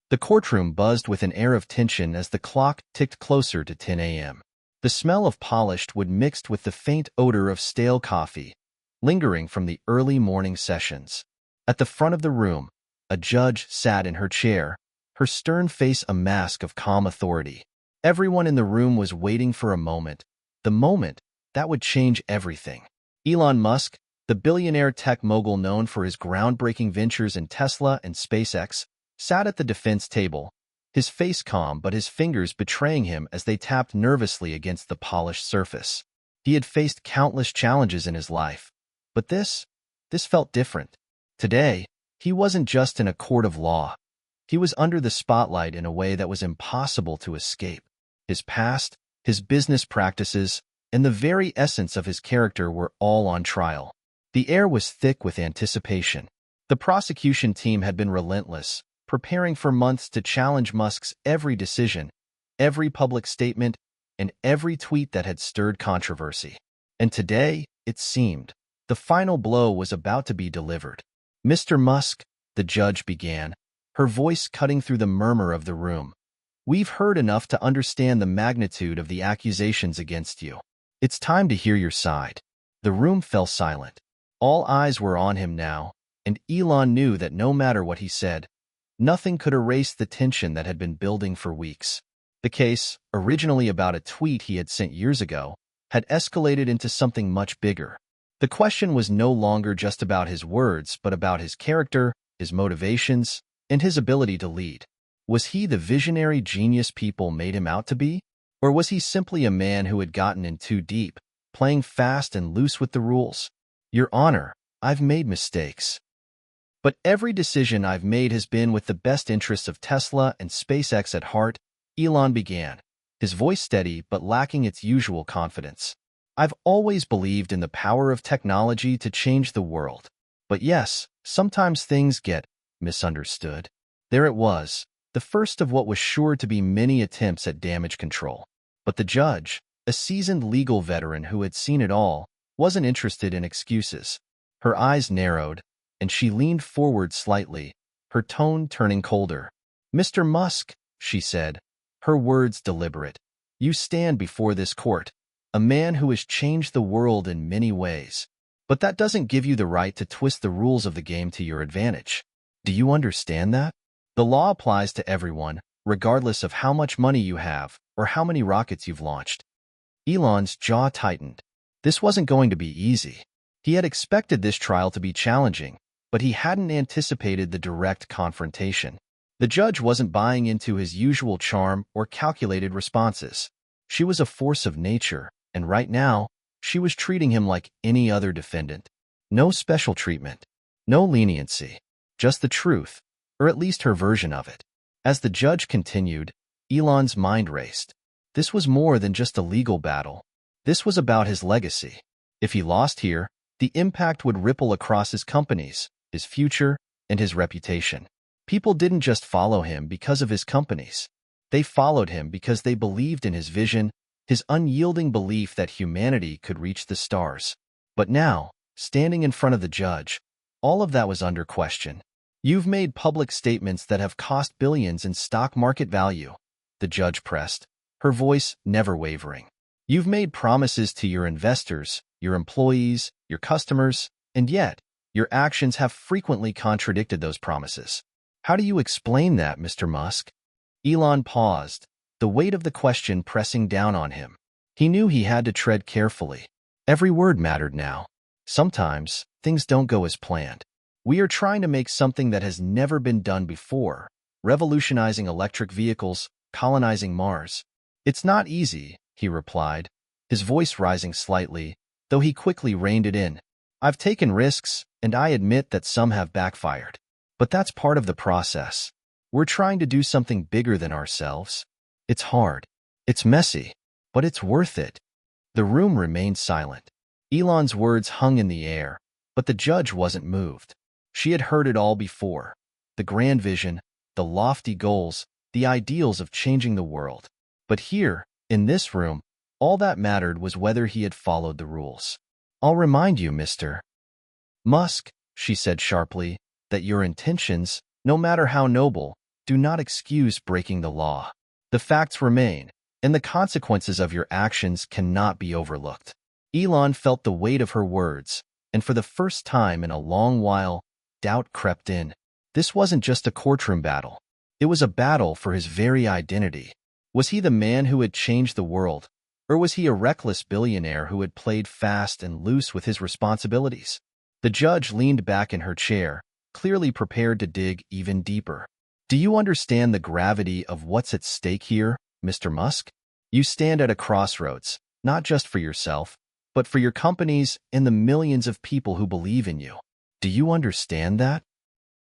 The courtroom buzzed with an air of tension as the clock ticked closer to 10 a.m. The smell of polished wood mixed with the faint odor of stale coffee, lingering from the early morning sessions. At the front of the room, a judge sat in her chair, her stern face a mask of calm authority. Everyone in the room was waiting for a moment, the moment that would change everything. Elon Musk, the billionaire tech mogul known for his groundbreaking ventures in Tesla and SpaceX, sat at the defense table, his face calm but his fingers betraying him as they tapped nervously against the polished surface. He had faced countless challenges in his life, but this felt different. Today, he wasn't just in a court of law. He was under the spotlight in a way that was impossible to escape. His past, his business practices, and the very essence of his character were all on trial. The air was thick with anticipation. The prosecution team had been relentless, preparing for months to challenge Musk's every decision, every public statement, and every tweet that had stirred controversy. And today, it seemed, the final blow was about to be delivered. "Mr. Musk," the judge began, her voice cutting through the murmur of the room, "we've heard enough to understand the magnitude of the accusations against you. It's time to hear your side." The room fell silent. All eyes were on him now, and Elon knew that no matter what he said, nothing could erase the tension that had been building for weeks. The case, originally about a tweet he had sent years ago, had escalated into something much bigger. The question was no longer just about his words, but about his character, his motivations, and his ability to lead. Was he the visionary genius people made him out to be? Or was he simply a man who had gotten in too deep, playing fast and loose with the rules? "Your Honor, I've made mistakes. But every decision I've made has been with the best interests of Tesla and SpaceX at heart," Elon began, his voice steady but lacking its usual confidence. "I've always believed in the power of technology to change the world. But yes, sometimes things get misunderstood." There it was, the first of what was sure to be many attempts at damage control. But the judge, a seasoned legal veteran who had seen it all, wasn't interested in excuses. Her eyes narrowed, and she leaned forward slightly, her tone turning colder. "Mr. Musk," she said, her words deliberate, "you stand before this court, a man who has changed the world in many ways. But that doesn't give you the right to twist the rules of the game to your advantage. Do you understand that? The law applies to everyone, regardless of how much money you have or how many rockets you've launched." Elon's jaw tightened. This wasn't going to be easy. He had expected this trial to be challenging, but he hadn't anticipated the direct confrontation. The judge wasn't buying into his usual charm or calculated responses. She was a force of nature, and right now, she was treating him like any other defendant. No special treatment, no leniency, just the truth, or at least her version of it. As the judge continued, Elon's mind raced. This was more than just a legal battle. This was about his legacy. If he lost here, the impact would ripple across his companies, his future, and his reputation. People didn't just follow him because of his companies. They followed him because they believed in his vision, his unyielding belief that humanity could reach the stars. But now, standing in front of the judge, all of that was under question. "You've made public statements that have cost billions in stock market value," the judge pressed, her voice never wavering. "You've made promises to your investors, your employees, your customers, and yet, your actions have frequently contradicted those promises. How do you explain that, Mr. Musk?" Elon paused, the weight of the question pressing down on him. He knew he had to tread carefully. Every word mattered now. Sometimes, things don't go as planned. "We are trying to make something that has never been done before, revolutionizing electric vehicles, colonizing Mars. It's not easy," he replied, his voice rising slightly, though he quickly reined it in. "I've taken risks, and I admit that some have backfired. But that's part of the process. We're trying to do something bigger than ourselves. It's hard. It's messy. But it's worth it." The room remained silent. Elon's words hung in the air, but the judge wasn't moved. She had heard it all before. The grand vision, the lofty goals, the ideals of changing the world. But here, in this room, all that mattered was whether he had followed the rules. "I'll remind you, Mr. Musk," she said sharply, "that your intentions, no matter how noble, do not excuse breaking the law. The facts remain, and the consequences of your actions cannot be overlooked. Elon felt the weight of her words, and for the first time in a long while, doubt crept in. This wasn't just a courtroom battle. It was a battle for his very identity. Was he the man who had changed the world, or was he a reckless billionaire who had played fast and loose with his responsibilities? The judge leaned back in her chair, clearly prepared to dig even deeper. Do you understand the gravity of what's at stake here, Mr. Musk? You stand at a crossroads, not just for yourself, but for your companies and the millions of people who believe in you. Do you understand that?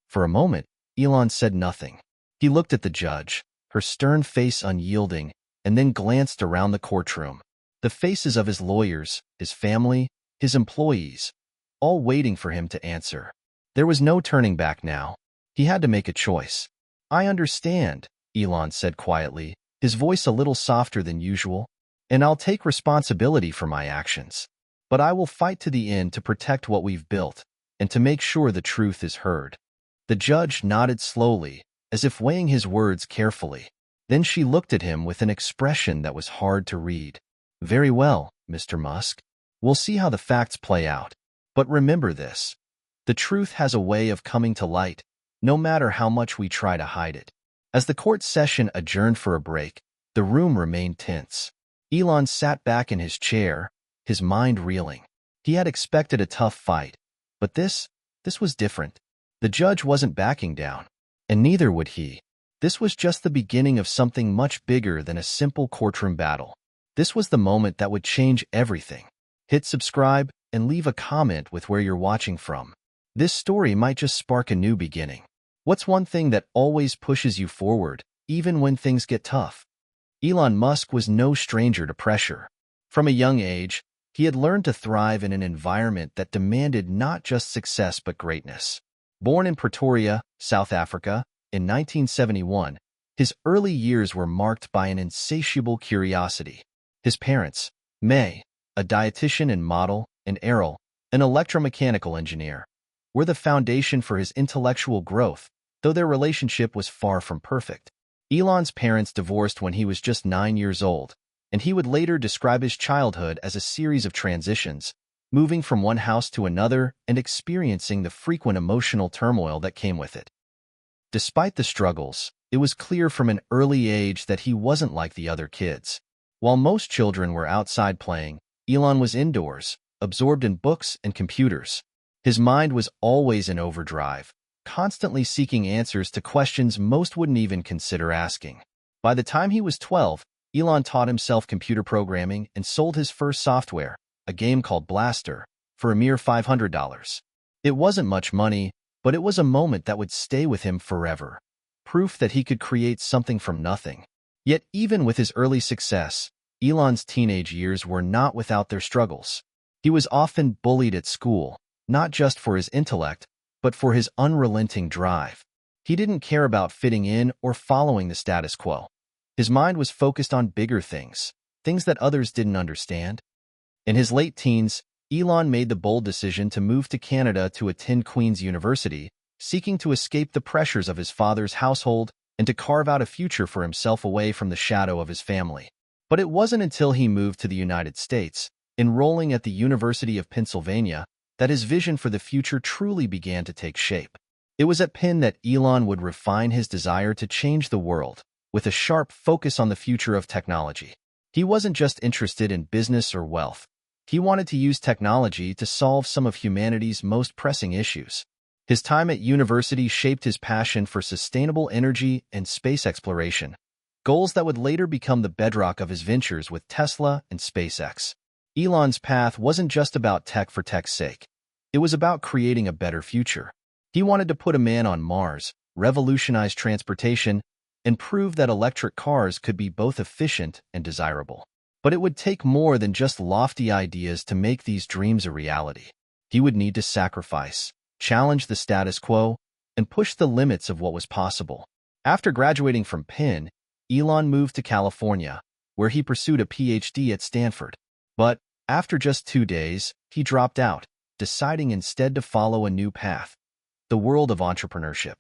For a moment, Elon said nothing. He looked at the judge, her stern face unyielding, and then glanced around the courtroom. The faces of his lawyers, his family, his employees, all waiting for him to answer. There was no turning back now. He had to make a choice. I understand, Elon said quietly, his voice a little softer than usual, and I'll take responsibility for my actions. But I will fight to the end to protect what we've built and to make sure the truth is heard. The judge nodded slowly, as if weighing his words carefully. Then she looked at him with an expression that was hard to read. Very well, Mr. Musk. We'll see how the facts play out. But remember this. The truth has a way of coming to light, no matter how much we try to hide it. As the court session adjourned for a break, the room remained tense. Elon sat back in his chair, his mind reeling. He had expected a tough fight, but this was different. The judge wasn't backing down, and neither would he. This was just the beginning of something much bigger than a simple courtroom battle. This was the moment that would change everything. Hit subscribe and leave a comment with where you're watching from. This story might just spark a new beginning. What's one thing that always pushes you forward, even when things get tough? Elon Musk was no stranger to pressure. From a young age, he had learned to thrive in an environment that demanded not just success but greatness. Born in Pretoria, South Africa, in 1971, his early years were marked by an insatiable curiosity. His parents, May, a dietitian and model, and Errol, an electromechanical engineer, were the foundation for his intellectual growth, though their relationship was far from perfect. Elon's parents divorced when he was just 9 years old, and he would later describe his childhood as a series of transitions, moving from one house to another and experiencing the frequent emotional turmoil that came with it. Despite the struggles, it was clear from an early age that he wasn't like the other kids. While most children were outside playing, Elon was indoors, absorbed in books and computers. His mind was always in overdrive, constantly seeking answers to questions most wouldn't even consider asking. By the time he was 12, Elon taught himself computer programming and sold his first software, a game called Blaster, for a mere $500. It wasn't much money, but it was a moment that would stay with him forever. Proof that he could create something from nothing. Yet even with his early success, Elon's teenage years were not without their struggles. He was often bullied at school, not just for his intellect, but for his unrelenting drive. He didn't care about fitting in or following the status quo. His mind was focused on bigger things, things that others didn't understand. In his late teens, Elon made the bold decision to move to Canada to attend Queen's University, seeking to escape the pressures of his father's household and to carve out a future for himself away from the shadow of his family. But it wasn't until he moved to the United States, enrolling at the University of Pennsylvania, that his vision for the future truly began to take shape. It was at Penn that Elon would refine his desire to change the world, with a sharp focus on the future of technology. He wasn't just interested in business or wealth. He wanted to use technology to solve some of humanity's most pressing issues. His time at university shaped his passion for sustainable energy and space exploration, goals that would later become the bedrock of his ventures with Tesla and SpaceX. Elon's path wasn't just about tech for tech's sake. It was about creating a better future. He wanted to put a man on Mars, revolutionize transportation, and prove that electric cars could be both efficient and desirable. But it would take more than just lofty ideas to make these dreams a reality. He would need to sacrifice, challenge the status quo, and push the limits of what was possible. After graduating from Penn, Elon moved to California, where he pursued a PhD at Stanford. But after just 2 days, he dropped out, deciding instead to follow a new path, the world of entrepreneurship.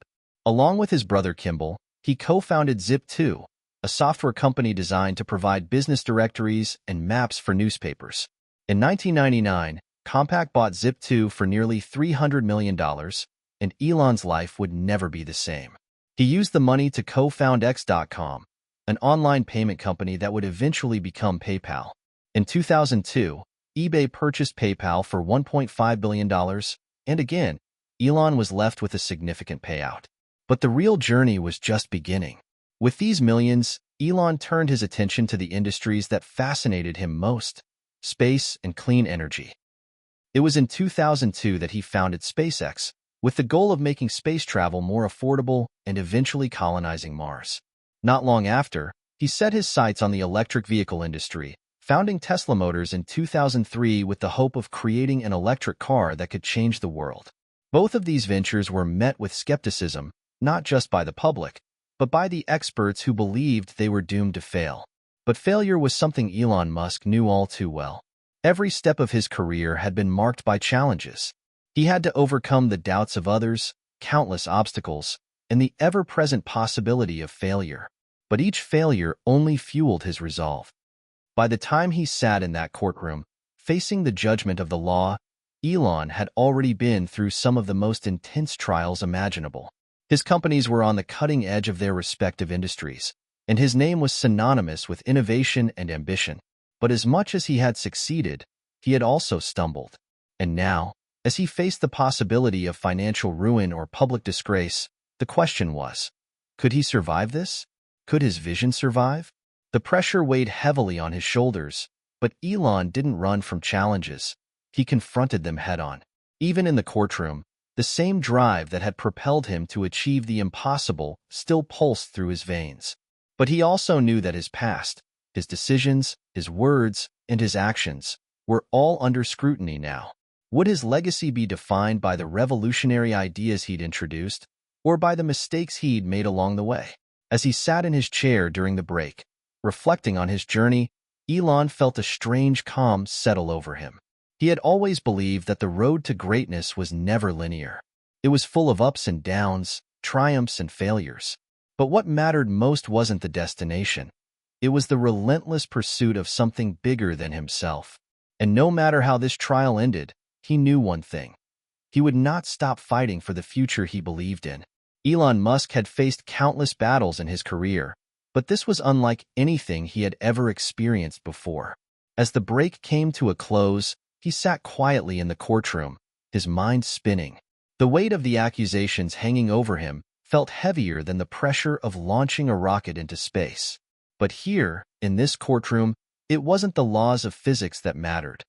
Along with his brother Kimball, He co-founded Zip2, a software company designed to provide business directories and maps for newspapers. In 1999, Compaq bought Zip2 for nearly $300 million, and Elon's life would never be the same. He used the money to co-found X.com, an online payment company that would eventually become PayPal. In 2002, eBay purchased PayPal for $1.5 billion, and again, Elon was left with a significant payout. But the real journey was just beginning. With these millions, Elon turned his attention to the industries that fascinated him most: space and clean energy. It was in 2002 that he founded SpaceX, with the goal of making space travel more affordable and eventually colonizing Mars. Not long after, he set his sights on the electric vehicle industry, founding Tesla Motors in 2003 with the hope of creating an electric car that could change the world. Both of these ventures were met with skepticism, not just by the public, but by the experts who believed they were doomed to fail. But failure was something Elon Musk knew all too well. Every step of his career had been marked by challenges. He had to overcome the doubts of others, countless obstacles, and the ever-present possibility of failure. But each failure only fueled his resolve. By the time he sat in that courtroom, facing the judgment of the law, Elon had already been through some of the most intense trials imaginable. His companies were on the cutting edge of their respective industries, and his name was synonymous with innovation and ambition. But as much as he had succeeded, he had also stumbled. And now, as he faced the possibility of financial ruin or public disgrace, the question was, could he survive this? Could his vision survive? The pressure weighed heavily on his shoulders, but Elon didn't run from challenges. He confronted them head-on. Even in the courtroom, the same drive that had propelled him to achieve the impossible still pulsed through his veins. But he also knew that his past, his decisions, his words, and his actions were all under scrutiny now. Would his legacy be defined by the revolutionary ideas he'd introduced, or by the mistakes he'd made along the way? As he sat in his chair during the break, reflecting on his journey, Elon felt a strange calm settle over him. He had always believed that the road to greatness was never linear. It was full of ups and downs, triumphs and failures. But what mattered most wasn't the destination. It was the relentless pursuit of something bigger than himself. And no matter how this trial ended, he knew one thing. He would not stop fighting for the future he believed in. Elon Musk had faced countless battles in his career, but this was unlike anything he had ever experienced before. As the break came to a close, he sat quietly in the courtroom, his mind spinning. The weight of the accusations hanging over him felt heavier than the pressure of launching a rocket into space. But here, in this courtroom, it wasn't the laws of physics that mattered.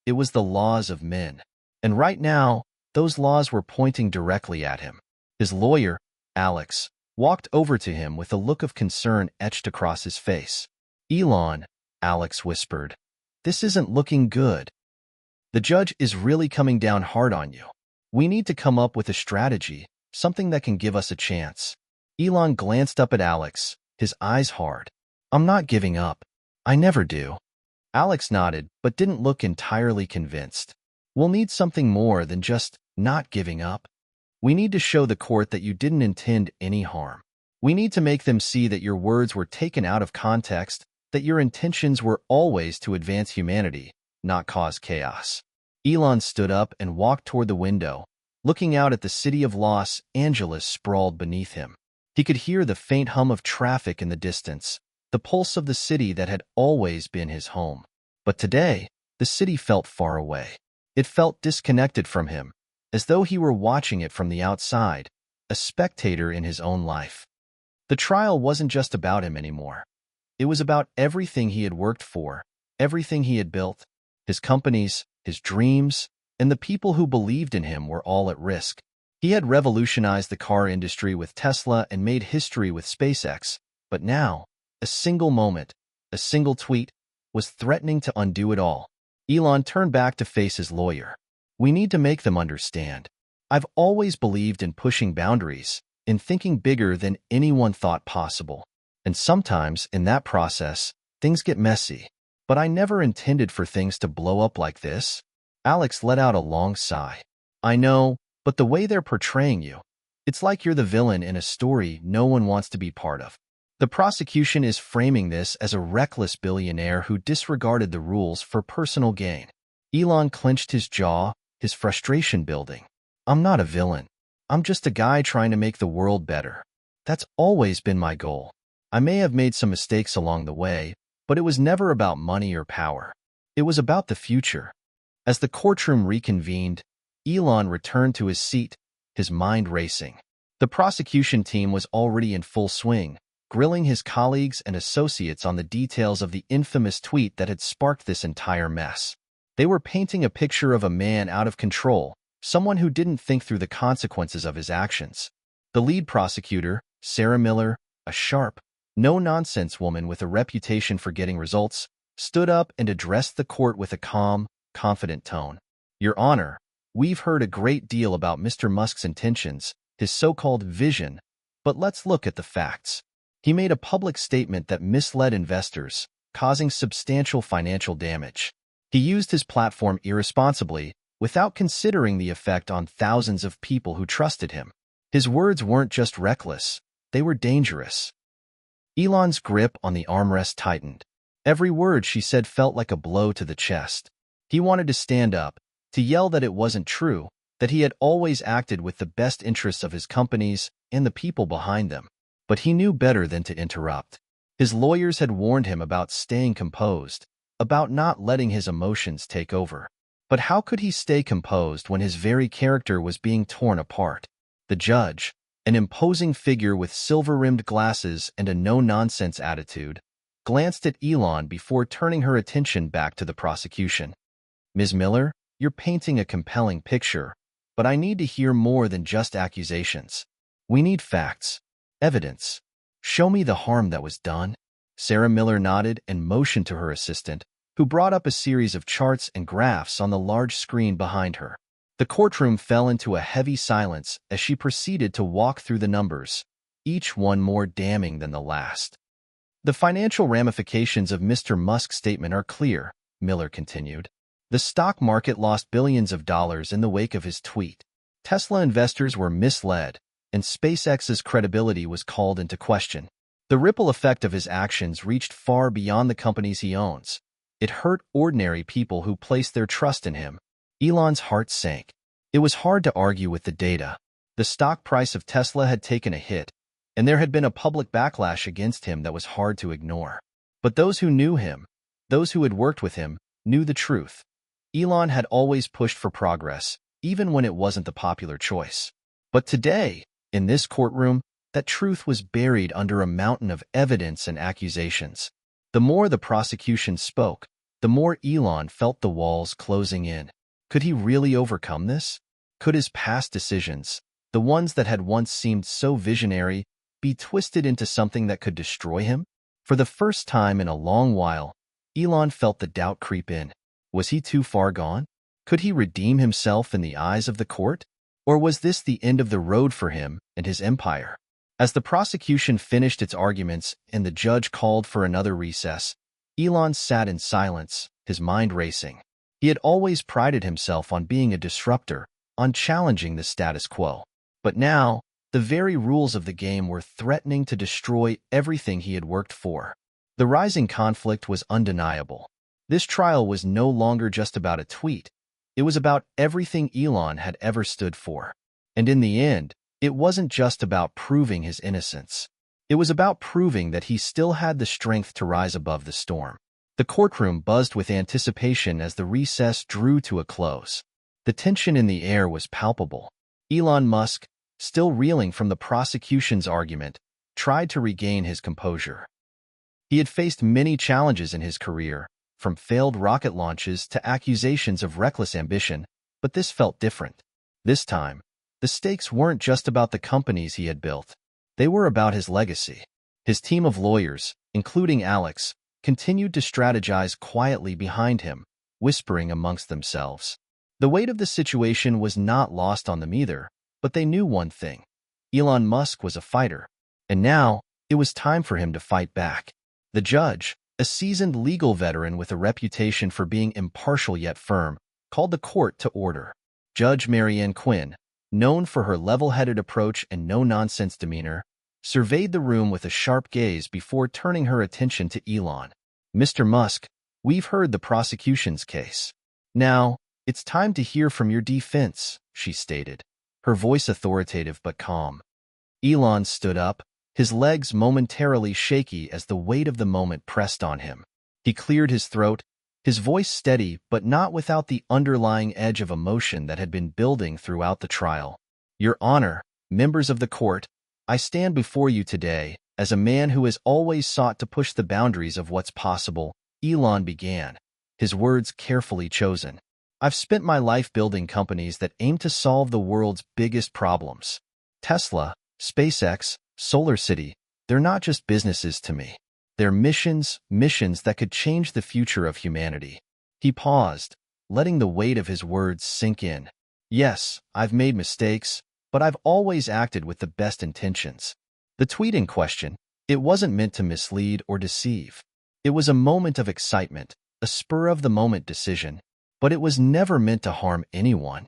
It was the laws of men. And right now, those laws were pointing directly at him. His lawyer, Alex, walked over to him with a look of concern etched across his face. "Elon," Alex whispered, "this isn't looking good. The judge is really coming down hard on you. We need to come up with a strategy, something that can give us a chance." Elon glanced up at Alex, his eyes hard. "I'm not giving up. I never do." Alex nodded, but didn't look entirely convinced. "We'll need something more than just not giving up. We need to show the court that you didn't intend any harm. We need to make them see that your words were taken out of context, that your intentions were always to advance humanity, not cause chaos." Elon stood up and walked toward the window, looking out at the city of Los Angeles sprawled beneath him. He could hear the faint hum of traffic in the distance, the pulse of the city that had always been his home. But today, the city felt far away. It felt disconnected from him, as though he were watching it from the outside, a spectator in his own life. The trial wasn't just about him anymore. It was about everything he had worked for, everything he had built. His companies, his dreams, and the people who believed in him were all at risk. He had revolutionized the car industry with Tesla and made history with SpaceX, but now, a single moment, a single tweet, was threatening to undo it all. Elon turned back to face his lawyer. "We need to make them understand. I've always believed in pushing boundaries, in thinking bigger than anyone thought possible. And sometimes, in that process, things get messy. But I never intended for things to blow up like this." Alex let out a long sigh. "I know, but the way they're portraying you, It's like you're the villain in a story no one wants to be part of. The prosecution is framing this as a reckless billionaire who disregarded the rules for personal gain. Elon clenched his jaw, his frustration building. I'm not a villain. I'm just a guy trying to make the world better. That's always been my goal. I may have made some mistakes along the way, but it was never about money or power. It was about the future. As the courtroom reconvened, Elon returned to his seat, his mind racing. The prosecution team was already in full swing, grilling his colleagues and associates on the details of the infamous tweet that had sparked this entire mess. They were painting a picture of a man out of control, someone who didn't think through the consequences of his actions. The lead prosecutor, Sarah Miller, a sharp, no-nonsense woman with a reputation for getting results, stood up and addressed the court with a calm, confident tone. Your Honor, we've heard a great deal about Mr. Musk's intentions, his so-called vision, but let's look at the facts. He made a public statement that misled investors, causing substantial financial damage. He used his platform irresponsibly, without considering the effect on thousands of people who trusted him. His words weren't just reckless, they were dangerous. Elon's grip on the armrest tightened. Every word she said felt like a blow to the chest. He wanted to stand up, to yell that it wasn't true, that he had always acted with the best interests of his companies and the people behind them. But he knew better than to interrupt. His lawyers had warned him about staying composed, about not letting his emotions take over. But how could he stay composed when his very character was being torn apart? The judge, an imposing figure with silver-rimmed glasses and a no-nonsense attitude, glanced at Elon before turning her attention back to the prosecution. Ms. Miller, you're painting a compelling picture, but I need to hear more than just accusations. We need facts, evidence. Show me the harm that was done. Sarah Miller nodded and motioned to her assistant, who brought up a series of charts and graphs on the large screen behind her. The courtroom fell into a heavy silence as she proceeded to walk through the numbers, each one more damning than the last. The financial ramifications of Mr. Musk's statement are clear, Miller continued. The stock market lost billions of dollars in the wake of his tweet. Tesla investors were misled, and SpaceX's credibility was called into question. The ripple effect of his actions reached far beyond the companies he owns. It hurt ordinary people who placed their trust in him. Elon's heart sank. It was hard to argue with the data. The stock price of Tesla had taken a hit, and there had been a public backlash against him that was hard to ignore. But those who knew him, those who had worked with him, knew the truth. Elon had always pushed for progress, even when it wasn't the popular choice. But today, in this courtroom, that truth was buried under a mountain of evidence and accusations. The more the prosecution spoke, the more Elon felt the walls closing in. Could he really overcome this? Could his past decisions, the ones that had once seemed so visionary, be twisted into something that could destroy him? For the first time in a long while, Elon felt the doubt creep in. Was he too far gone? Could he redeem himself in the eyes of the court? Or was this the end of the road for him and his empire? As the prosecution finished its arguments and the judge called for another recess, Elon sat in silence, his mind racing. He had always prided himself on being a disruptor, on challenging the status quo. But now, the very rules of the game were threatening to destroy everything he had worked for. The rising conflict was undeniable. This trial was no longer just about a tweet. It was about everything Elon had ever stood for. And in the end, it wasn't just about proving his innocence. It was about proving that he still had the strength to rise above the storm. The courtroom buzzed with anticipation as the recess drew to a close. The tension in the air was palpable. Elon Musk, still reeling from the prosecution's argument, tried to regain his composure. He had faced many challenges in his career, from failed rocket launches to accusations of reckless ambition, but this felt different. This time, the stakes weren't just about the companies he had built. They were about his legacy. His team of lawyers, including Alex, continued to strategize quietly behind him, whispering amongst themselves. The weight of the situation was not lost on them either, but they knew one thing. Elon Musk was a fighter, and now it was time for him to fight back. The judge, a seasoned legal veteran with a reputation for being impartial yet firm, called the court to order. Judge Marianne Quinn, known for her level-headed approach and no-nonsense demeanor, surveyed the room with a sharp gaze before turning her attention to Elon. "Mr. Musk, we've heard the prosecution's case. Now, it's time to hear from your defense," she stated, her voice authoritative but calm. Elon stood up, his legs momentarily shaky as the weight of the moment pressed on him. He cleared his throat, his voice steady but not without the underlying edge of emotion that had been building throughout the trial. "Your Honor, members of the court, I stand before you today as a man who has always sought to push the boundaries of what's possible," Elon began, his words carefully chosen. "I've spent my life building companies that aim to solve the world's biggest problems. Tesla, SpaceX, SolarCity, they're not just businesses to me. They're missions that could change the future of humanity." He paused, letting the weight of his words sink in. "Yes, I've made mistakes, but I've always acted with the best intentions." The tweet in question, it wasn't meant to mislead or deceive. It was a moment of excitement, a spur-of-the-moment decision, but it was never meant to harm anyone.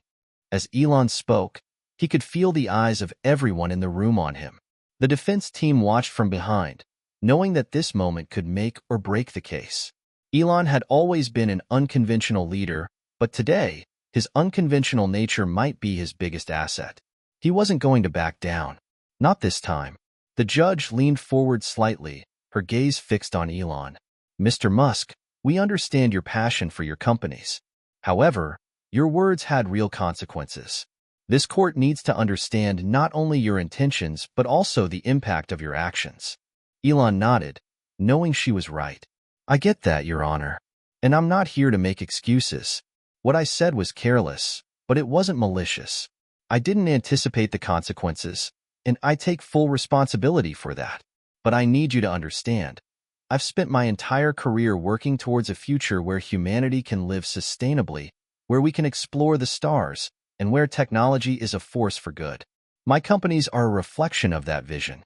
As Elon spoke, he could feel the eyes of everyone in the room on him. The defense team watched from behind, knowing that this moment could make or break the case. Elon had always been an unconventional leader, but today, his unconventional nature might be his biggest asset. He wasn't going to back down. Not this time. The judge leaned forward slightly, her gaze fixed on Elon. "Mr. Musk, we understand your passion for your companies. However, your words had real consequences. This court needs to understand not only your intentions but also the impact of your actions." Elon nodded, knowing she was right. "I get that, Your Honor. And I'm not here to make excuses. What I said was careless, but it wasn't malicious. I didn't anticipate the consequences, and I take full responsibility for that. But I need you to understand. I've spent my entire career working towards a future where humanity can live sustainably, where we can explore the stars, and where technology is a force for good. My companies are a reflection of that vision."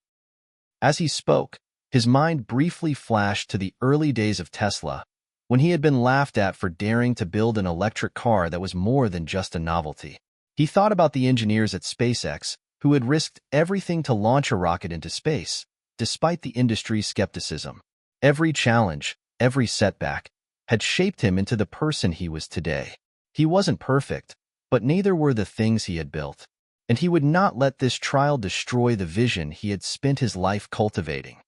As he spoke, his mind briefly flashed to the early days of Tesla, when he had been laughed at for daring to build an electric car that was more than just a novelty. He thought about the engineers at SpaceX who had risked everything to launch a rocket into space, despite the industry's skepticism. Every challenge, every setback, had shaped him into the person he was today. He wasn't perfect, but neither were the things he had built, and he would not let this trial destroy the vision he had spent his life cultivating.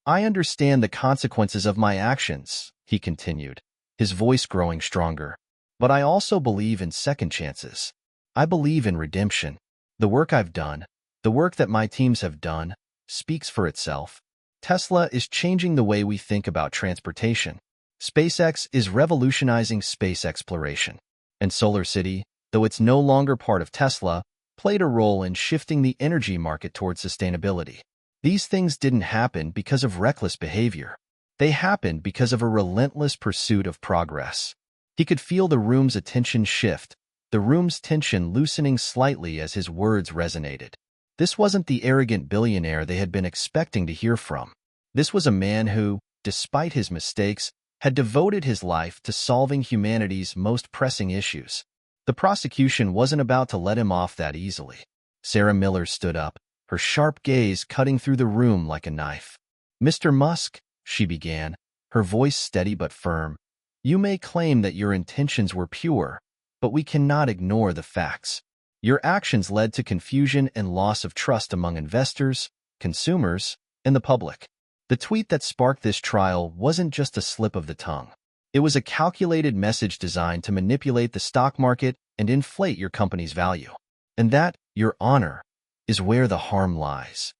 "I understand the consequences of my actions," he continued, his voice growing stronger. "But I also believe in second chances. I believe in redemption. The work I've done, the work that my teams have done, speaks for itself. Tesla is changing the way we think about transportation. SpaceX is revolutionizing space exploration. And SolarCity, though it's no longer part of Tesla, played a role in shifting the energy market towards sustainability. These things didn't happen because of reckless behavior. They happened because of a relentless pursuit of progress." He could feel the room's attention shift, the room's tension loosening slightly as his words resonated. This wasn't the arrogant billionaire they had been expecting to hear from. This was a man who, despite his mistakes, had devoted his life to solving humanity's most pressing issues. The prosecution wasn't about to let him off that easily. Sarah Miller stood up, her sharp gaze cutting through the room like a knife. "Mr. Musk," she began, her voice steady but firm, "you may claim that your intentions were pure, but we cannot ignore the facts. Your actions led to confusion and loss of trust among investors, consumers, and the public. The tweet that sparked this trial wasn't just a slip of the tongue. It was a calculated message designed to manipulate the stock market and inflate your company's value. And that, Your Honor, is where the harm lies."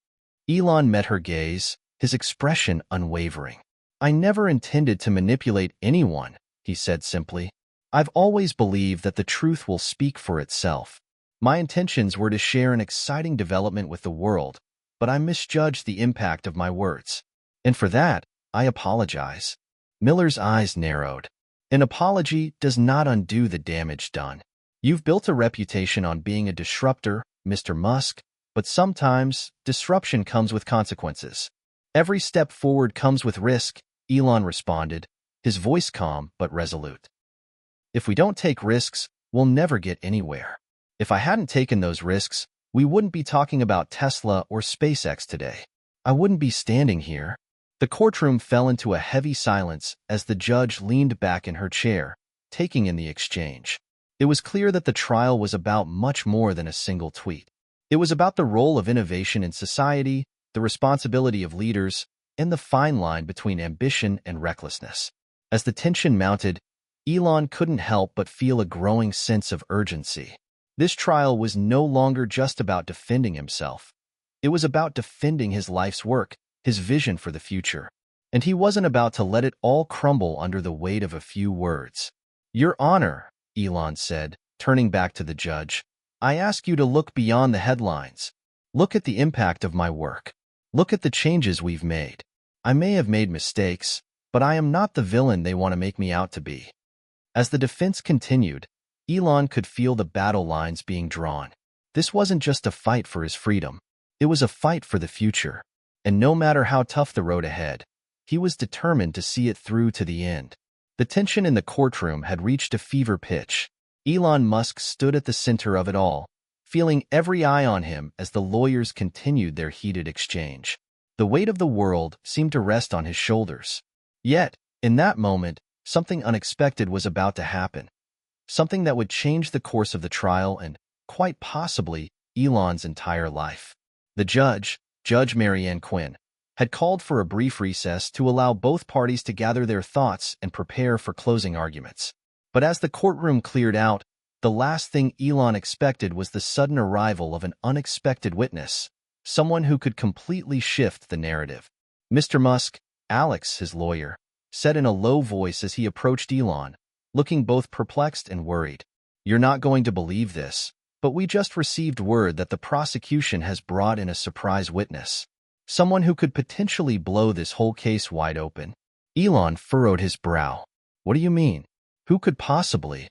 Elon met her gaze, his expression unwavering. "I never intended to manipulate anyone," he said simply. "I've always believed that the truth will speak for itself. My intentions were to share an exciting development with the world, but I misjudged the impact of my words. And for that, I apologize." Miller's eyes narrowed. "An apology does not undo the damage done. You've built a reputation on being a disruptor, Mr. Musk, but sometimes disruption comes with consequences. Every step forward comes with risk," Elon responded, his voice calm but resolute. "If we don't take risks, we'll never get anywhere. If I hadn't taken those risks, we wouldn't be talking about Tesla or SpaceX today. I wouldn't be standing here. The courtroom fell into a heavy silence as the judge leaned back in her chair, taking in the exchange. It was clear that the trial was about much more than a single tweet. It was about the role of innovation in society, the responsibility of leaders, and the fine line between ambition and recklessness. As the tension mounted, Elon couldn't help but feel a growing sense of urgency. This trial was no longer just about defending himself. It was about defending his life's work, his vision for the future. And he wasn't about to let it all crumble under the weight of a few words. "Your Honor," Elon said, turning back to the judge, "I ask you to look beyond the headlines. Look at the impact of my work. Look at the changes we've made. I may have made mistakes, but I am not the villain they want to make me out to be." As the defense continued, Elon could feel the battle lines being drawn. This wasn't just a fight for his freedom. It was a fight for the future. And no matter how tough the road ahead, he was determined to see it through to the end. The tension in the courtroom had reached a fever pitch. Elon Musk stood at the center of it all, feeling every eye on him as the lawyers continued their heated exchange. The weight of the world seemed to rest on his shoulders. Yet, in that moment, something unexpected was about to happen. Something that would change the course of the trial and, quite possibly, Elon's entire life. The judge, Judge Marianne Quinn, had called for a brief recess to allow both parties to gather their thoughts and prepare for closing arguments. But as the courtroom cleared out, the last thing Elon expected was the sudden arrival of an unexpected witness, someone who could completely shift the narrative. "Mr. Musk," Alex, his lawyer, said in a low voice as he approached Elon, looking both perplexed and worried. "You're not going to believe this, but we just received word that the prosecution has brought in a surprise witness. Someone who could potentially blow this whole case wide open." Elon furrowed his brow. "What do you mean? Who could possibly?"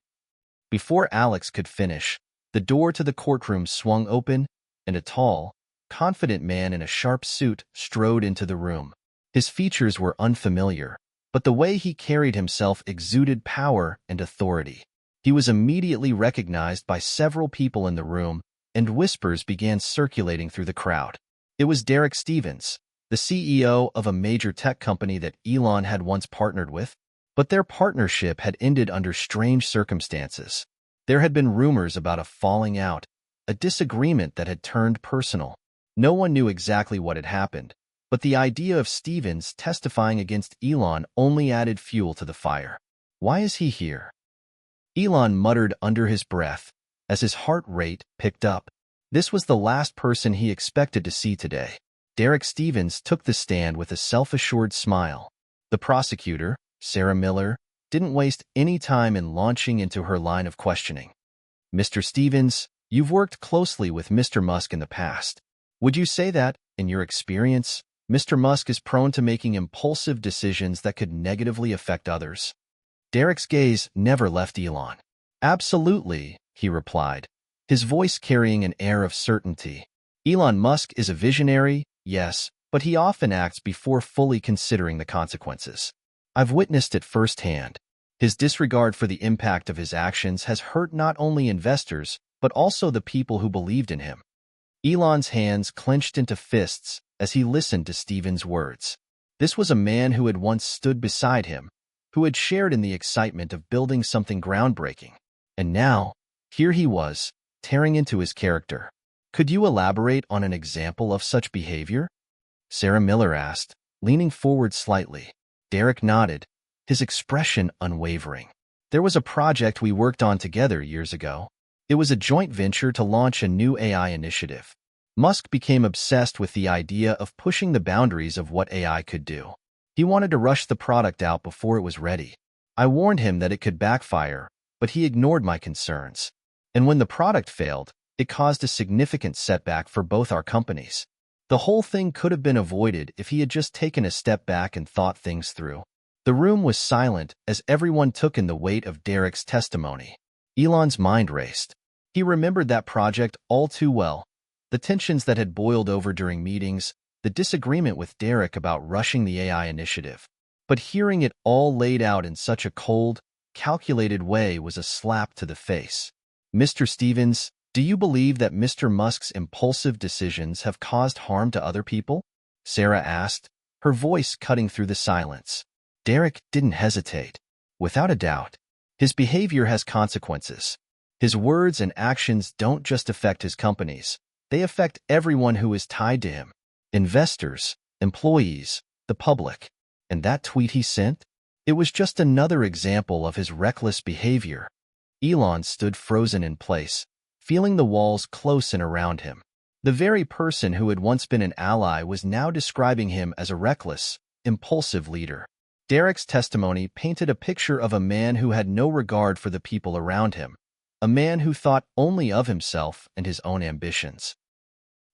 Before Alex could finish, the door to the courtroom swung open, and a tall, confident man in a sharp suit strode into the room. His features were unfamiliar, but the way he carried himself exuded power and authority. He was immediately recognized by several people in the room, and whispers began circulating through the crowd. It was Derek Stevens, the CEO of a major tech company that Elon had once partnered with, but their partnership had ended under strange circumstances. There had been rumors about a falling out, a disagreement that had turned personal. No one knew exactly what had happened, but the idea of Stevens testifying against Elon only added fuel to the fire. "Why is he here?" Elon muttered under his breath as his heart rate picked up. This was the last person he expected to see today. Derek Stevens took the stand with a self-assured smile. The prosecutor, Sarah Miller, didn't waste any time in launching into her line of questioning. "Mr. Stevens, you've worked closely with Mr. Musk in the past. Would you say that, in your experience, Mr. Musk is prone to making impulsive decisions that could negatively affect others?" Derek's gaze never left Elon. "Absolutely," he replied, his voice carrying an air of certainty. "Elon Musk is a visionary, yes, but he often acts before fully considering the consequences. I've witnessed it firsthand. His disregard for the impact of his actions has hurt not only investors, but also the people who believed in him." Elon's hands clenched into fists as he listened to Stevens' words. This was a man who had once stood beside him, who had shared in the excitement of building something groundbreaking. And now, here he was, tearing into his character. "Could you elaborate on an example of such behavior?" Sarah Miller asked, leaning forward slightly. Derek nodded, his expression unwavering. "There was a project we worked on together years ago. It was a joint venture to launch a new AI initiative. Musk became obsessed with the idea of pushing the boundaries of what AI could do. He wanted to rush the product out before it was ready. I warned him that it could backfire, but he ignored my concerns. And when the product failed, it caused a significant setback for both our companies. The whole thing could have been avoided if he had just taken a step back and thought things through." The room was silent as everyone took in the weight of Derek's testimony. Elon's mind raced. He remembered that project all too well, the tensions that had boiled over during meetings, the disagreement with Derek about rushing the AI initiative. But hearing it all laid out in such a cold, calculated way was a slap to the face. "Mr. Stevens, Do you believe that Mr. Musk's impulsive decisions have caused harm to other people? Sarah asked, her voice cutting through the silence. Derek didn't hesitate. Without a doubt, his behavior has consequences. His words and actions don't just affect his companies. They affect everyone who is tied to him. Investors, employees, the public. And that tweet he sent? It was just another example of his reckless behavior. Elon stood frozen in place, feeling the walls close in around him. The very person who had once been an ally was now describing him as a reckless, impulsive leader. Derek's testimony painted a picture of a man who had no regard for the people around him, a man who thought only of himself and his own ambitions.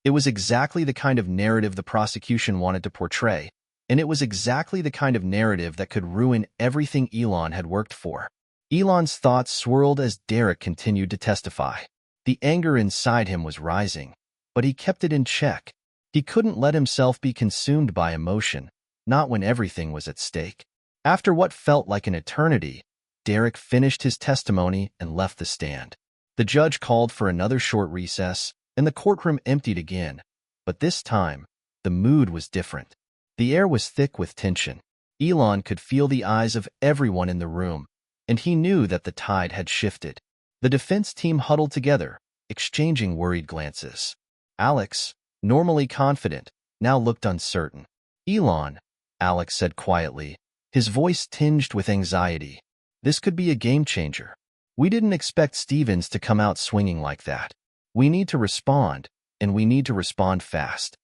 It was exactly the kind of narrative the prosecution wanted to portray, and it was exactly the kind of narrative that could ruin everything Elon had worked for. Elon's thoughts swirled as Derek continued to testify. The anger inside him was rising, but he kept it in check. He couldn't let himself be consumed by emotion, not when everything was at stake. After what felt like an eternity, Derek finished his testimony and left the stand. The judge called for another short recess, and the courtroom emptied again. But this time, the mood was different. The air was thick with tension. Elon could feel the eyes of everyone in the room, and he knew that the tide had shifted. The defense team huddled together, exchanging worried glances. Alex, normally confident, now looked uncertain. Elon, Alex said quietly, his voice tinged with anxiety. This could be a game changer. We didn't expect Stevens to come out swinging like that. We need to respond, and we need to respond fast.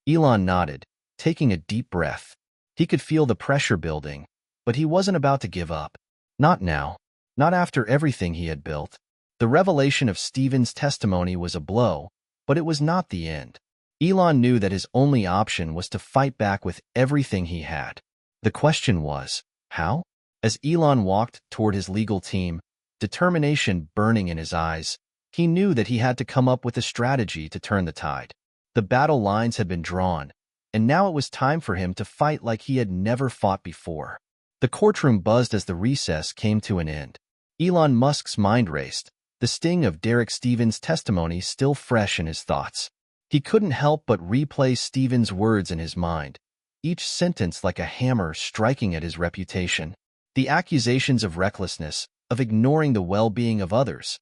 Elon nodded, taking a deep breath. He could feel the pressure building, but he wasn't about to give up. Not now. Not after everything he had built. The revelation of Stevens' testimony was a blow, but it was not the end. Elon knew that his only option was to fight back with everything he had. The question was, how? As Elon walked toward his legal team, determination burning in his eyes, he knew that he had to come up with a strategy to turn the tide. The battle lines had been drawn, and now it was time for him to fight like he had never fought before. The courtroom buzzed as the recess came to an end. Elon Musk's mind raced, the sting of Derek Stevens' testimony still fresh in his thoughts. He couldn't help but replay Stevens' words in his mind, each sentence like a hammer striking at his reputation. The accusations of recklessness, of ignoring the well-being of others.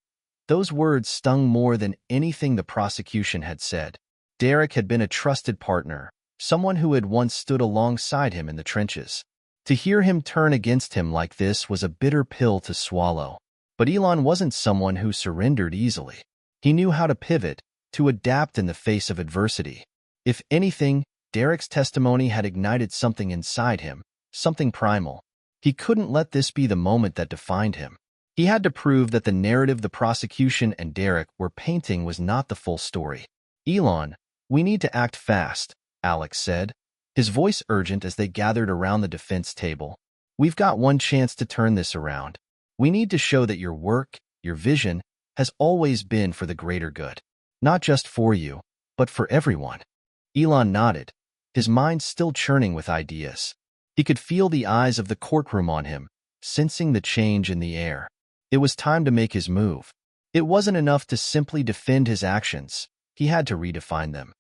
Those words stung more than anything the prosecution had said. Derek had been a trusted partner, someone who had once stood alongside him in the trenches. To hear him turn against him like this was a bitter pill to swallow. But Elon wasn't someone who surrendered easily. He knew how to pivot, to adapt in the face of adversity. If anything, Derek's testimony had ignited something inside him, something primal. He couldn't let this be the moment that defined him. He had to prove that the narrative the prosecution and Derek were painting was not the full story. Elon, we need to act fast, Alex said, his voice urgent as they gathered around the defense table. We've got one chance to turn this around. We need to show that your work, your vision, has always been for the greater good. Not just for you, but for everyone. Elon nodded, his mind still churning with ideas. He could feel the eyes of the courtroom on him, sensing the change in the air. It was time to make his move. It wasn't enough to simply defend his actions. He had to redefine them.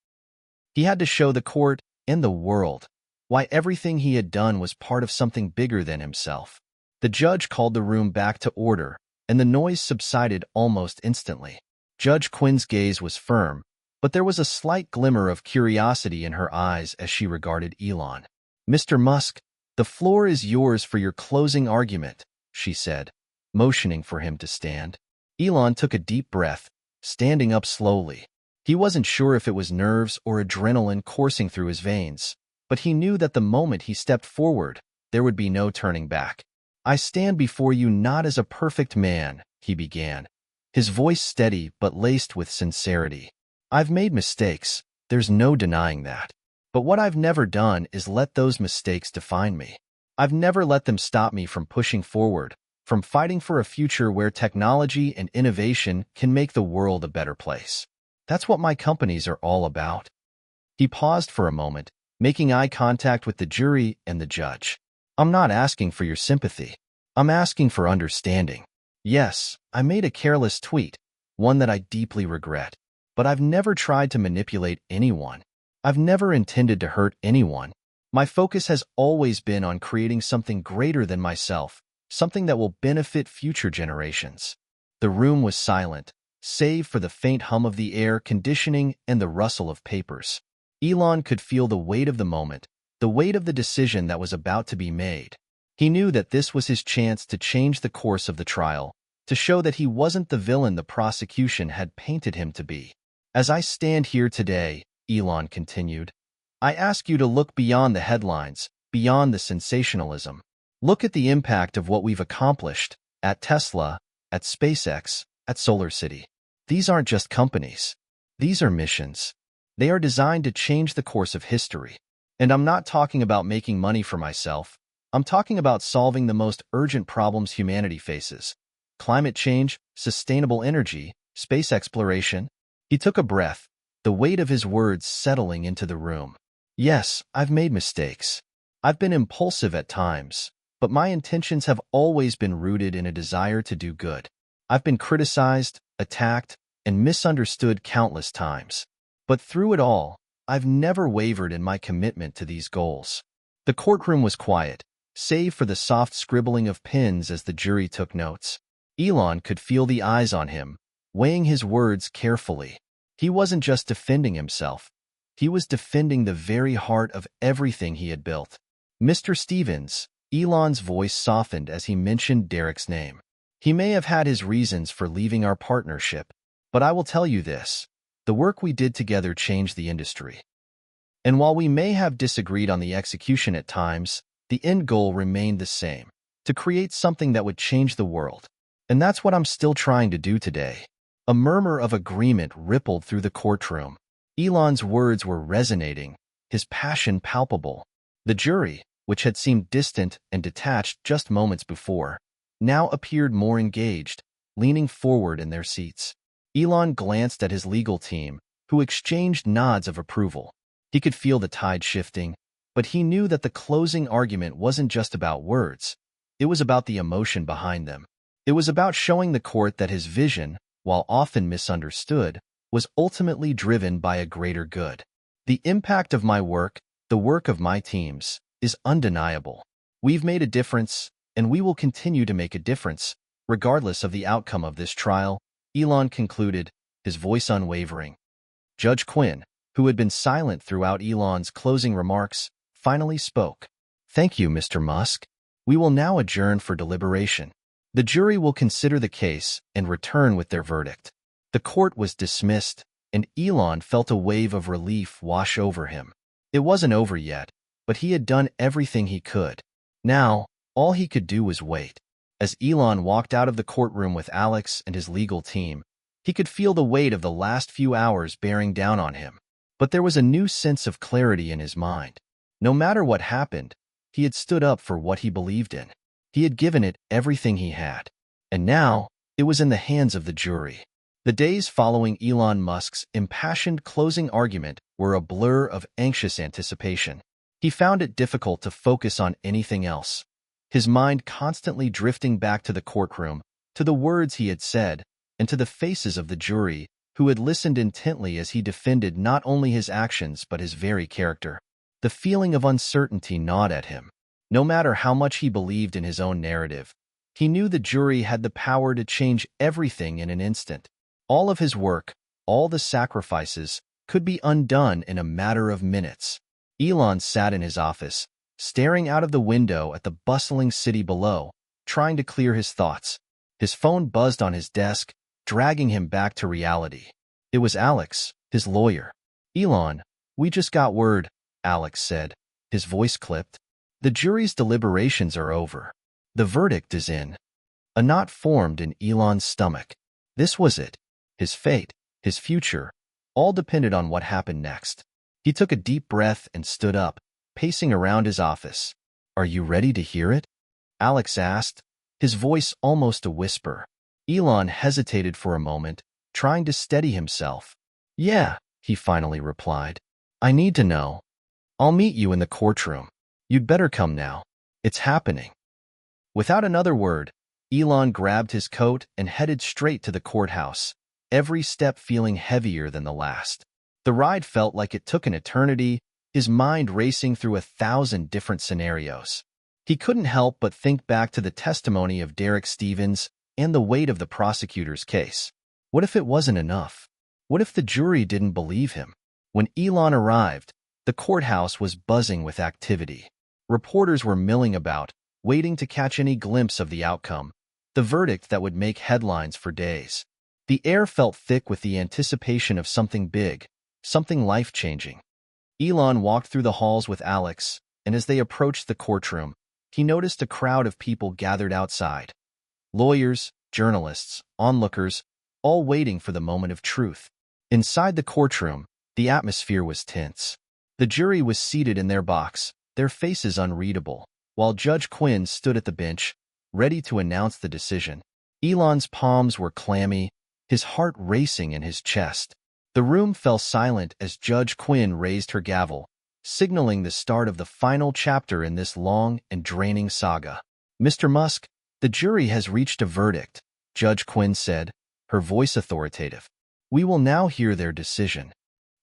He had to show the court and the world why everything he had done was part of something bigger than himself. The judge called the room back to order, and the noise subsided almost instantly. Judge Quinn's gaze was firm, but there was a slight glimmer of curiosity in her eyes as she regarded Elon. Mr. Musk, the floor is yours for your closing argument, she said, motioning for him to stand. Elon took a deep breath, standing up slowly. He wasn't sure if it was nerves or adrenaline coursing through his veins, but he knew that the moment he stepped forward, there would be no turning back. I stand before you not as a perfect man, he began, his voice steady but laced with sincerity. I've made mistakes, there's no denying that. But what I've never done is let those mistakes define me. I've never let them stop me from pushing forward, from fighting for a future where technology and innovation can make the world a better place. That's what my companies are all about. He paused for a moment, making eye contact with the jury and the judge. I'm not asking for your sympathy. I'm asking for understanding. Yes, I made a careless tweet, one that I deeply regret. But I've never tried to manipulate anyone. I've never intended to hurt anyone. My focus has always been on creating something greater than myself, something that will benefit future generations." The room was silent, save for the faint hum of the air conditioning and the rustle of papers. Elon could feel the weight of the moment, the weight of the decision that was about to be made. He knew that this was his chance to change the course of the trial, to show that he wasn't the villain the prosecution had painted him to be. "As I stand here today," Elon continued, "I ask you to look beyond the headlines, beyond the sensationalism. Look at the impact of what we've accomplished at Tesla, at SpaceX, at SolarCity. These aren't just companies. These are missions. They are designed to change the course of history. And I'm not talking about making money for myself. I'm talking about solving the most urgent problems humanity faces: climate change, sustainable energy, space exploration." He took a breath, the weight of his words settling into the room. "Yes, I've made mistakes. I've been impulsive at times, but my intentions have always been rooted in a desire to do good. I've been criticized, attacked, and misunderstood countless times. But through it all, I've never wavered in my commitment to these goals." The courtroom was quiet, save for the soft scribbling of pens as the jury took notes. Elon could feel the eyes on him, weighing his words carefully. He wasn't just defending himself. He was defending the very heart of everything he had built. "Mr. Stevens," Elon's voice softened as he mentioned Derek's name. "He may have had his reasons for leaving our partnership, but I will tell you this: the work we did together changed the industry. And while we may have disagreed on the execution at times, the end goal remained the same: to create something that would change the world. And that's what I'm still trying to do today." A murmur of agreement rippled through the courtroom. Elon's words were resonating, his passion palpable. The jury, which had seemed distant and detached just moments before, now appeared more engaged, leaning forward in their seats. Elon glanced at his legal team, who exchanged nods of approval. He could feel the tide shifting, but he knew that the closing argument wasn't just about words. It was about the emotion behind them. It was about showing the court that his vision, while often misunderstood, was ultimately driven by a greater good. "The impact of my work, the work of my teams, is undeniable. We've made a difference, and we will continue to make a difference, regardless of the outcome of this trial," Elon concluded, his voice unwavering. Judge Quinn, who had been silent throughout Elon's closing remarks, finally spoke. "Thank you, Mr. Musk. We will now adjourn for deliberation. The jury will consider the case and return with their verdict." The court was dismissed, and Elon felt a wave of relief wash over him. It wasn't over yet, but he had done everything he could. Now, all he could do was wait. As Elon walked out of the courtroom with Alex and his legal team, he could feel the weight of the last few hours bearing down on him. But there was a new sense of clarity in his mind. No matter what happened, he had stood up for what he believed in. He had given it everything he had. And now, it was in the hands of the jury. The days following Elon Musk's impassioned closing argument were a blur of anxious anticipation. He found it difficult to focus on anything else, his mind constantly drifting back to the courtroom, to the words he had said, and to the faces of the jury, who had listened intently as he defended not only his actions but his very character. The feeling of uncertainty gnawed at him. No matter how much he believed in his own narrative, he knew the jury had the power to change everything in an instant. All of his work, all the sacrifices, could be undone in a matter of minutes. Elon sat in his office, staring out of the window at the bustling city below, trying to clear his thoughts. His phone buzzed on his desk, dragging him back to reality. It was Alex, his lawyer. "Elon, we just got word," Alex said, his voice clipped. "The jury's deliberations are over. The verdict is in." A knot formed in Elon's stomach. This was it. His fate, his future, all depended on what happened next. He took a deep breath and stood up, pacing around his office. "Are you ready to hear it?" Alex asked, his voice almost a whisper. Elon hesitated for a moment, trying to steady himself. "Yeah," he finally replied. "I need to know. I'll meet you in the courtroom. You'd better come now. It's happening." Without another word, Elon grabbed his coat and headed straight to the courthouse, every step feeling heavier than the last. The ride felt like it took an eternity, his mind racing through 1,000 different scenarios. He couldn't help but think back to the testimony of Derek Stevens and the weight of the prosecutor's case. What if it wasn't enough? What if the jury didn't believe him? When Elon arrived, the courthouse was buzzing with activity. Reporters were milling about, waiting to catch any glimpse of the outcome, the verdict that would make headlines for days. The air felt thick with the anticipation of something big, something life-changing. Elon walked through the halls with Alex, and as they approached the courtroom, he noticed a crowd of people gathered outside. Lawyers, journalists, onlookers, all waiting for the moment of truth. Inside the courtroom, the atmosphere was tense. The jury was seated in their box, their faces unreadable, while Judge Quinn stood at the bench, ready to announce the decision. Elon's palms were clammy, his heart racing in his chest. The room fell silent as Judge Quinn raised her gavel, signaling the start of the final chapter in this long and draining saga. "Mr. Musk, the jury has reached a verdict," Judge Quinn said, her voice authoritative. "We will now hear their decision."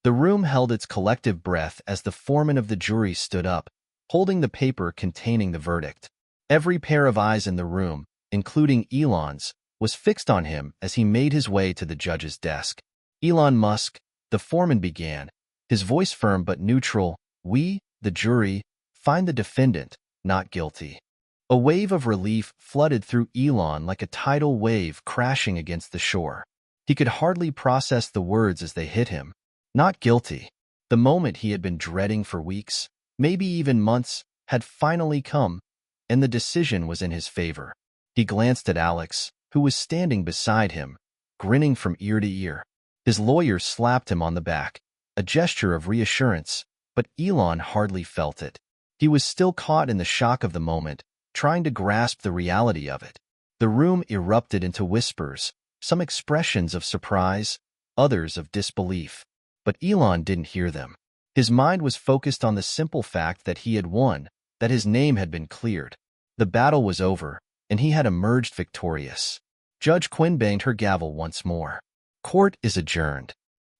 The room held its collective breath as the foreman of the jury stood up, holding the paper containing the verdict. Every pair of eyes in the room, including Elon's, was fixed on him as he made his way to the judge's desk. "Elon Musk," the foreman began, his voice firm but neutral, "we, the jury, find the defendant not guilty." A wave of relief flooded through Elon like a tidal wave crashing against the shore. He could hardly process the words as they hit him. Not guilty. The moment he had been dreading for weeks, maybe even months, had finally come, and the decision was in his favor. He glanced at Alex, who was standing beside him, grinning from ear to ear. His lawyer slapped him on the back, a gesture of reassurance, but Elon hardly felt it. He was still caught in the shock of the moment, trying to grasp the reality of it. The room erupted into whispers, some expressions of surprise, others of disbelief. But Elon didn't hear them. His mind was focused on the simple fact that he had won, that his name had been cleared. The battle was over, and he had emerged victorious. Judge Quinn banged her gavel once more. "Court is adjourned."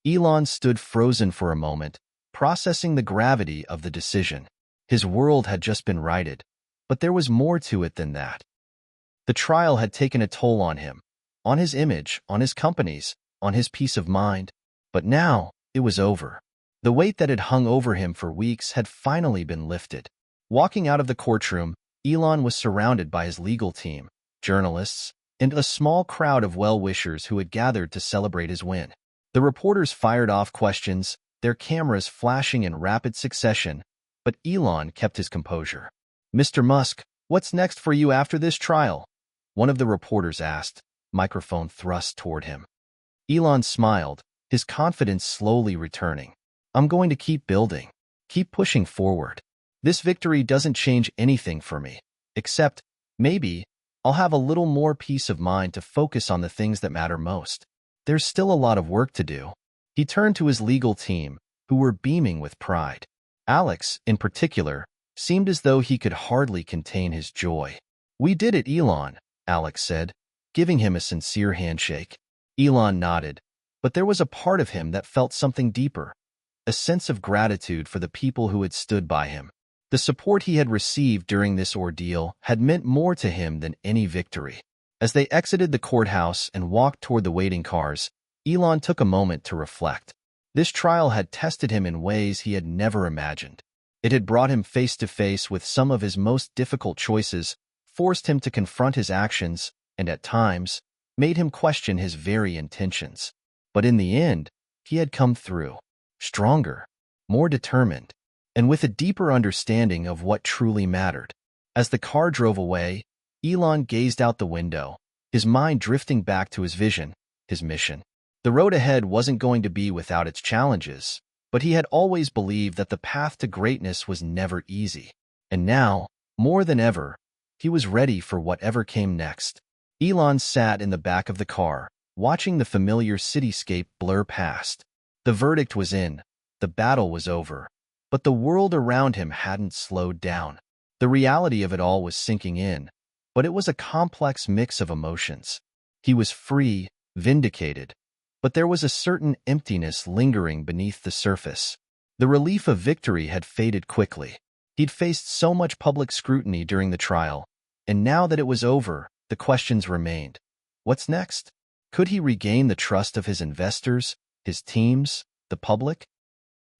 Elon stood frozen for a moment, processing the gravity of the decision. His world had just been righted, but there was more to it than that. The trial had taken a toll on him, on his image, on his companies, on his peace of mind. But now, it was over. The weight that had hung over him for weeks had finally been lifted. Walking out of the courtroom, Elon was surrounded by his legal team, journalists, and a small crowd of well-wishers who had gathered to celebrate his win. The reporters fired off questions, their cameras flashing in rapid succession, but Elon kept his composure. "Mr. Musk, what's next for you after this trial?" one of the reporters asked, microphone thrust toward him. Elon smiled, his confidence slowly returning. "I'm going to keep building, keep pushing forward. This victory doesn't change anything for me, except, maybe, I'll have a little more peace of mind to focus on the things that matter most. There's still a lot of work to do." He turned to his legal team, who were beaming with pride. Alex, in particular, seemed as though he could hardly contain his joy. "We did it, Elon," Alex said, giving him a sincere handshake. Elon nodded, but there was a part of him that felt something deeper, a sense of gratitude for the people who had stood by him. The support he had received during this ordeal had meant more to him than any victory. As they exited the courthouse and walked toward the waiting cars, Elon took a moment to reflect. This trial had tested him in ways he had never imagined. It had brought him face to face with some of his most difficult choices, forced him to confront his actions, and at times, made him question his very intentions. But in the end, he had come through, stronger, more determined, and with a deeper understanding of what truly mattered. As the car drove away, Elon gazed out the window, his mind drifting back to his vision, his mission. The road ahead wasn't going to be without its challenges, but he had always believed that the path to greatness was never easy. And now, more than ever, he was ready for whatever came next. Elon sat in the back of the car, watching the familiar cityscape blur past. The verdict was in, the battle was over, but the world around him hadn't slowed down. The reality of it all was sinking in, but it was a complex mix of emotions. He was free, vindicated, but there was a certain emptiness lingering beneath the surface. The relief of victory had faded quickly. He'd faced so much public scrutiny during the trial, and now that it was over, the questions remained. What's next? Could he regain the trust of his investors, his teams, the public?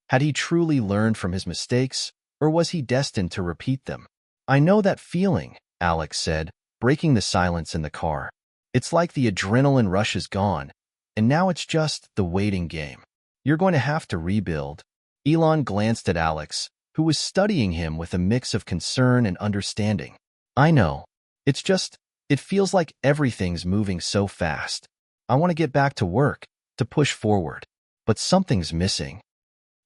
Had he truly learned from his mistakes, or was he destined to repeat them? I know that feeling, Alex said, breaking the silence in the car. It's like the adrenaline rush is gone, and now it's just the waiting game. You're going to have to rebuild. Elon glanced at Alex, who was studying him with a mix of concern and understanding. I know. It feels like everything's moving so fast. I want to get back to work, to push forward. But something's missing.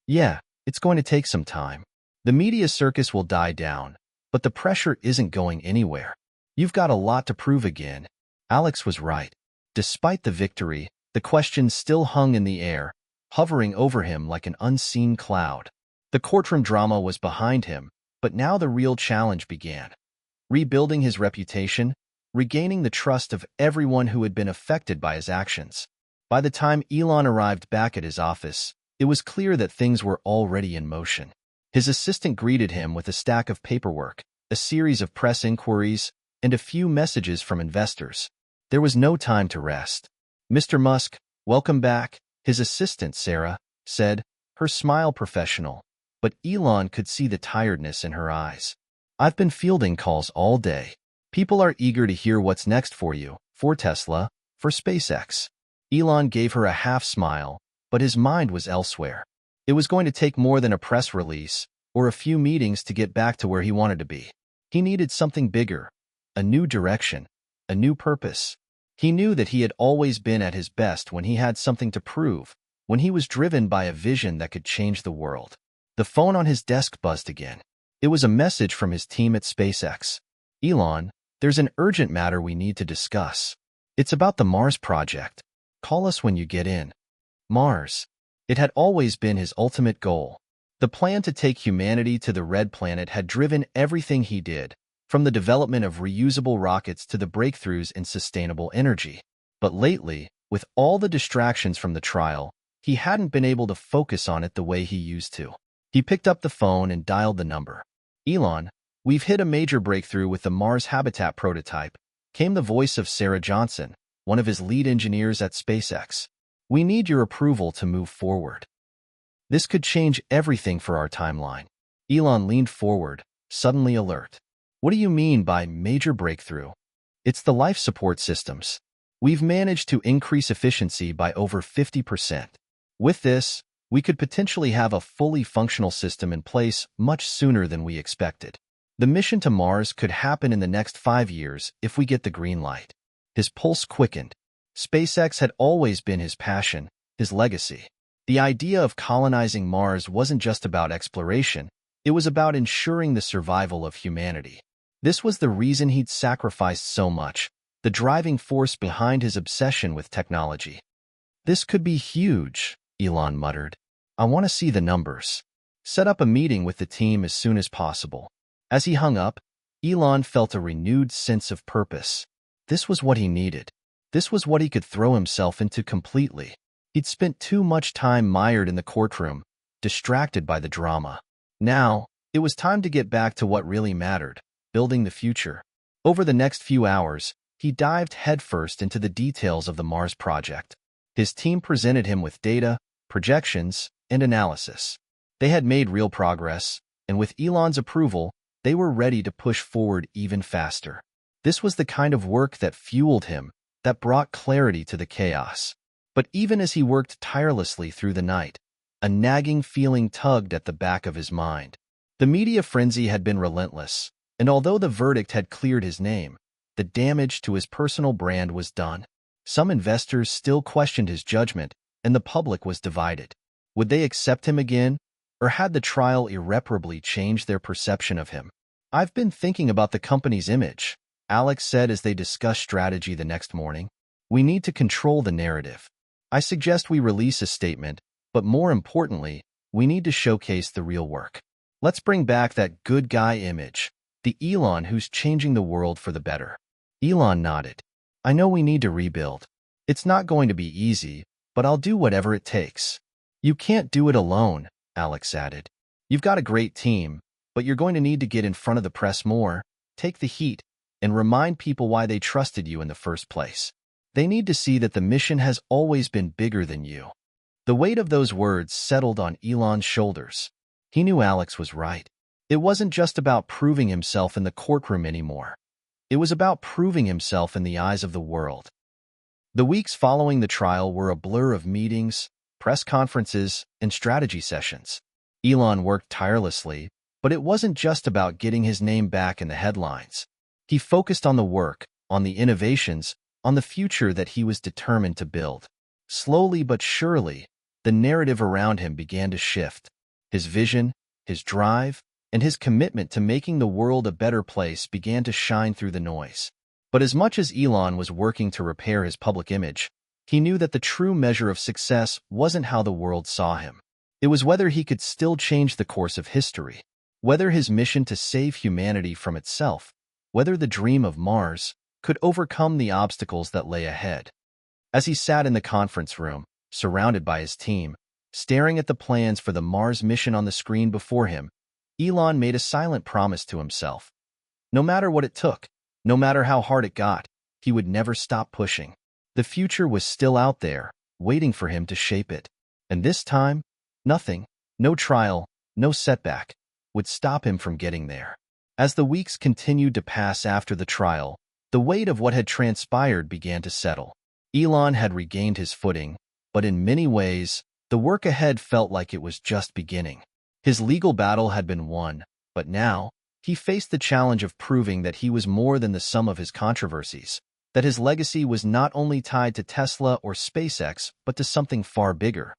Yeah, it's going to take some time. The media circus will die down, but the pressure isn't going anywhere. You've got a lot to prove again. Alex was right. Despite the victory, the questions still hung in the air, hovering over him like an unseen cloud. The courtroom drama was behind him, but now the real challenge began. Rebuilding his reputation, regaining the trust of everyone who had been affected by his actions. By the time Elon arrived back at his office, it was clear that things were already in motion. His assistant greeted him with a stack of paperwork, a series of press inquiries, and a few messages from investors. There was no time to rest. Mr. Musk, welcome back, his assistant, Sarah, said, her smile professional, but Elon could see the tiredness in her eyes. I've been fielding calls all day. People are eager to hear what's next for you, for Tesla, for SpaceX. Elon gave her a half smile, but his mind was elsewhere. It was going to take more than a press release or a few meetings to get back to where he wanted to be. He needed something bigger, a new direction, a new purpose. He knew that he had always been at his best when he had something to prove, when he was driven by a vision that could change the world. The phone on his desk buzzed again. It was a message from his team at SpaceX. Elon, there's an urgent matter we need to discuss. It's about the Mars project. Call us when you get in. Mars. It had always been his ultimate goal. The plan to take humanity to the Red Planet had driven everything he did, from the development of reusable rockets to the breakthroughs in sustainable energy. But lately, with all the distractions from the trial, he hadn't been able to focus on it the way he used to. He picked up the phone and dialed the number. Elon, we've hit a major breakthrough with the Mars habitat prototype, came the voice of Sarah Johnson, one of his lead engineers at SpaceX. We need your approval to move forward. This could change everything for our timeline. Elon leaned forward, suddenly alert. What do you mean by major breakthrough? It's the life support systems. We've managed to increase efficiency by over 50%. With this, we could potentially have a fully functional system in place much sooner than we expected. The mission to Mars could happen in the next 5 years if we get the green light. His pulse quickened. SpaceX had always been his passion, his legacy. The idea of colonizing Mars wasn't just about exploration, it was about ensuring the survival of humanity. This was the reason he'd sacrificed so much, the driving force behind his obsession with technology. This could be huge, Elon muttered. I want to see the numbers. Set up a meeting with the team as soon as possible. As he hung up, Elon felt a renewed sense of purpose. This was what he needed. This was what he could throw himself into completely. He'd spent too much time mired in the courtroom, distracted by the drama. Now, it was time to get back to what really mattered, building the future. Over the next few hours, he dived headfirst into the details of the Mars project. His team presented him with data, projections, and analysis. They had made real progress, and with Elon's approval, they were ready to push forward even faster. This was the kind of work that fueled him, that brought clarity to the chaos. But even as he worked tirelessly through the night, a nagging feeling tugged at the back of his mind. The media frenzy had been relentless, and although the verdict had cleared his name, the damage to his personal brand was done. Some investors still questioned his judgment, and the public was divided. Would they accept him again, or had the trial irreparably changed their perception of him? I've been thinking about the company's image, Alex said as they discussed strategy the next morning. We need to control the narrative. I suggest we release a statement, but more importantly, we need to showcase the real work. Let's bring back that good guy image, the Elon who's changing the world for the better. Elon nodded. I know we need to rebuild. It's not going to be easy, but I'll do whatever it takes. You can't do it alone, Alex added. You've got a great team, but you're going to need to get in front of the press more, take the heat, and remind people why they trusted you in the first place. They need to see that the mission has always been bigger than you. The weight of those words settled on Elon's shoulders. He knew Alex was right. It wasn't just about proving himself in the courtroom anymore. It was about proving himself in the eyes of the world. The weeks following the trial were a blur of meetings, press conferences, and strategy sessions. Elon worked tirelessly, but it wasn't just about getting his name back in the headlines. He focused on the work, on the innovations, on the future that he was determined to build. Slowly but surely, the narrative around him began to shift. His vision, his drive, and his commitment to making the world a better place began to shine through the noise. But as much as Elon was working to repair his public image, he knew that the true measure of success wasn't how the world saw him. It was whether he could still change the course of history, whether his mission to save humanity from itself, whether the dream of Mars could overcome the obstacles that lay ahead. As he sat in the conference room, surrounded by his team, staring at the plans for the Mars mission on the screen before him, Elon made a silent promise to himself. No matter what it took, no matter how hard it got, he would never stop pushing. The future was still out there, waiting for him to shape it. And this time, nothing, no trial, no setback, would stop him from getting there. As the weeks continued to pass after the trial, the weight of what had transpired began to settle. Elon had regained his footing, but in many ways, the work ahead felt like it was just beginning. His legal battle had been won, but now, he faced the challenge of proving that he was more than the sum of his controversies, that his legacy was not only tied to Tesla or SpaceX, but to something far bigger.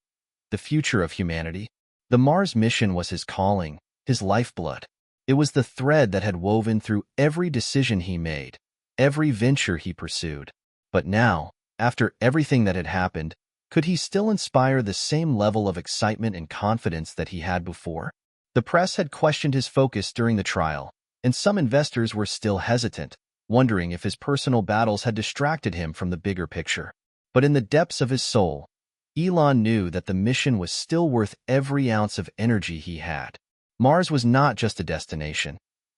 The future of humanity. The Mars mission was his calling, his lifeblood. It was the thread that had woven through every decision he made, every venture he pursued. But now, after everything that had happened, could he still inspire the same level of excitement and confidence that he had before? The press had questioned his focus during the trial, and some investors were still hesitant, wondering if his personal battles had distracted him from the bigger picture. But in the depths of his soul, Elon knew that the mission was still worth every ounce of energy he had. Mars was not just a destination.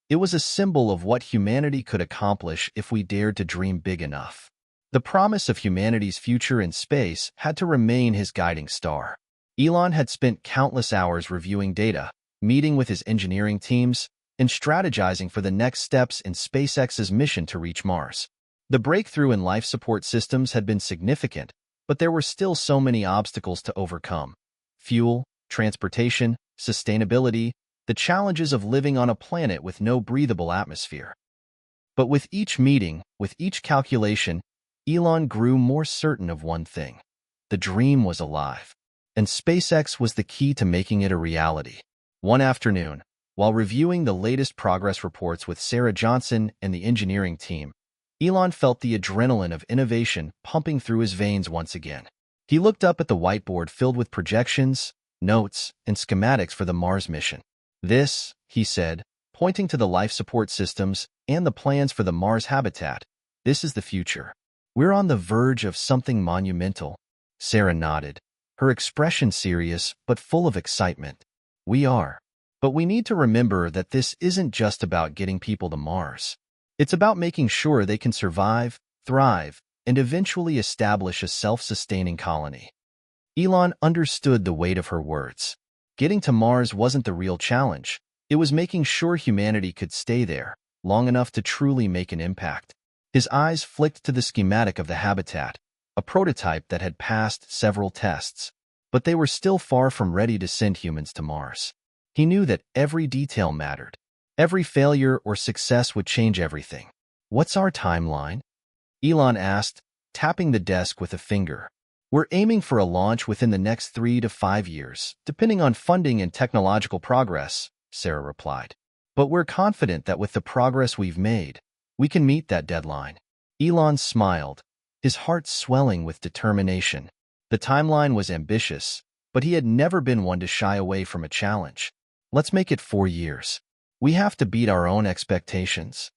It was a symbol of what humanity could accomplish if we dared to dream big enough. The promise of humanity's future in space had to remain his guiding star. Elon had spent countless hours reviewing data, meeting with his engineering teams, and strategizing for the next steps in SpaceX's mission to reach Mars. The breakthrough in life support systems had been significant, but there were still so many obstacles to overcome. Fuel, transportation, sustainability, the challenges of living on a planet with no breathable atmosphere. But with each meeting, with each calculation, Elon grew more certain of one thing. The dream was alive, and SpaceX was the key to making it a reality. One afternoon, while reviewing the latest progress reports with Sarah Johnson and the engineering team, Elon felt the adrenaline of innovation pumping through his veins once again. He looked up at the whiteboard filled with projections, notes, and schematics for the Mars mission. This, he said, pointing to the life support systems and the plans for the Mars habitat, this is the future. We're on the verge of something monumental. Sarah nodded, her expression serious but full of excitement. We are. But we need to remember that this isn't just about getting people to Mars. It's about making sure they can survive, thrive, and eventually establish a self-sustaining colony. Elon understood the weight of her words. Getting to Mars wasn't the real challenge. It was making sure humanity could stay there long enough to truly make an impact. His eyes flicked to the schematic of the habitat, a prototype that had passed several tests. But they were still far from ready to send humans to Mars. He knew that every detail mattered. Every failure or success would change everything. What's our timeline? Elon asked, tapping the desk with a finger. We're aiming for a launch within the next 3 to 5 years, depending on funding and technological progress, Sarah replied. But we're confident that with the progress we've made, we can meet that deadline. Elon smiled, his heart swelling with determination. The timeline was ambitious, but he had never been one to shy away from a challenge. Let's make it 4 years. We have to beat our own expectations.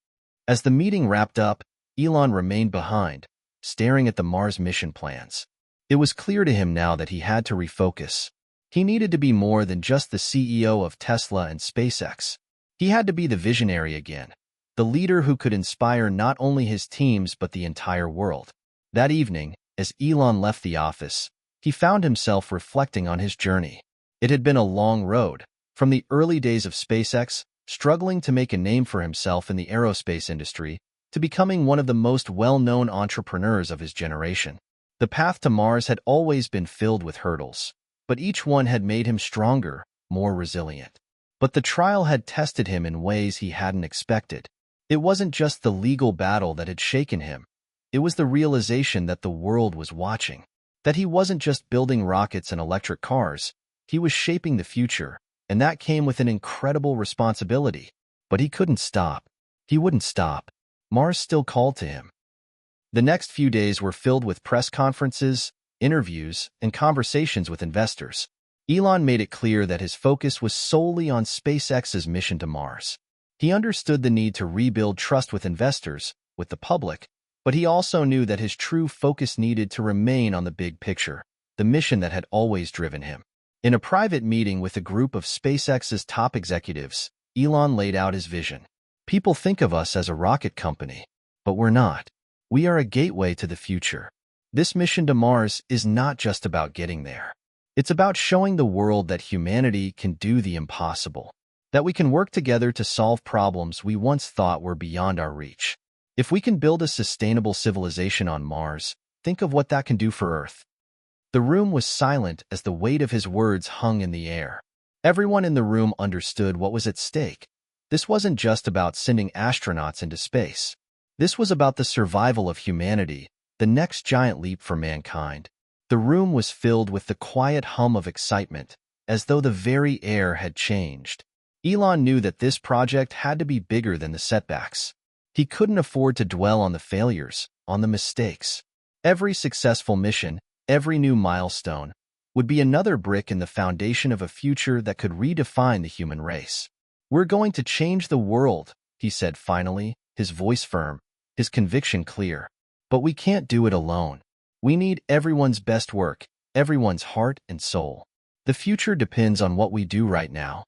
As the meeting wrapped up, Elon remained behind, staring at the Mars mission plans. It was clear to him now that he had to refocus. He needed to be more than just the CEO of Tesla and SpaceX. He had to be the visionary again, the leader who could inspire not only his teams but the entire world. That evening, as Elon left the office, he found himself reflecting on his journey. It had been a long road, from the early days of SpaceX, struggling to make a name for himself in the aerospace industry, to becoming one of the most well-known entrepreneurs of his generation. The path to Mars had always been filled with hurdles, but each one had made him stronger, more resilient. But the trial had tested him in ways he hadn't expected. It wasn't just the legal battle that had shaken him. It was the realization that the world was watching, that he wasn't just building rockets and electric cars, he was shaping the future, and that came with an incredible responsibility. But he couldn't stop. He wouldn't stop. Mars still called to him. The next few days were filled with press conferences, interviews, and conversations with investors. Elon made it clear that his focus was solely on SpaceX's mission to Mars. He understood the need to rebuild trust with investors, with the public, but he also knew that his true focus needed to remain on the big picture, the mission that had always driven him. In a private meeting with a group of SpaceX's top executives, Elon laid out his vision. People think of us as a rocket company, but we're not. We are a gateway to the future. This mission to Mars is not just about getting there. It's about showing the world that humanity can do the impossible, that we can work together to solve problems we once thought were beyond our reach. If we can build a sustainable civilization on Mars, think of what that can do for Earth. The room was silent as the weight of his words hung in the air. Everyone in the room understood what was at stake. This wasn't just about sending astronauts into space. This was about the survival of humanity, the next giant leap for mankind. The room was filled with the quiet hum of excitement, as though the very air had changed. Elon knew that this project had to be bigger than the setbacks. He couldn't afford to dwell on the failures, on the mistakes. Every successful mission, every new milestone, would be another brick in the foundation of a future that could redefine the human race. "We're going to change the world," he said finally, his voice firm, his conviction clear. "But we can't do it alone. We need everyone's best work, everyone's heart and soul. The future depends on what we do right now."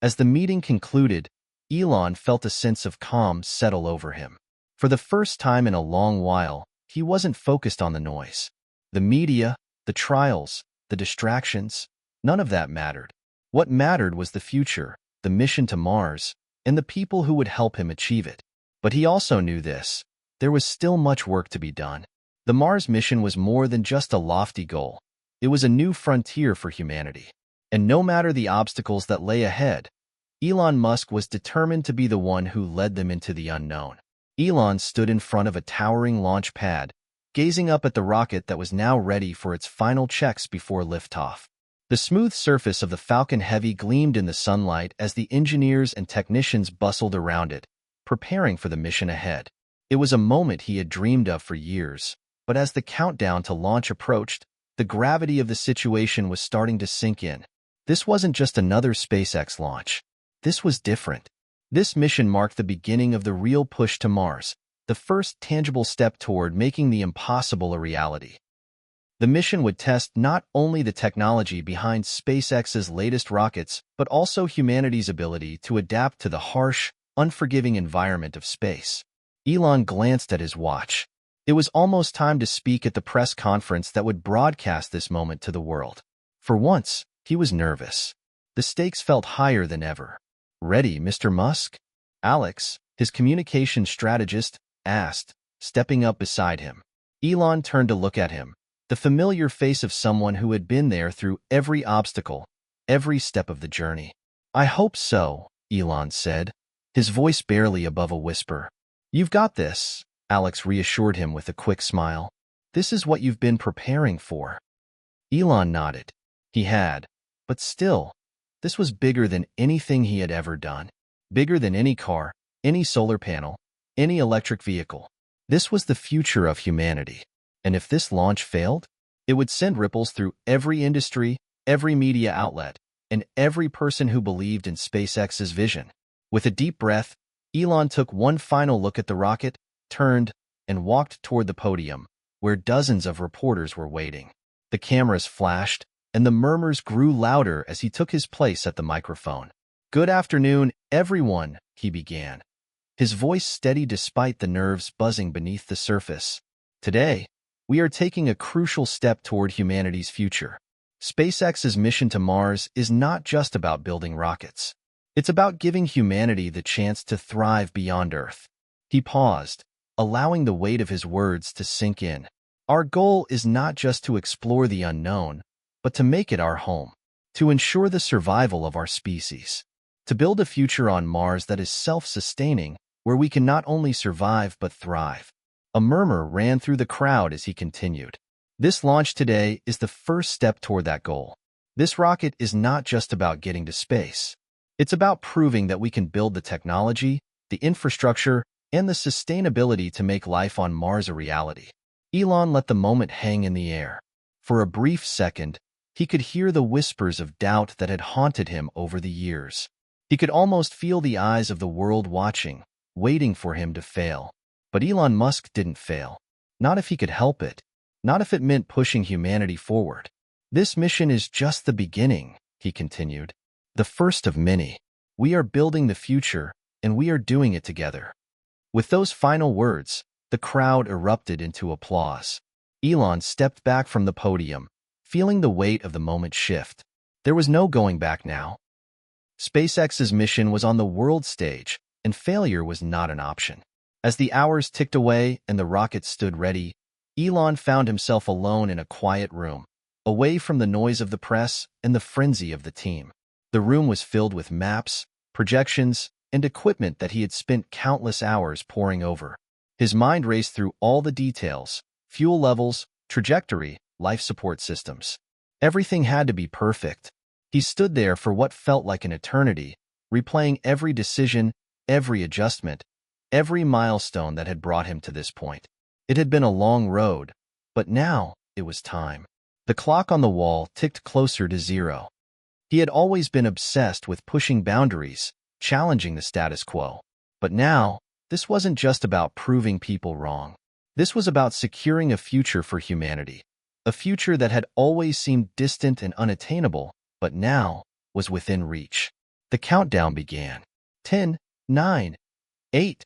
As the meeting concluded, Elon felt a sense of calm settle over him. For the first time in a long while, he wasn't focused on the noise. The media, the trials, the distractions, none of that mattered. What mattered was the future, the mission to Mars, and the people who would help him achieve it. But he also knew this. There was still much work to be done. The Mars mission was more than just a lofty goal. It was a new frontier for humanity. And no matter the obstacles that lay ahead, Elon Musk was determined to be the one who led them into the unknown. Elon stood in front of a towering launch pad, gazing up at the rocket that was now ready for its final checks before liftoff. The smooth surface of the Falcon Heavy gleamed in the sunlight as the engineers and technicians bustled around it, preparing for the mission ahead. It was a moment he had dreamed of for years, but as the countdown to launch approached, the gravity of the situation was starting to sink in. This wasn't just another SpaceX launch. This was different. This mission marked the beginning of the real push to Mars, the first tangible step toward making the impossible a reality. The mission would test not only the technology behind SpaceX's latest rockets, but also humanity's ability to adapt to the harsh, unforgiving environment of space. Elon glanced at his watch. It was almost time to speak at the press conference that would broadcast this moment to the world. For once, he was nervous. The stakes felt higher than ever. "Ready, Mr. Musk?" Alex, his communications strategist, asked, stepping up beside him. Elon turned to look at him, the familiar face of someone who had been there through every obstacle, every step of the journey. "I hope so," Elon said, his voice barely above a whisper. "You've got this," Alex reassured him with a quick smile. "This is what you've been preparing for." Elon nodded. He had, but still, this was bigger than anything he had ever done. Bigger than any car, any solar panel, any electric vehicle. This was the future of humanity. And if this launch failed, it would send ripples through every industry, every media outlet, and every person who believed in SpaceX's vision. With a deep breath, Elon took one final look at the rocket, turned, and walked toward the podium, where dozens of reporters were waiting. The cameras flashed, and the murmurs grew louder as he took his place at the microphone. "Good afternoon, everyone," he began, his voice steady despite the nerves buzzing beneath the surface. "Today, we are taking a crucial step toward humanity's future. SpaceX's mission to Mars is not just about building rockets. It's about giving humanity the chance to thrive beyond Earth." He paused, allowing the weight of his words to sink in. "Our goal is not just to explore the unknown, but to make it our home, to ensure the survival of our species, to build a future on Mars that is self-sustaining, where we can not only survive but thrive." A murmur ran through the crowd as he continued. "This launch today is the first step toward that goal. This rocket is not just about getting to space. It's about proving that we can build the technology, the infrastructure, and the sustainability to make life on Mars a reality." Elon let the moment hang in the air. For a brief second, he could hear the whispers of doubt that had haunted him over the years. He could almost feel the eyes of the world watching, waiting for him to fail. But Elon Musk didn't fail. Not if he could help it. Not if it meant pushing humanity forward. "This mission is just the beginning," he continued. "The first of many. We are building the future, and we are doing it together." With those final words, the crowd erupted into applause. Elon stepped back from the podium, feeling the weight of the moment shift. There was no going back now. SpaceX's mission was on the world stage, and failure was not an option. As the hours ticked away and the rocket stood ready, Elon found himself alone in a quiet room, away from the noise of the press and the frenzy of the team. The room was filled with maps, projections, and equipment that he had spent countless hours poring over. His mind raced through all the details: fuel levels, trajectory, life support systems. Everything had to be perfect. He stood there for what felt like an eternity, replaying every decision, every adjustment, every milestone that had brought him to this point. It had been a long road, but now it was time. The clock on the wall ticked closer to zero. He had always been obsessed with pushing boundaries, challenging the status quo. But now, this wasn't just about proving people wrong. This was about securing a future for humanity, a future that had always seemed distant and unattainable, but now was within reach. The countdown began. 10, 9, 8.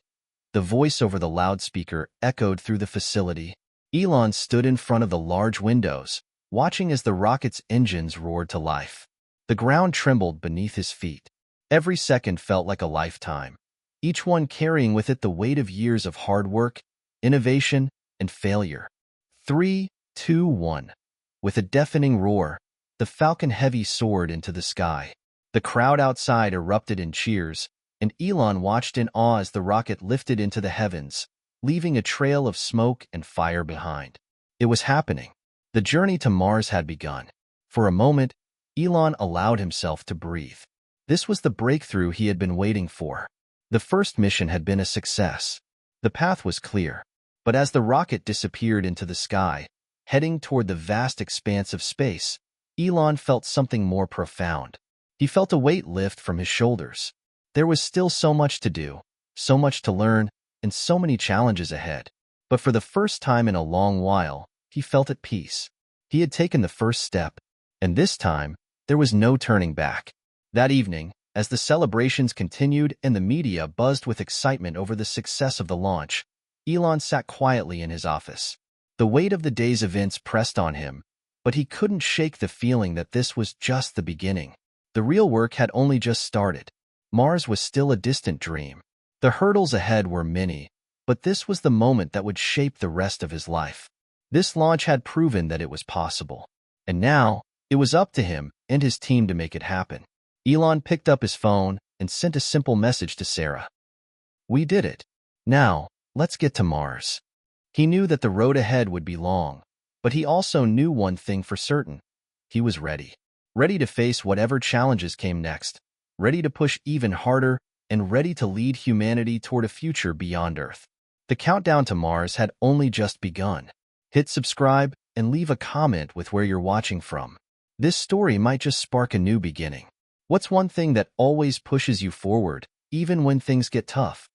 The voice over the loudspeaker echoed through the facility. Elon stood in front of the large windows, watching as the rocket's engines roared to life. The ground trembled beneath his feet. Every second felt like a lifetime, each one carrying with it the weight of years of hard work, innovation, and failure. 3, 2, 1. With a deafening roar, the Falcon Heavy soared into the sky. The crowd outside erupted in cheers, and Elon watched in awe as the rocket lifted into the heavens, leaving a trail of smoke and fire behind. It was happening. The journey to Mars had begun. For a moment, Elon allowed himself to breathe. This was the breakthrough he had been waiting for. The first mission had been a success. The path was clear. But as the rocket disappeared into the sky, heading toward the vast expanse of space, Elon felt something more profound. He felt a weight lift from his shoulders. There was still so much to do, so much to learn, and so many challenges ahead. But for the first time in a long while, he felt at peace. He had taken the first step, and this time, there was no turning back. That evening, as the celebrations continued and the media buzzed with excitement over the success of the launch, Elon sat quietly in his office. The weight of the day's events pressed on him, but he couldn't shake the feeling that this was just the beginning. The real work had only just started. Mars was still a distant dream. The hurdles ahead were many, but this was the moment that would shape the rest of his life. This launch had proven that it was possible. And now, it was up to him and his team to make it happen. Elon picked up his phone and sent a simple message to Sarah. "We did it. Now, let's get to Mars." He knew that the road ahead would be long, but he also knew one thing for certain. He was ready. Ready to face whatever challenges came next. Ready to push even harder, and ready to lead humanity toward a future beyond Earth. The countdown to Mars had only just begun. Hit subscribe and leave a comment with where you're watching from. This story might just spark a new beginning. What's one thing that always pushes you forward, even when things get tough?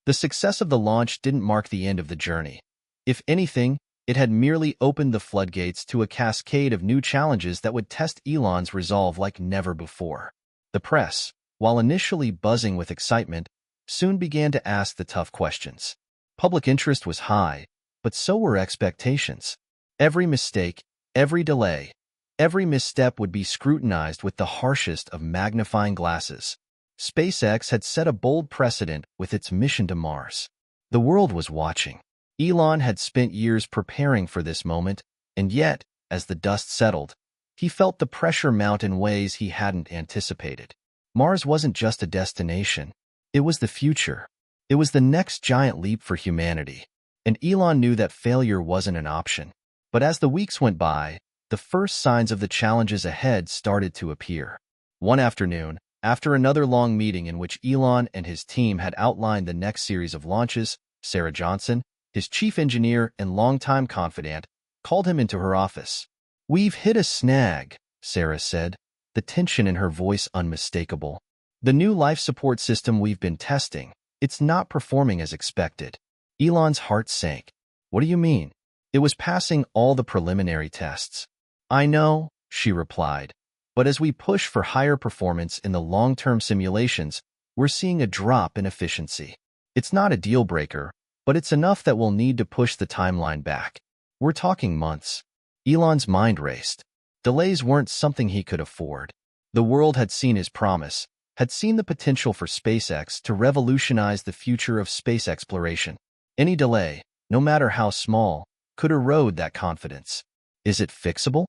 The success of the launch didn't mark the end of the journey. If anything, It had merely opened the floodgates to a cascade of new challenges that would test Elon's resolve like never before. The press, while initially buzzing with excitement, soon began to ask the tough questions. Public interest was high, but so were expectations. Every mistake, every delay, every misstep would be scrutinized with the harshest of magnifying glasses. SpaceX had set a bold precedent with its mission to Mars. The world was watching. Elon had spent years preparing for this moment, and yet, as the dust settled, he felt the pressure mount in ways he hadn't anticipated. Mars wasn't just a destination. It was the future. It was the next giant leap for humanity. And Elon knew that failure wasn't an option. But as the weeks went by, the first signs of the challenges ahead started to appear. One afternoon, after another long meeting in which Elon and his team had outlined the next series of launches, Sarah Johnson, his chief engineer and longtime confidant, called him into her office. "We've hit a snag," Sarah said, the tension in her voice unmistakable. "The new life support system we've been testing, it's not performing as expected." Elon's heart sank. "What do you mean?" "It was passing all the preliminary tests." "I know," she replied, "but as we push for higher performance in the long-term simulations, we're seeing a drop in efficiency. It's not a deal breaker, but it's enough that we'll need to push the timeline back. We're talking months." Elon's mind raced. Delays weren't something he could afford. The world had seen his promise, had seen the potential for SpaceX to revolutionize the future of space exploration. Any delay, no matter how small, could erode that confidence. "Is it fixable?"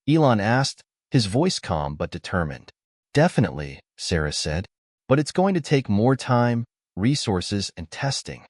Elon asked, his voice calm but determined. "Definitely," Sarah said, "but it's going to take more time, resources, and testing.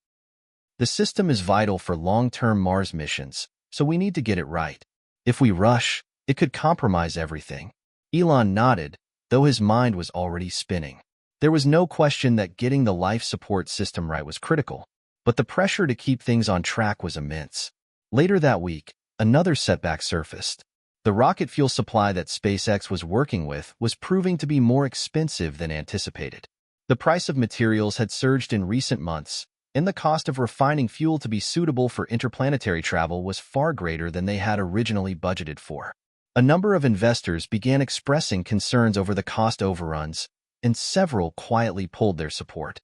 The system is vital for long-term Mars missions, so we need to get it right. If we rush, it could compromise everything." Elon nodded, though his mind was already spinning. There was no question that getting the life support system right was critical, but the pressure to keep things on track was immense. Later that week, another setback surfaced. The rocket fuel supply that SpaceX was working with was proving to be more expensive than anticipated. The price of materials had surged in recent months, and the cost of refining fuel to be suitable for interplanetary travel was far greater than they had originally budgeted for. A number of investors began expressing concerns over the cost overruns, and several quietly pulled their support.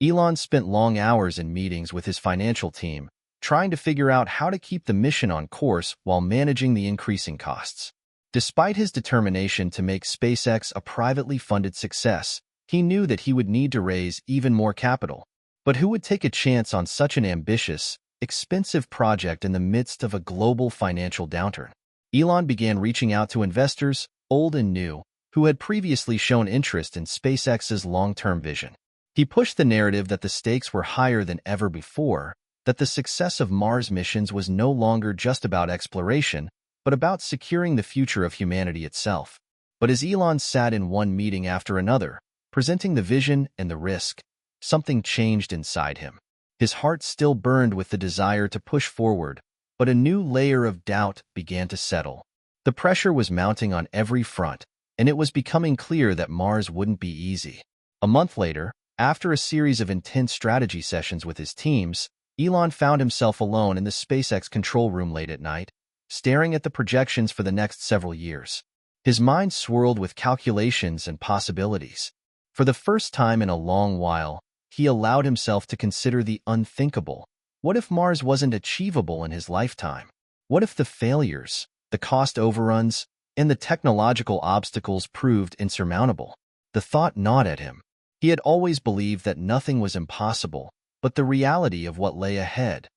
Elon spent long hours in meetings with his financial team, trying to figure out how to keep the mission on course while managing the increasing costs. Despite his determination to make SpaceX a privately funded success, he knew that he would need to raise even more capital. But who would take a chance on such an ambitious, expensive project in the midst of a global financial downturn? Elon began reaching out to investors, old and new, who had previously shown interest in SpaceX's long-term vision. He pushed the narrative that the stakes were higher than ever before, that the success of Mars missions was no longer just about exploration, but about securing the future of humanity itself. But as Elon sat in one meeting after another, presenting the vision and the risk, something changed inside him. His heart still burned with the desire to push forward, but a new layer of doubt began to settle. The pressure was mounting on every front, and it was becoming clear that Mars wouldn't be easy. A month later, after a series of intense strategy sessions with his teams, Elon found himself alone in the SpaceX control room late at night, staring at the projections for the next several years. His mind swirled with calculations and possibilities. For the first time in a long while, he allowed himself to consider the unthinkable. What if Mars wasn't achievable in his lifetime? What if the failures, the cost overruns, and the technological obstacles proved insurmountable? The thought gnawed at him. He had always believed that nothing was impossible, but the reality of what lay ahead,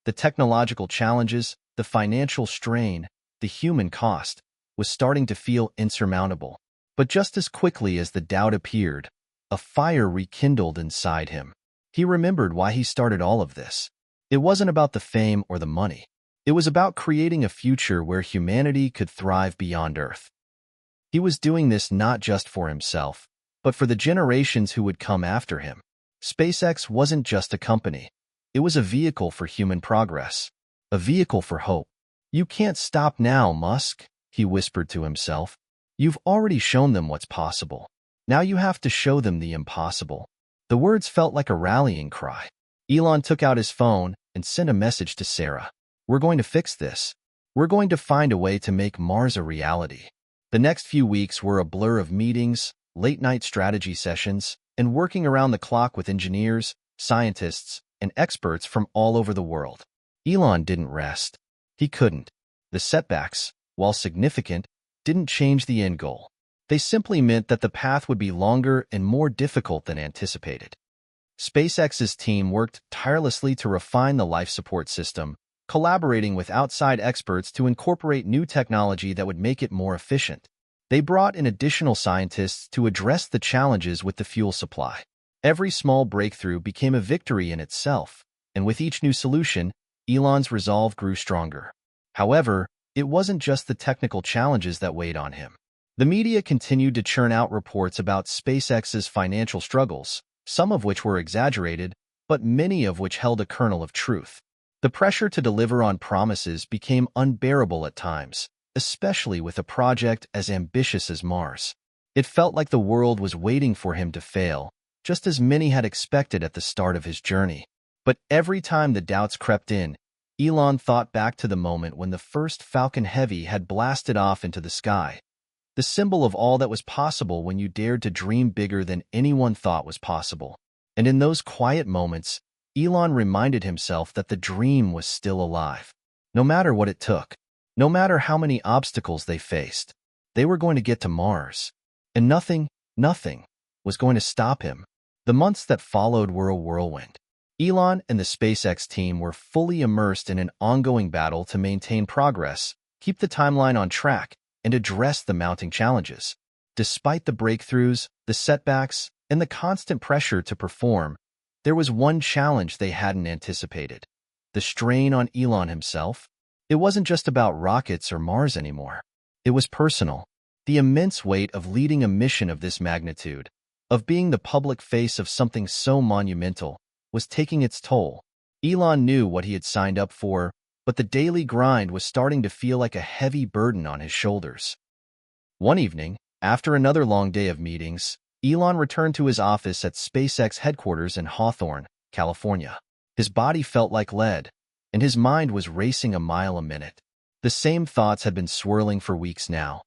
the technological challenges, the financial strain, the human cost, was starting to feel insurmountable. But just as quickly as the doubt appeared, a fire rekindled inside him. He remembered why he started all of this. It wasn't about the fame or the money. It was about creating a future where humanity could thrive beyond Earth. He was doing this not just for himself, but for the generations who would come after him. SpaceX wasn't just a company. It was a vehicle for human progress, a vehicle for hope. "You can't stop now, Musk," he whispered to himself. "You've already shown them what's possible. Now you have to show them the impossible." The words felt like a rallying cry. Elon took out his phone and sent a message to Sarah. We're going to fix this. We're going to find a way to make Mars a reality. The next few weeks were a blur of meetings, late-night strategy sessions, and working around the clock with engineers, scientists, and experts from all over the world. Elon didn't rest. He couldn't. The setbacks, while significant, didn't change the end goal. They simply meant that the path would be longer and more difficult than anticipated. SpaceX's team worked tirelessly to refine the life support system, collaborating with outside experts to incorporate new technology that would make it more efficient. They brought in additional scientists to address the challenges with the fuel supply. Every small breakthrough became a victory in itself, and with each new solution, Elon's resolve grew stronger. However, it wasn't just the technical challenges that weighed on him. The media continued to churn out reports about SpaceX's financial struggles, some of which were exaggerated, but many of which held a kernel of truth. The pressure to deliver on promises became unbearable at times, especially with a project as ambitious as Mars. It felt like the world was waiting for him to fail, just as many had expected at the start of his journey. But every time the doubts crept in, Elon thought back to the moment when the first Falcon Heavy had blasted off into the sky, the symbol of all that was possible when you dared to dream bigger than anyone thought was possible. And in those quiet moments, Elon reminded himself that the dream was still alive. No matter what it took, no matter how many obstacles they faced, they were going to get to Mars. And nothing was going to stop him. The months that followed were a whirlwind. Elon and the SpaceX team were fully immersed in an ongoing battle to maintain progress, keep the timeline on track, and address the mounting challenges. Despite the breakthroughs, the setbacks, and the constant pressure to perform, there was one challenge they hadn't anticipated: the strain on Elon himself. It wasn't just about rockets or Mars anymore. It was personal. The immense weight of leading a mission of this magnitude, of being the public face of something so monumental, was taking its toll. Elon knew what he had signed up for, but the daily grind was starting to feel like a heavy burden on his shoulders. One evening, after another long day of meetings, Elon returned to his office at SpaceX headquarters in Hawthorne, California. His body felt like lead, and his mind was racing a mile a minute. The same thoughts had been swirling for weeks now.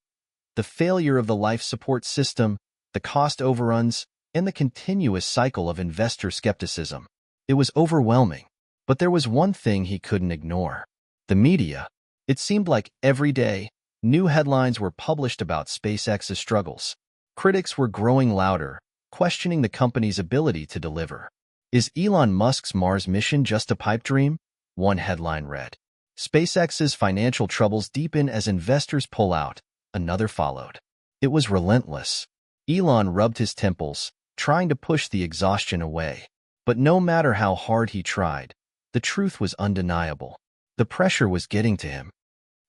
The failure of the life support system, the cost overruns, and the continuous cycle of investor skepticism. It was overwhelming. But there was one thing he couldn't ignore: the media. It seemed like every day, new headlines were published about SpaceX's struggles. Critics were growing louder, questioning the company's ability to deliver. Is Elon Musk's Mars mission just a pipe dream? One headline read. SpaceX's financial troubles deepen as investors pull out. Another followed. It was relentless. Elon rubbed his temples, trying to push the exhaustion away. But no matter how hard he tried, the truth was undeniable. The pressure was getting to him.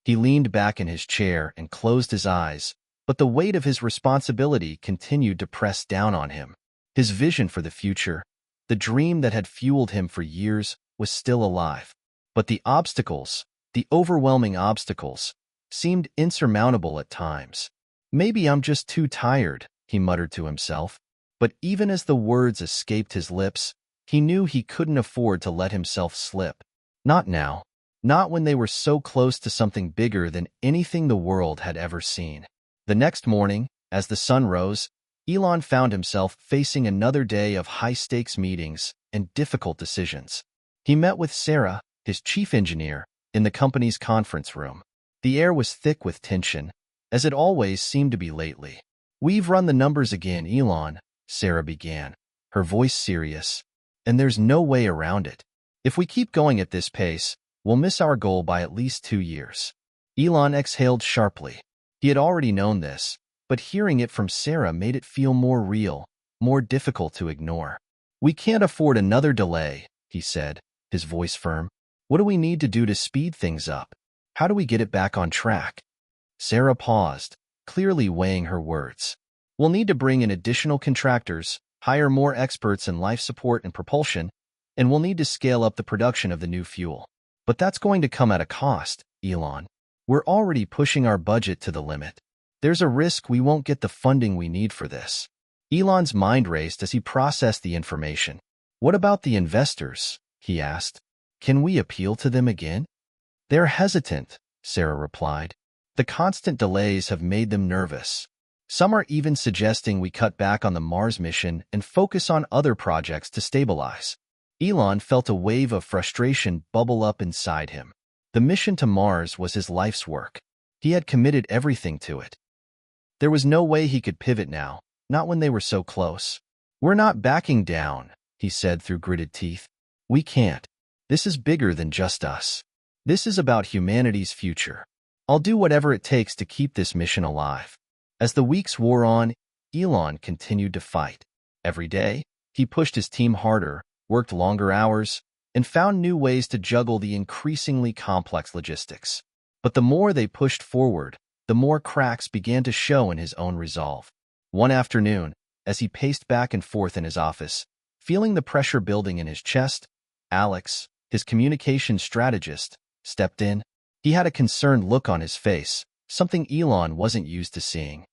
He leaned back in his chair and closed his eyes, but the weight of his responsibility continued to press down on him. His vision for the future, the dream that had fueled him for years, was still alive. But the obstacles, the overwhelming obstacles, seemed insurmountable at times. "Maybe I'm just too tired," he muttered to himself. But even as the words escaped his lips, he knew he couldn't afford to let himself slip. Not now. Not when they were so close to something bigger than anything the world had ever seen. The next morning, as the sun rose, Elon found himself facing another day of high-stakes meetings and difficult decisions. He met with Sarah, his chief engineer, in the company's conference room. The air was thick with tension, as it always seemed to be lately. "We've run the numbers again, Elon," Sarah began, her voice serious. "And there's no way around it. If we keep going at this pace, we'll miss our goal by at least 2 years. Elon exhaled sharply. He had already known this, but hearing it from Sarah made it feel more real, more difficult to ignore. "We can't afford another delay," he said, his voice firm. "What do we need to do to speed things up? How do we get it back on track?" Sarah paused, clearly weighing her words. "We'll need to bring in additional contractors, hire more experts in life support and propulsion, and we'll need to scale up the production of the new fuel. But that's going to come at a cost, Elon. We're already pushing our budget to the limit. There's a risk we won't get the funding we need for this." Elon's mind raced as he processed the information. "What about the investors?" he asked. "Can we appeal to them again?" They're hesitant, Sarah replied. The constant delays have made them nervous. Some are even suggesting we cut back on the Mars mission and focus on other projects to stabilize. Elon felt a wave of frustration bubble up inside him. The mission to Mars was his life's work. He had committed everything to it. There was no way he could pivot now, not when they were so close. We're not backing down, he said through gritted teeth. We can't. This is bigger than just us. This is about humanity's future. I'll do whatever it takes to keep this mission alive. As the weeks wore on, Elon continued to fight. Every day, he pushed his team harder, worked longer hours, and found new ways to juggle the increasingly complex logistics. But the more they pushed forward, the more cracks began to show in his own resolve. One afternoon, as he paced back and forth in his office, feeling the pressure building in his chest, Alex, his communications strategist, stepped in. He had a concerned look on his face, something Elon wasn't used to seeing.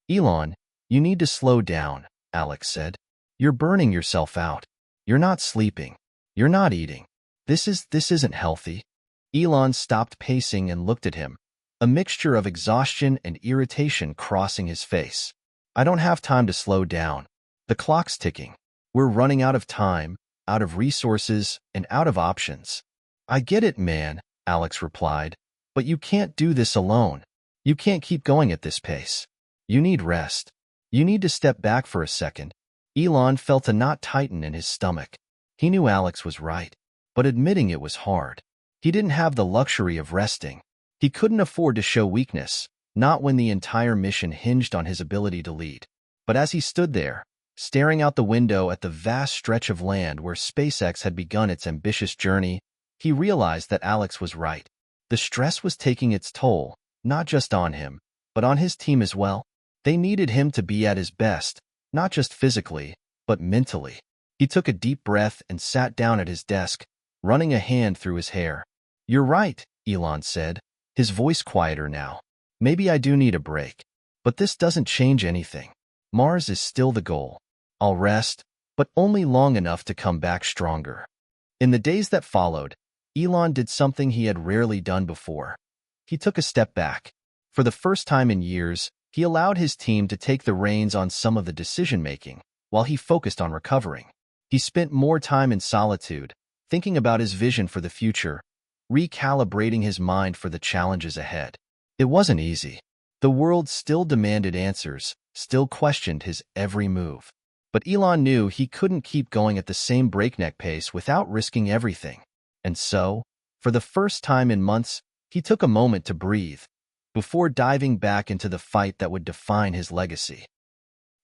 Elon, you need to slow down, Alex said. You're burning yourself out. You're not sleeping. You're not eating. This isn't healthy. Elon stopped pacing and looked at him, a mixture of exhaustion and irritation crossing his face. I don't have time to slow down. The clock's ticking. We're running out of time, out of resources, and out of options. I get it, man, Alex replied, but you can't do this alone. You can't keep going at this pace. You need rest. You need to step back for a second. Elon felt a knot tighten in his stomach. He knew Alex was right, but admitting it was hard. He didn't have the luxury of resting. He couldn't afford to show weakness, not when the entire mission hinged on his ability to lead. But as he stood there, staring out the window at the vast stretch of land where SpaceX had begun its ambitious journey, he realized that Alex was right. The stress was taking its toll, not just on him, but on his team as well. They needed him to be at his best, not just physically, but mentally. He took a deep breath and sat down at his desk, running a hand through his hair. You're right, Elon said, his voice quieter now. Maybe I do need a break, but this doesn't change anything. Mars is still the goal. I'll rest, but only long enough to come back stronger. In the days that followed, Elon did something he had rarely done before. He took a step back. For the first time in years, he allowed his team to take the reins on some of the decision-making, while he focused on recovering. He spent more time in solitude, thinking about his vision for the future, recalibrating his mind for the challenges ahead. It wasn't easy. The world still demanded answers, still questioned his every move. But Elon knew he couldn't keep going at the same breakneck pace without risking everything. And so, for the first time in months, he took a moment to breathe, before diving back into the fight that would define his legacy.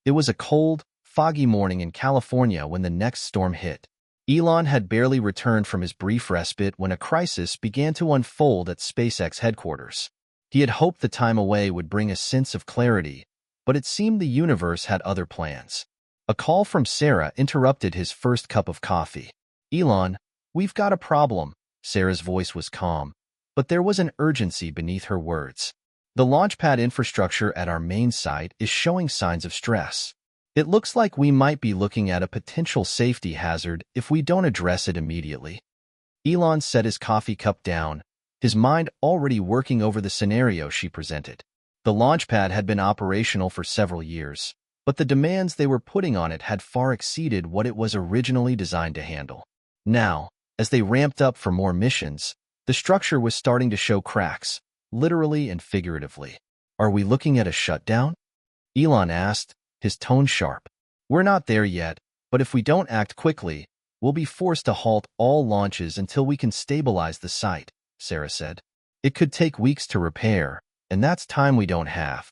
It was a cold, foggy morning in California when the next storm hit. Elon had barely returned from his brief respite when a crisis began to unfold at SpaceX headquarters. He had hoped the time away would bring a sense of clarity, but it seemed the universe had other plans. A call from Sarah interrupted his first cup of coffee. Elon, we've got a problem. Sarah's voice was calm, but there was an urgency beneath her words. The launchpad infrastructure at our main site is showing signs of stress. It looks like we might be looking at a potential safety hazard if we don't address it immediately. Elon set his coffee cup down, his mind already working over the scenario she presented. The launchpad had been operational for several years, but the demands they were putting on it had far exceeded what it was originally designed to handle. Now, as they ramped up for more missions, the structure was starting to show cracks, literally and figuratively. Are we looking at a shutdown? Elon asked, his tone sharp. We're not there yet, but if we don't act quickly, we'll be forced to halt all launches until we can stabilize the site, Sarah said. It could take weeks to repair, and that's time we don't have.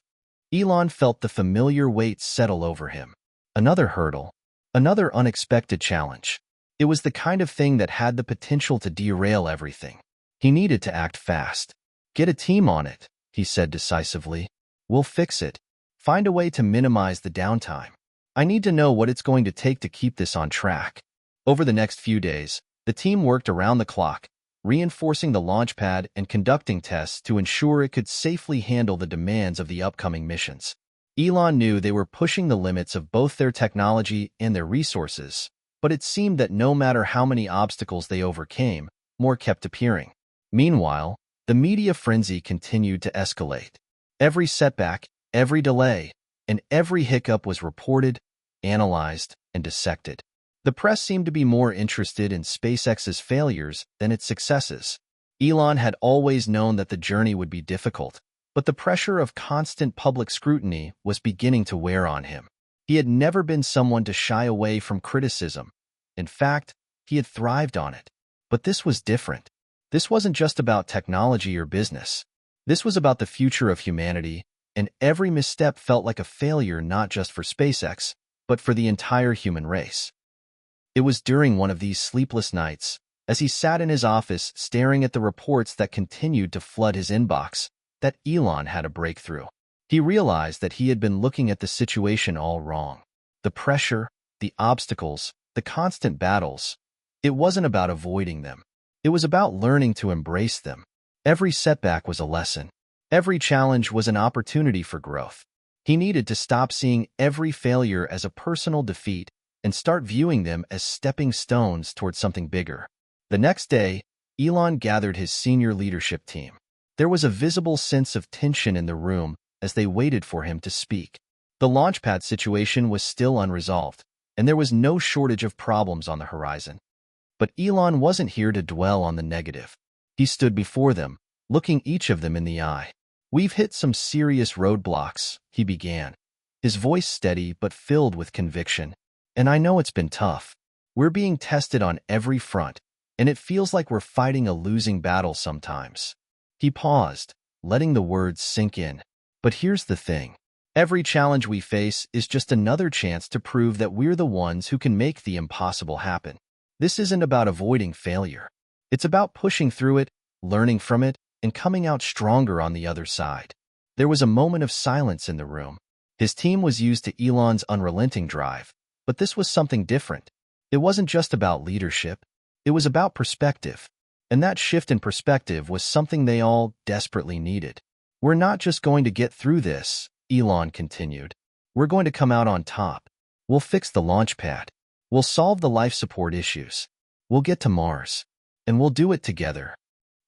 Elon felt the familiar weight settle over him. Another hurdle. Another unexpected challenge. It was the kind of thing that had the potential to derail everything. He needed to act fast. Get a team on it, he said decisively. We'll fix it. Find a way to minimize the downtime. I need to know what it's going to take to keep this on track. Over the next few days, the team worked around the clock, reinforcing the launch pad and conducting tests to ensure it could safely handle the demands of the upcoming missions. Elon knew they were pushing the limits of both their technology and their resources, but it seemed that no matter how many obstacles they overcame, more kept appearing. Meanwhile, The media frenzy continued to escalate. Every setback, every delay, and every hiccup was reported, analyzed, and dissected. The press seemed to be more interested in SpaceX's failures than its successes. Elon had always known that the journey would be difficult, but the pressure of constant public scrutiny was beginning to wear on him. He had never been someone to shy away from criticism. In fact, he had thrived on it. But this was different. This wasn't just about technology or business. This was about the future of humanity, and every misstep felt like a failure not just for SpaceX, but for the entire human race. It was during one of these sleepless nights, as he sat in his office staring at the reports that continued to flood his inbox, that Elon had a breakthrough. He realized that he had been looking at the situation all wrong. The pressure, the obstacles, the constant battles. It wasn't about avoiding them. It was about learning to embrace them. Every setback was a lesson. Every challenge was an opportunity for growth. He needed to stop seeing every failure as a personal defeat and start viewing them as stepping stones towards something bigger. The next day, Elon gathered his senior leadership team. There was a visible sense of tension in the room as they waited for him to speak. The launchpad situation was still unresolved, and there was no shortage of problems on the horizon. But Elon wasn't here to dwell on the negative. He stood before them, looking each of them in the eye. "We've hit some serious roadblocks," he began, his voice steady but filled with conviction. "And I know it's been tough. We're being tested on every front, and it feels like we're fighting a losing battle sometimes." He paused, letting the words sink in. "But here's the thing. Every challenge we face is just another chance to prove that we're the ones who can make the impossible happen. This isn't about avoiding failure. It's about pushing through it, learning from it, and coming out stronger on the other side." There was a moment of silence in the room. His team was used to Elon's unrelenting drive, but this was something different. It wasn't just about leadership. It was about perspective. And that shift in perspective was something they all desperately needed. "We're not just going to get through this," Elon continued. "We're going to come out on top. We'll fix the launch pad. We'll solve the life support issues. We'll get to Mars. And we'll do it together."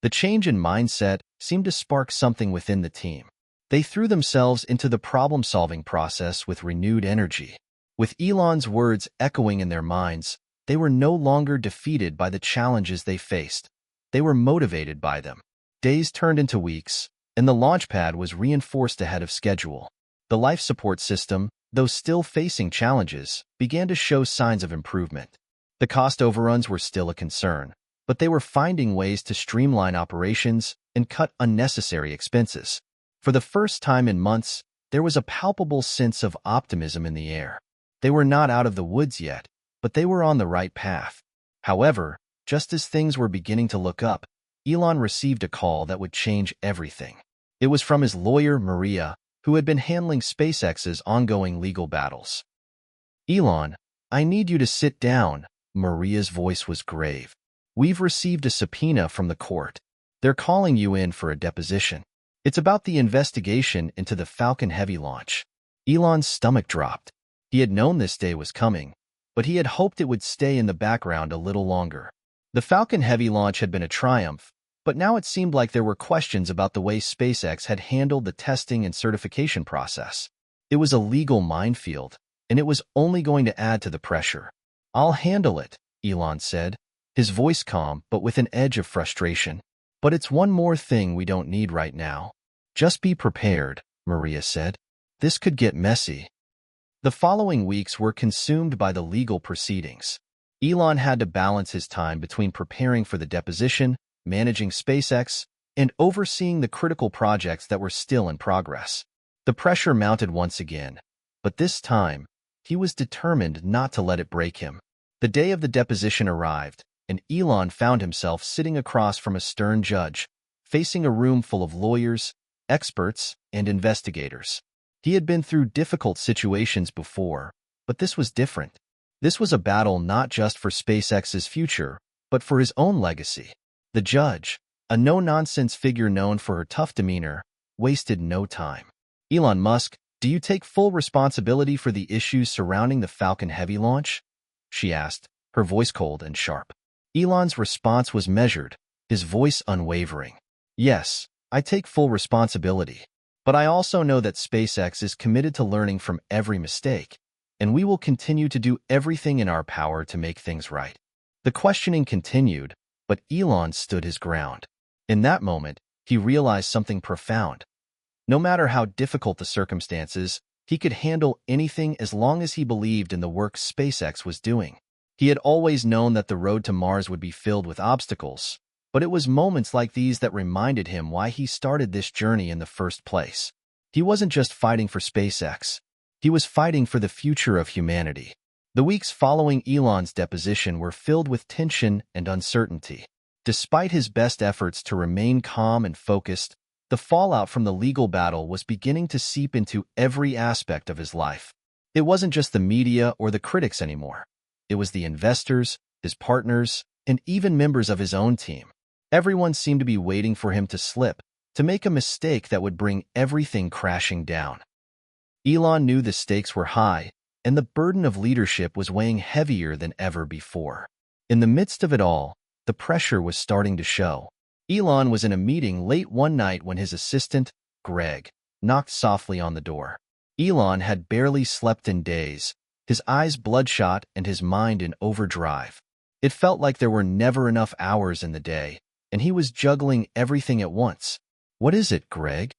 The change in mindset seemed to spark something within the team. They threw themselves into the problem-solving process with renewed energy. With Elon's words echoing in their minds, they were no longer defeated by the challenges they faced. They were motivated by them. Days turned into weeks, and the launch pad was reinforced ahead of schedule. The life support system, though still facing challenges, began to show signs of improvement. The cost overruns were still a concern, but they were finding ways to streamline operations and cut unnecessary expenses. For the first time in months, there was a palpable sense of optimism in the air. They were not out of the woods yet, but they were on the right path. However, just as things were beginning to look up, Elon received a call that would change everything. It was from his lawyer, Maria, who had been handling SpaceX's ongoing legal battles. "Elon, I need you to sit down." Maria's voice was grave. "We've received a subpoena from the court. They're calling you in for a deposition. It's about the investigation into the Falcon Heavy launch." Elon's stomach dropped. He had known this day was coming, but he had hoped it would stay in the background a little longer. The Falcon Heavy launch had been a triumph, but now it seemed like there were questions about the way SpaceX had handled the testing and certification process. It was a legal minefield, and it was only going to add to the pressure. "I'll handle it," Elon said, his voice calm but with an edge of frustration. "But it's one more thing we don't need right now." "Just be prepared," Maria said. "This could get messy." The following weeks were consumed by the legal proceedings. Elon had to balance his time between preparing for the deposition, managing SpaceX, and overseeing the critical projects that were still in progress. The pressure mounted once again, but this time, he was determined not to let it break him. The day of the deposition arrived, and Elon found himself sitting across from a stern judge, facing a room full of lawyers, experts, and investigators. He had been through difficult situations before, but this was different. This was a battle not just for SpaceX's future, but for his own legacy. The judge, a no-nonsense figure known for her tough demeanor, wasted no time. "Elon Musk, do you take full responsibility for the issues surrounding the Falcon Heavy launch?" she asked, her voice cold and sharp. Elon's response was measured, his voice unwavering. Yes, I take full responsibility. But I also know that SpaceX is committed to learning from every mistake, and we will continue to do everything in our power to make things right. The questioning continued, but Elon stood his ground. In that moment, he realized something profound. No matter how difficult the circumstances, he could handle anything as long as he believed in the work SpaceX was doing. He had always known that the road to Mars would be filled with obstacles, but it was moments like these that reminded him why he started this journey in the first place. He wasn't just fighting for SpaceX. He was fighting for the future of humanity. The weeks following Elon's deposition were filled with tension and uncertainty. Despite his best efforts to remain calm and focused, the fallout from the legal battle was beginning to seep into every aspect of his life. It wasn't just the media or the critics anymore. It was the investors, his partners, and even members of his own team. Everyone seemed to be waiting for him to slip, to make a mistake that would bring everything crashing down. Elon knew the stakes were high, and the burden of leadership was weighing heavier than ever before. In the midst of it all, the pressure was starting to show. Elon was in a meeting late one night when his assistant, Greg, knocked softly on the door. Elon had barely slept in days, his eyes bloodshot and his mind in overdrive. It felt like there were never enough hours in the day, and he was juggling everything at once. "What is it, Greg?"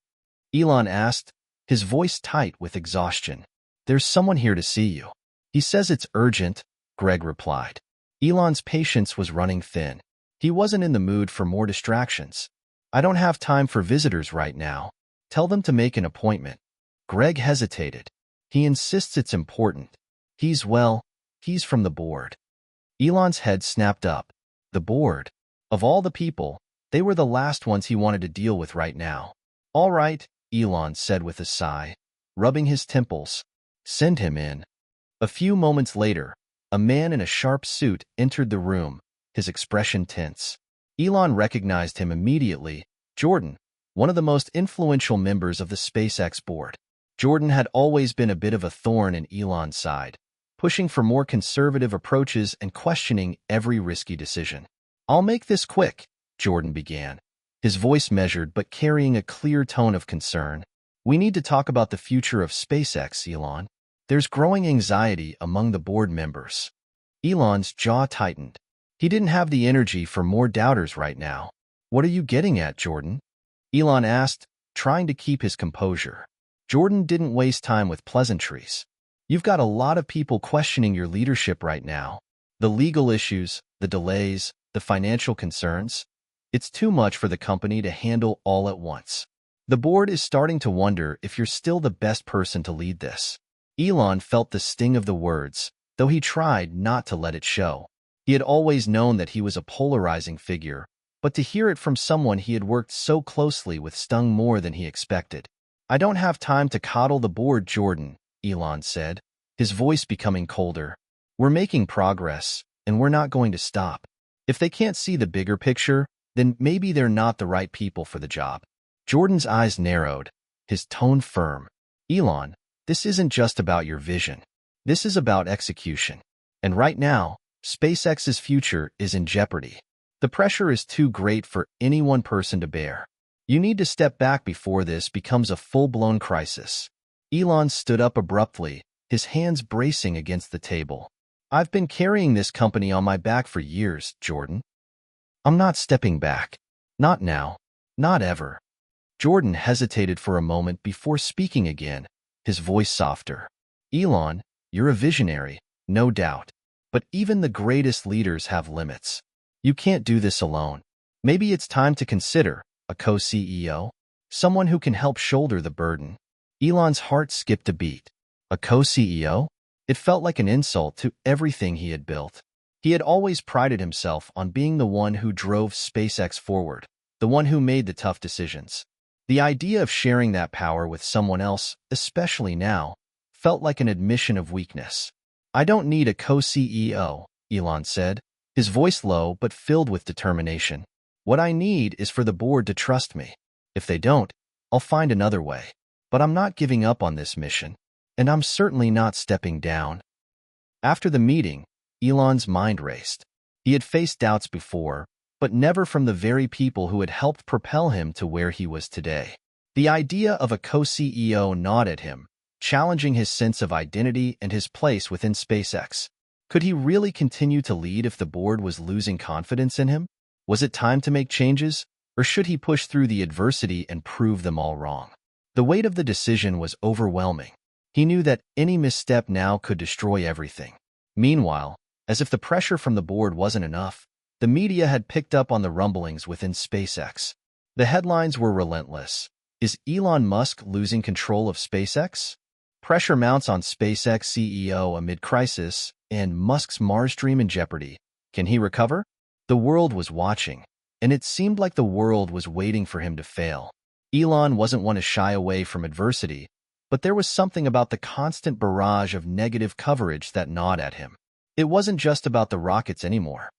Elon asked, his voice tight with exhaustion. "There's someone here to see you." "He says it's urgent," Greg replied. Elon's patience was running thin. He wasn't in the mood for more distractions. "I don't have time for visitors right now. Tell them to make an appointment." Greg hesitated. "He insists it's important. He's from the board." Elon's head snapped up. The board. Of all the people, they were the last ones he wanted to deal with right now. "All right," Elon said with a sigh, rubbing his temples. "Send him in." A few moments later, a man in a sharp suit entered the room, his expression tense. Elon recognized him immediately. Jordan, one of the most influential members of the SpaceX board. Jordan had always been a bit of a thorn in Elon's side, pushing for more conservative approaches and questioning every risky decision. "I'll make this quick," Jordan began, his voice measured but carrying a clear tone of concern. "We need to talk about the future of SpaceX, Elon. There's growing anxiety among the board members." Elon's jaw tightened. He didn't have the energy for more doubters right now. "What are you getting at, Jordan?" Elon asked, trying to keep his composure. Jordan didn't waste time with pleasantries. "You've got a lot of people questioning your leadership right now. The legal issues, the delays, the financial concerns. It's too much for the company to handle all at once. The board is starting to wonder if you're still the best person to lead this." Elon felt the sting of the words, though he tried not to let it show. He had always known that he was a polarizing figure, but to hear it from someone he had worked so closely with stung more than he expected. "I don't have time to coddle the board, Jordan," Elon said, his voice becoming colder. "We're making progress, and we're not going to stop. If they can't see the bigger picture, then maybe they're not the right people for the job." Jordan's eyes narrowed, his tone firm. "Elon, this isn't just about your vision. This is about execution. And right now, SpaceX's future is in jeopardy. The pressure is too great for any one person to bear. You need to step back before this becomes a full-blown crisis." Elon stood up abruptly, his hands bracing against the table. "I've been carrying this company on my back for years, Jordan. I'm not stepping back. Not now. Not ever." Jordan hesitated for a moment before speaking again, his voice softer. "Elon, you're a visionary, no doubt. But even the greatest leaders have limits. You can't do this alone. Maybe it's time to consider a co-CEO, someone who can help shoulder the burden." Elon's heart skipped a beat. A co-CEO? It felt like an insult to everything he had built. He had always prided himself on being the one who drove SpaceX forward, the one who made the tough decisions. The idea of sharing that power with someone else, especially now, felt like an admission of weakness. "I don't need a co-CEO," Elon said, his voice low but filled with determination. "What I need is for the board to trust me. If they don't, I'll find another way. But I'm not giving up on this mission, and I'm certainly not stepping down." After the meeting, Elon's mind raced. He had faced doubts before, but never from the very people who had helped propel him to where he was today. The idea of a co-CEO gnawed at him, challenging his sense of identity and his place within SpaceX. Could he really continue to lead if the board was losing confidence in him? Was it time to make changes, or should he push through the adversity and prove them all wrong? The weight of the decision was overwhelming. He knew that any misstep now could destroy everything. Meanwhile, as if the pressure from the board wasn't enough, the media had picked up on the rumblings within SpaceX. The headlines were relentless. Is Elon Musk losing control of SpaceX? Pressure mounts on SpaceX CEO amid crisis, and Musk's Mars dream in jeopardy. Can he recover? The world was watching, and it seemed like the world was waiting for him to fail. Elon wasn't one to shy away from adversity, but there was something about the constant barrage of negative coverage that gnawed at him. It wasn't just about the rockets anymore.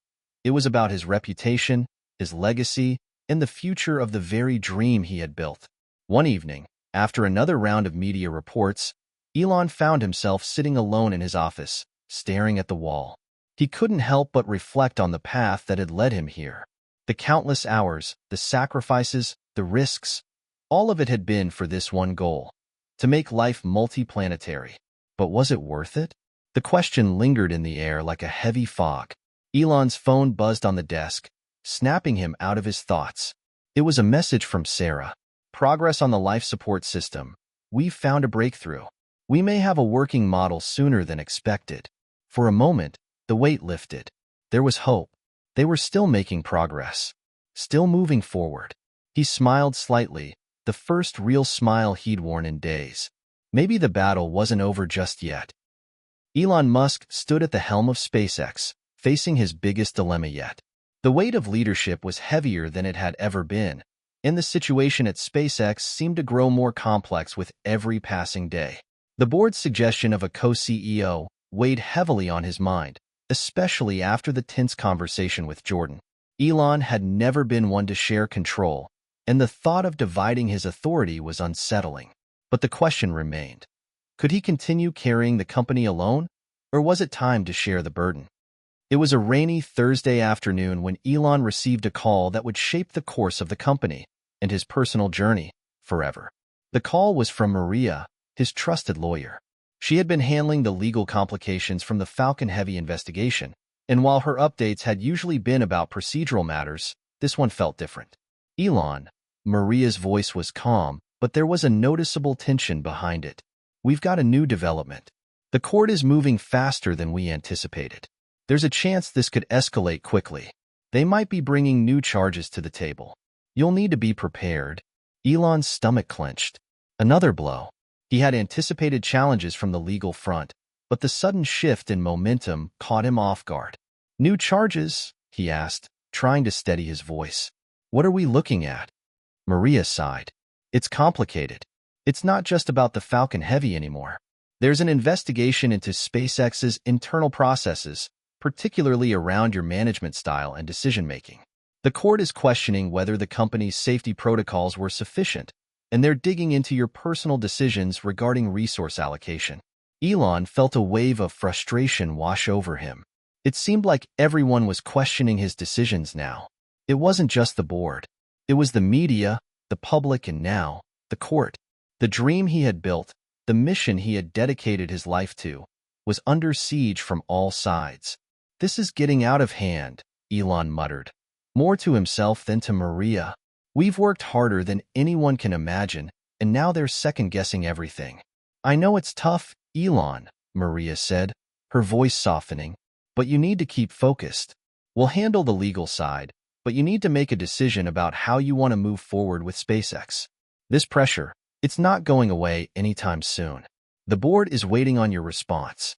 It was about his reputation, his legacy, and the future of the very dream he had built. One evening, after another round of media reports, Elon found himself sitting alone in his office, staring at the wall. He couldn't help but reflect on the path that had led him here. The countless hours, the sacrifices, the risks, all of it had been for this one goal: to make life multiplanetary. But was it worth it? The question lingered in the air like a heavy fog. Elon's phone buzzed on the desk, snapping him out of his thoughts. It was a message from Sarah. Progress on the life support system. We've found a breakthrough. We may have a working model sooner than expected. For a moment, the weight lifted. There was hope. They were still making progress, still moving forward. He smiled slightly, the first real smile he'd worn in days. Maybe the battle wasn't over just yet. Elon Musk stood at the helm of SpaceX, facing his biggest dilemma yet. The weight of leadership was heavier than it had ever been, and the situation at SpaceX seemed to grow more complex with every passing day. The board's suggestion of a co-CEO weighed heavily on his mind, especially after the tense conversation with Jordan. Elon had never been one to share control, and the thought of dividing his authority was unsettling. But the question remained: could he continue carrying the company alone, or was it time to share the burden? It was a rainy Thursday afternoon when Elon received a call that would shape the course of the company and his personal journey forever. The call was from Maria, his trusted lawyer. She had been handling the legal complications from the Falcon Heavy investigation, and while her updates had usually been about procedural matters, this one felt different. Elon, Maria's voice was calm, but there was a noticeable tension behind it. We've got a new development. The court is moving faster than we anticipated. There's a chance this could escalate quickly. They might be bringing new charges to the table. You'll need to be prepared. Elon's stomach clenched. Another blow. He had anticipated challenges from the legal front, but the sudden shift in momentum caught him off guard. New charges? He asked, trying to steady his voice. What are we looking at? Maria sighed. It's complicated. It's not just about the Falcon Heavy anymore. There's an investigation into SpaceX's internal processes, particularly around your management style and decision-making. The court is questioning whether the company's safety protocols were sufficient, and they're digging into your personal decisions regarding resource allocation. Elon felt a wave of frustration wash over him. It seemed like everyone was questioning his decisions now. It wasn't just the board. It was the media, the public, and now, the court. The dream he had built, the mission he had dedicated his life to, was under siege from all sides. This is getting out of hand, Elon muttered, more to himself than to Maria. We've worked harder than anyone can imagine, and now they're second-guessing everything. I know it's tough, Elon, Maria said, her voice softening, but you need to keep focused. We'll handle the legal side, but you need to make a decision about how you want to move forward with SpaceX. This pressure, it's not going away anytime soon. The board is waiting on your response.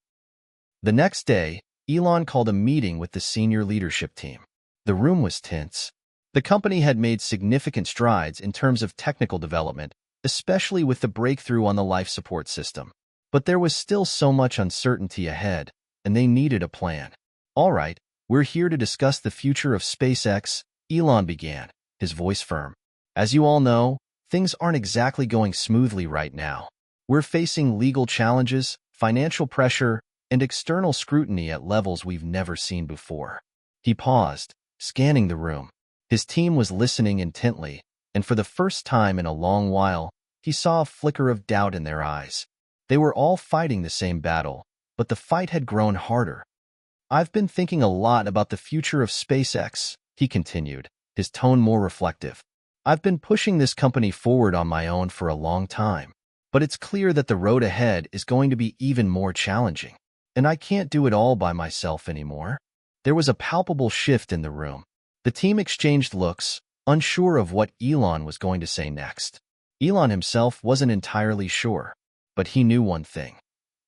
The next day, Elon called a meeting with the senior leadership team. The room was tense. The company had made significant strides in terms of technical development, especially with the breakthrough on the life support system. But there was still so much uncertainty ahead, and they needed a plan. All right, we're here to discuss the future of SpaceX, Elon began, his voice firm. As you all know, things aren't exactly going smoothly right now. We're facing legal challenges, financial pressure, and external scrutiny at levels we've never seen before. He paused, scanning the room. His team was listening intently, and for the first time in a long while, he saw a flicker of doubt in their eyes. They were all fighting the same battle, but the fight had grown harder. "I've been thinking a lot about the future of SpaceX," he continued, his tone more reflective. "I've been pushing this company forward on my own for a long time, but it's clear that the road ahead is going to be even more challenging, and I can't do it all by myself anymore." There was a palpable shift in the room. The team exchanged looks, unsure of what Elon was going to say next. Elon himself wasn't entirely sure, but he knew one thing.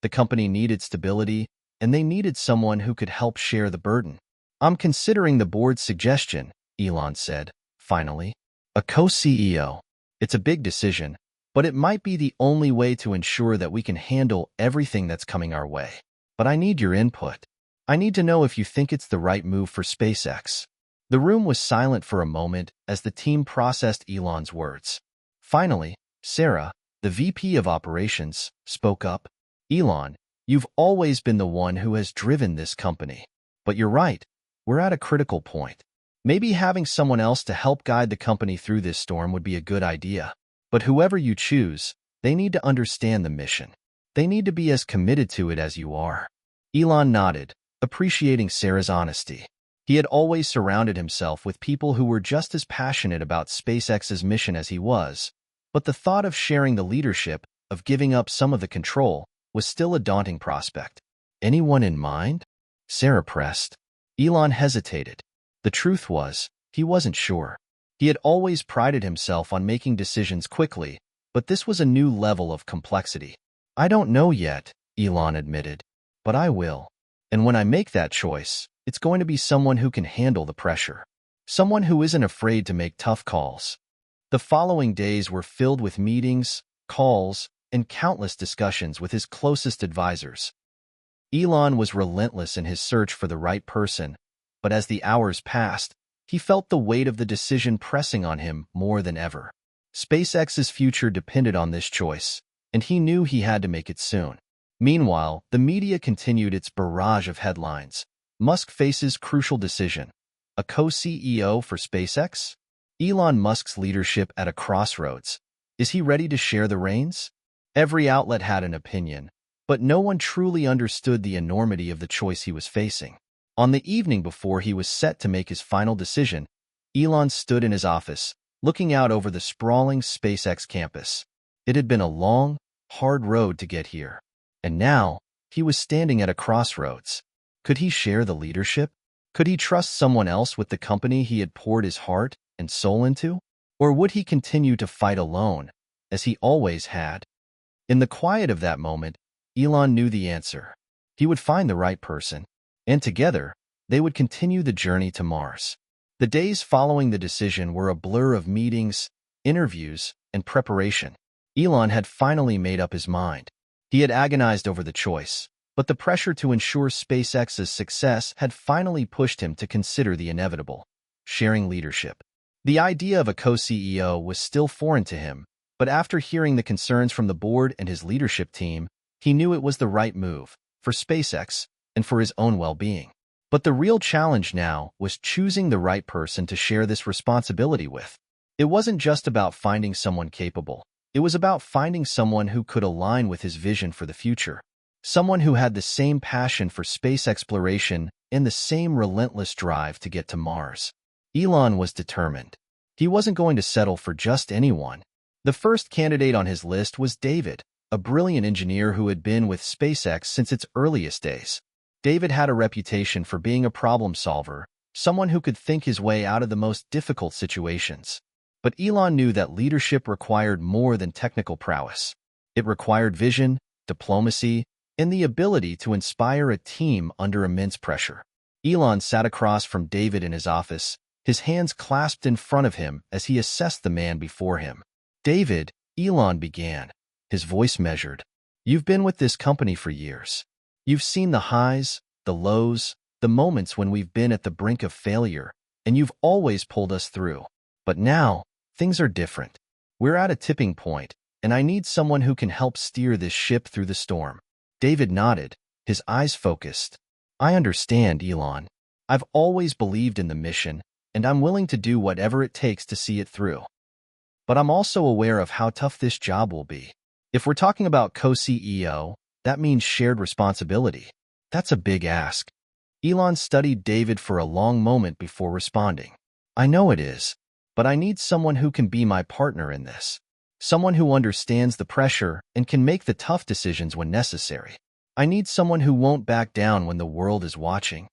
The company needed stability, and they needed someone who could help share the burden. "I'm considering the board's suggestion," Elon said, finally. "A co-CEO. It's a big decision, but it might be the only way to ensure that we can handle everything that's coming our way. But I need your input. I need to know if you think it's the right move for SpaceX." The room was silent for a moment as the team processed Elon's words. Finally, Sarah, the VP of Operations, spoke up. "Elon, you've always been the one who has driven this company. But you're right, we're at a critical point. Maybe having someone else to help guide the company through this storm would be a good idea. But whoever you choose, they need to understand the mission. They need to be as committed to it as you are." Elon nodded, appreciating Sarah's honesty. He had always surrounded himself with people who were just as passionate about SpaceX's mission as he was, but the thought of sharing the leadership, of giving up some of the control, was still a daunting prospect. "Anyone in mind?" Sarah pressed. Elon hesitated. The truth was, he wasn't sure. He had always prided himself on making decisions quickly, but this was a new level of complexity. "I don't know yet," Elon admitted, "but I will. And when I make that choice, it's going to be someone who can handle the pressure. Someone who isn't afraid to make tough calls." The following days were filled with meetings, calls, and countless discussions with his closest advisors. Elon was relentless in his search for the right person, but as the hours passed, he felt the weight of the decision pressing on him more than ever. SpaceX's future depended on this choice, and he knew he had to make it soon. Meanwhile, the media continued its barrage of headlines. Musk faces crucial decision. A co-CEO for SpaceX? Elon Musk's leadership at a crossroads. Is he ready to share the reins? Every outlet had an opinion, but no one truly understood the enormity of the choice he was facing. On the evening before he was set to make his final decision, Elon stood in his office, looking out over the sprawling SpaceX campus. It had been a long, hard road to get here, and now he was standing at a crossroads. Could he share the leadership? Could he trust someone else with the company he had poured his heart and soul into? Or would he continue to fight alone, as he always had? In the quiet of that moment, Elon knew the answer. He would find the right person, and together, they would continue the journey to Mars. The days following the decision were a blur of meetings, interviews, and preparation. Elon had finally made up his mind. He had agonized over the choice, but the pressure to ensure SpaceX's success had finally pushed him to consider the inevitable: sharing leadership. The idea of a co-CEO was still foreign to him, but after hearing the concerns from the board and his leadership team, he knew it was the right move, for SpaceX and for his own well-being. But the real challenge now was choosing the right person to share this responsibility with. It wasn't just about finding someone capable. It was about finding someone who could align with his vision for the future. Someone who had the same passion for space exploration and the same relentless drive to get to Mars. Elon was determined. He wasn't going to settle for just anyone. The first candidate on his list was David, a brilliant engineer who had been with SpaceX since its earliest days. David had a reputation for being a problem solver, someone who could think his way out of the most difficult situations. But Elon knew that leadership required more than technical prowess. It required vision, diplomacy, and the ability to inspire a team under immense pressure. Elon sat across from David in his office, his hands clasped in front of him as he assessed the man before him. "David," Elon began, his voice measured, "you've been with this company for years. You've seen the highs, the lows, the moments when we've been at the brink of failure, and you've always pulled us through. But now, things are different. We're at a tipping point, and I need someone who can help steer this ship through the storm." David nodded, his eyes focused. "I understand, Elon. I've always believed in the mission, and I'm willing to do whatever it takes to see it through. But I'm also aware of how tough this job will be. If we're talking about co-CEO, that means shared responsibility. That's a big ask. Elon studied David for a long moment before responding. I know it is, but I need someone who can be my partner in this. Someone who understands the pressure and can make the tough decisions when necessary. I need someone who won't back down when the world is watching.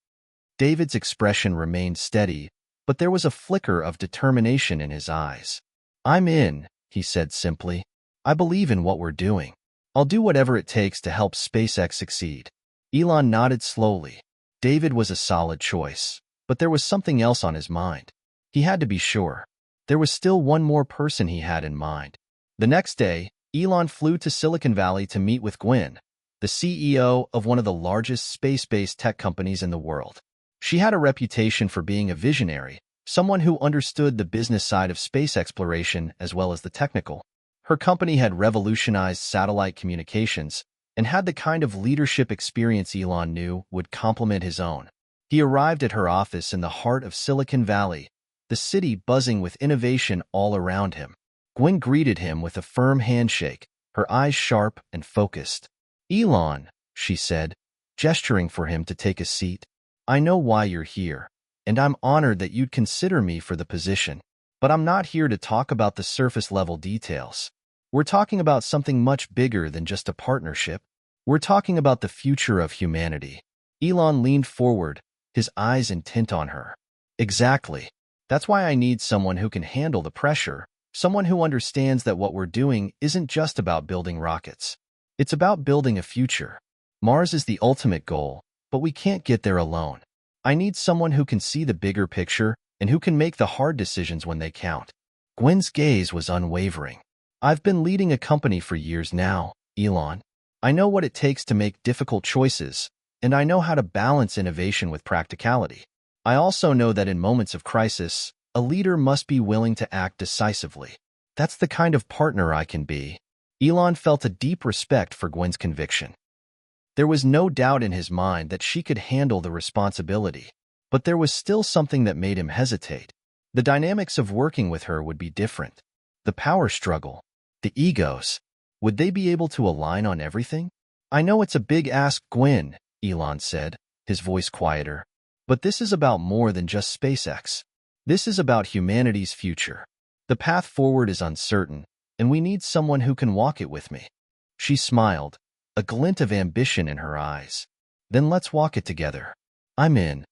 David's expression remained steady, but there was a flicker of determination in his eyes. I'm in, he said simply. I believe in what we're doing. I'll do whatever it takes to help SpaceX succeed. Elon nodded slowly. David was a solid choice, but there was something else on his mind. He had to be sure. There was still one more person he had in mind. The next day, Elon flew to Silicon Valley to meet with Gwen, the CEO of one of the largest space-based tech companies in the world. She had a reputation for being a visionary, someone who understood the business side of space exploration as well as the technical. Her company had revolutionized satellite communications and had the kind of leadership experience Elon knew would complement his own. He arrived at her office in the heart of Silicon Valley, the city buzzing with innovation all around him. Gwen greeted him with a firm handshake, her eyes sharp and focused. Elon, she said, gesturing for him to take a seat. I know why you're here, and I'm honored that you'd consider me for the position. But I'm not here to talk about the surface-level details. We're talking about something much bigger than just a partnership. We're talking about the future of humanity. Elon leaned forward, his eyes intent on her. Exactly. That's why I need someone who can handle the pressure, someone who understands that what we're doing isn't just about building rockets. It's about building a future. Mars is the ultimate goal, but we can't get there alone. I need someone who can see the bigger picture and who can make the hard decisions when they count. Gwen's gaze was unwavering. I've been leading a company for years now, Elon. I know what it takes to make difficult choices, and I know how to balance innovation with practicality. I also know that in moments of crisis, a leader must be willing to act decisively. That's the kind of partner I can be. Elon felt a deep respect for Gwen's conviction. There was no doubt in his mind that she could handle the responsibility, but there was still something that made him hesitate. The dynamics of working with her would be different. The power struggle, the egos, would they be able to align on everything? I know it's a big ask, Gwen, Elon said, his voice quieter, but this is about more than just SpaceX. This is about humanity's future. The path forward is uncertain, and we need someone who can walk it with me. She smiled, a glint of ambition in her eyes. Then let's walk it together. I'm in.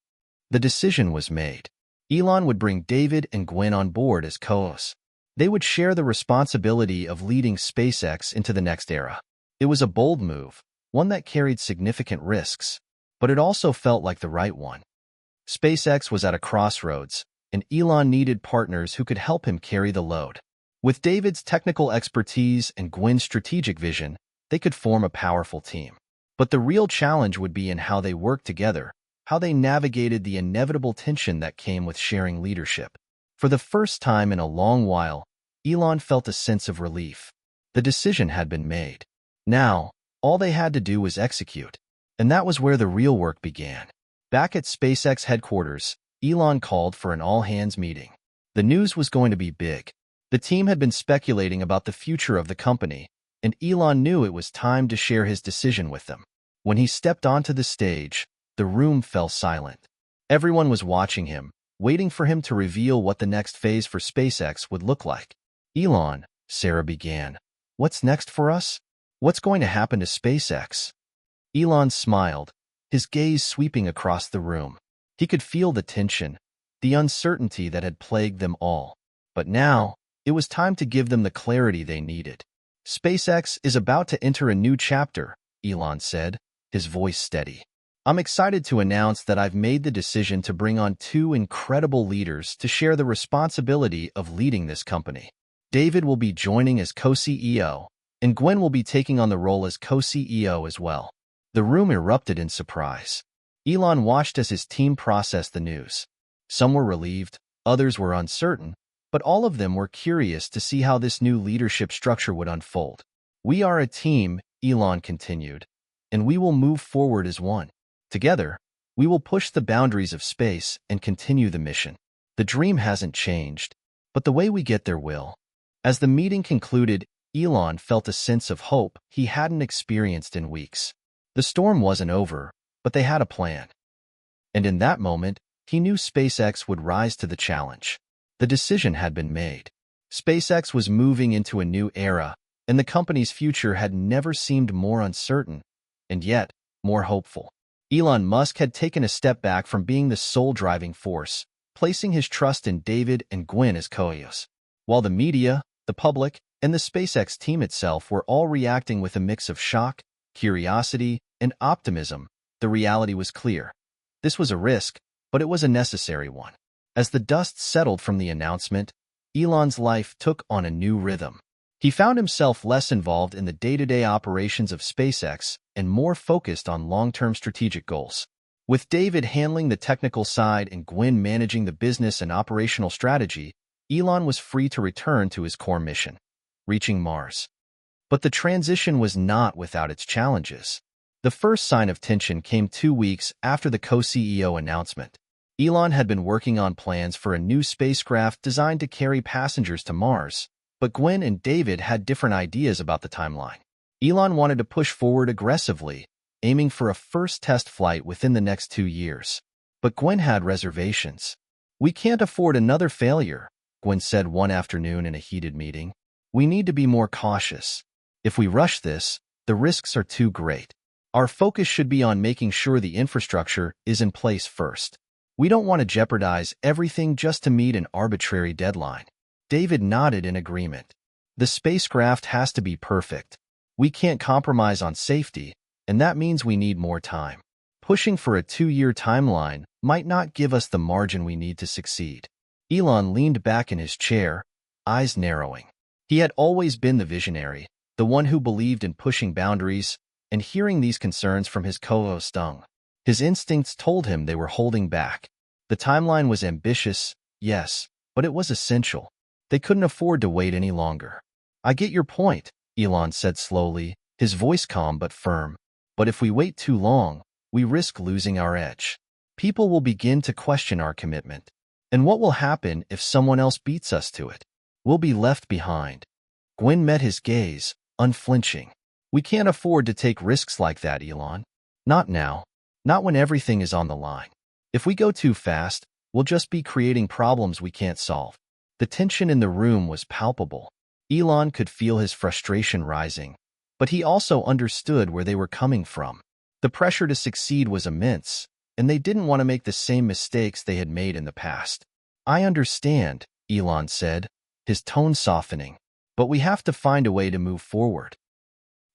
The decision was made. Elon would bring David and Gwen on board as co-hosts. They would share the responsibility of leading SpaceX into the next era. It was a bold move, one that carried significant risks, but it also felt like the right one. SpaceX was at a crossroads, and Elon needed partners who could help him carry the load. With David's technical expertise and Gwen's strategic vision, they could form a powerful team. But the real challenge would be in how they worked together, how they navigated the inevitable tension that came with sharing leadership. For the first time in a long while, Elon felt a sense of relief. The decision had been made. Now, all they had to do was execute. And that was where the real work began. Back at SpaceX headquarters, Elon called for an all-hands meeting. The news was going to be big. The team had been speculating about the future of the company, and Elon knew it was time to share his decision with them. When he stepped onto the stage, the room fell silent. Everyone was watching him, waiting for him to reveal what the next phase for SpaceX would look like. Elon, Sarah began, what's next for us? What's going to happen to SpaceX? Elon smiled, his gaze sweeping across the room. He could feel the tension, the uncertainty that had plagued them all. But now, it was time to give them the clarity they needed. SpaceX is about to enter a new chapter, Elon said, his voice steady. I'm excited to announce that I've made the decision to bring on two incredible leaders to share the responsibility of leading this company. David will be joining as co-CEO, and Gwen will be taking on the role as co-CEO as well. The room erupted in surprise. Elon watched as his team processed the news. Some were relieved, others were uncertain, but all of them were curious to see how this new leadership structure would unfold. We are a team, Elon continued, and we will move forward as one. Together, we will push the boundaries of space and continue the mission. The dream hasn't changed, but the way we get there will. As the meeting concluded, Elon felt a sense of hope he hadn't experienced in weeks. The storm wasn't over, but they had a plan. And in that moment, he knew SpaceX would rise to the challenge. The decision had been made. SpaceX was moving into a new era, and the company's future had never seemed more uncertain, and yet more hopeful. Elon Musk had taken a step back from being the sole driving force, placing his trust in David and Gwynn as co-CEOs. While the media, the public, and the SpaceX team itself were all reacting with a mix of shock, curiosity, and optimism, the reality was clear. This was a risk, but it was a necessary one. As the dust settled from the announcement, Elon's life took on a new rhythm. He found himself less involved in the day-to-day operations of SpaceX and more focused on long-term strategic goals. With David handling the technical side and Gwynn managing the business and operational strategy, Elon was free to return to his core mission, reaching Mars. But the transition was not without its challenges. The first sign of tension came 2 weeks after the co-CEO announcement. Elon had been working on plans for a new spacecraft designed to carry passengers to Mars, but Gwynn and David had different ideas about the timeline. Elon wanted to push forward aggressively, aiming for a first test flight within the next 2 years. But Gwynn had reservations. "We can't afford another failure," Gwynn said one afternoon in a heated meeting. "We need to be more cautious. If we rush this, the risks are too great. Our focus should be on making sure the infrastructure is in place first. We don't want to jeopardize everything just to meet an arbitrary deadline." David nodded in agreement. "The spacecraft has to be perfect. We can't compromise on safety, and that means we need more time. Pushing for a 2-year timeline might not give us the margin we need to succeed." Elon leaned back in his chair, eyes narrowing. He had always been the visionary, the one who believed in pushing boundaries, and hearing these concerns from his co-host stung. His instincts told him they were holding back. The timeline was ambitious, yes, but it was essential. They couldn't afford to wait any longer. "I get your point," Elon said slowly, his voice calm but firm. "But if we wait too long, we risk losing our edge. People will begin to question our commitment. And what will happen if someone else beats us to it? We'll be left behind." Gwynn met his gaze, unflinching. "We can't afford to take risks like that, Elon. Not now. Not when everything is on the line. If we go too fast, we'll just be creating problems we can't solve." The tension in the room was palpable. Elon could feel his frustration rising, but he also understood where they were coming from. The pressure to succeed was immense, and they didn't want to make the same mistakes they had made in the past. "I understand," Elon said, his tone softening, "but we have to find a way to move forward.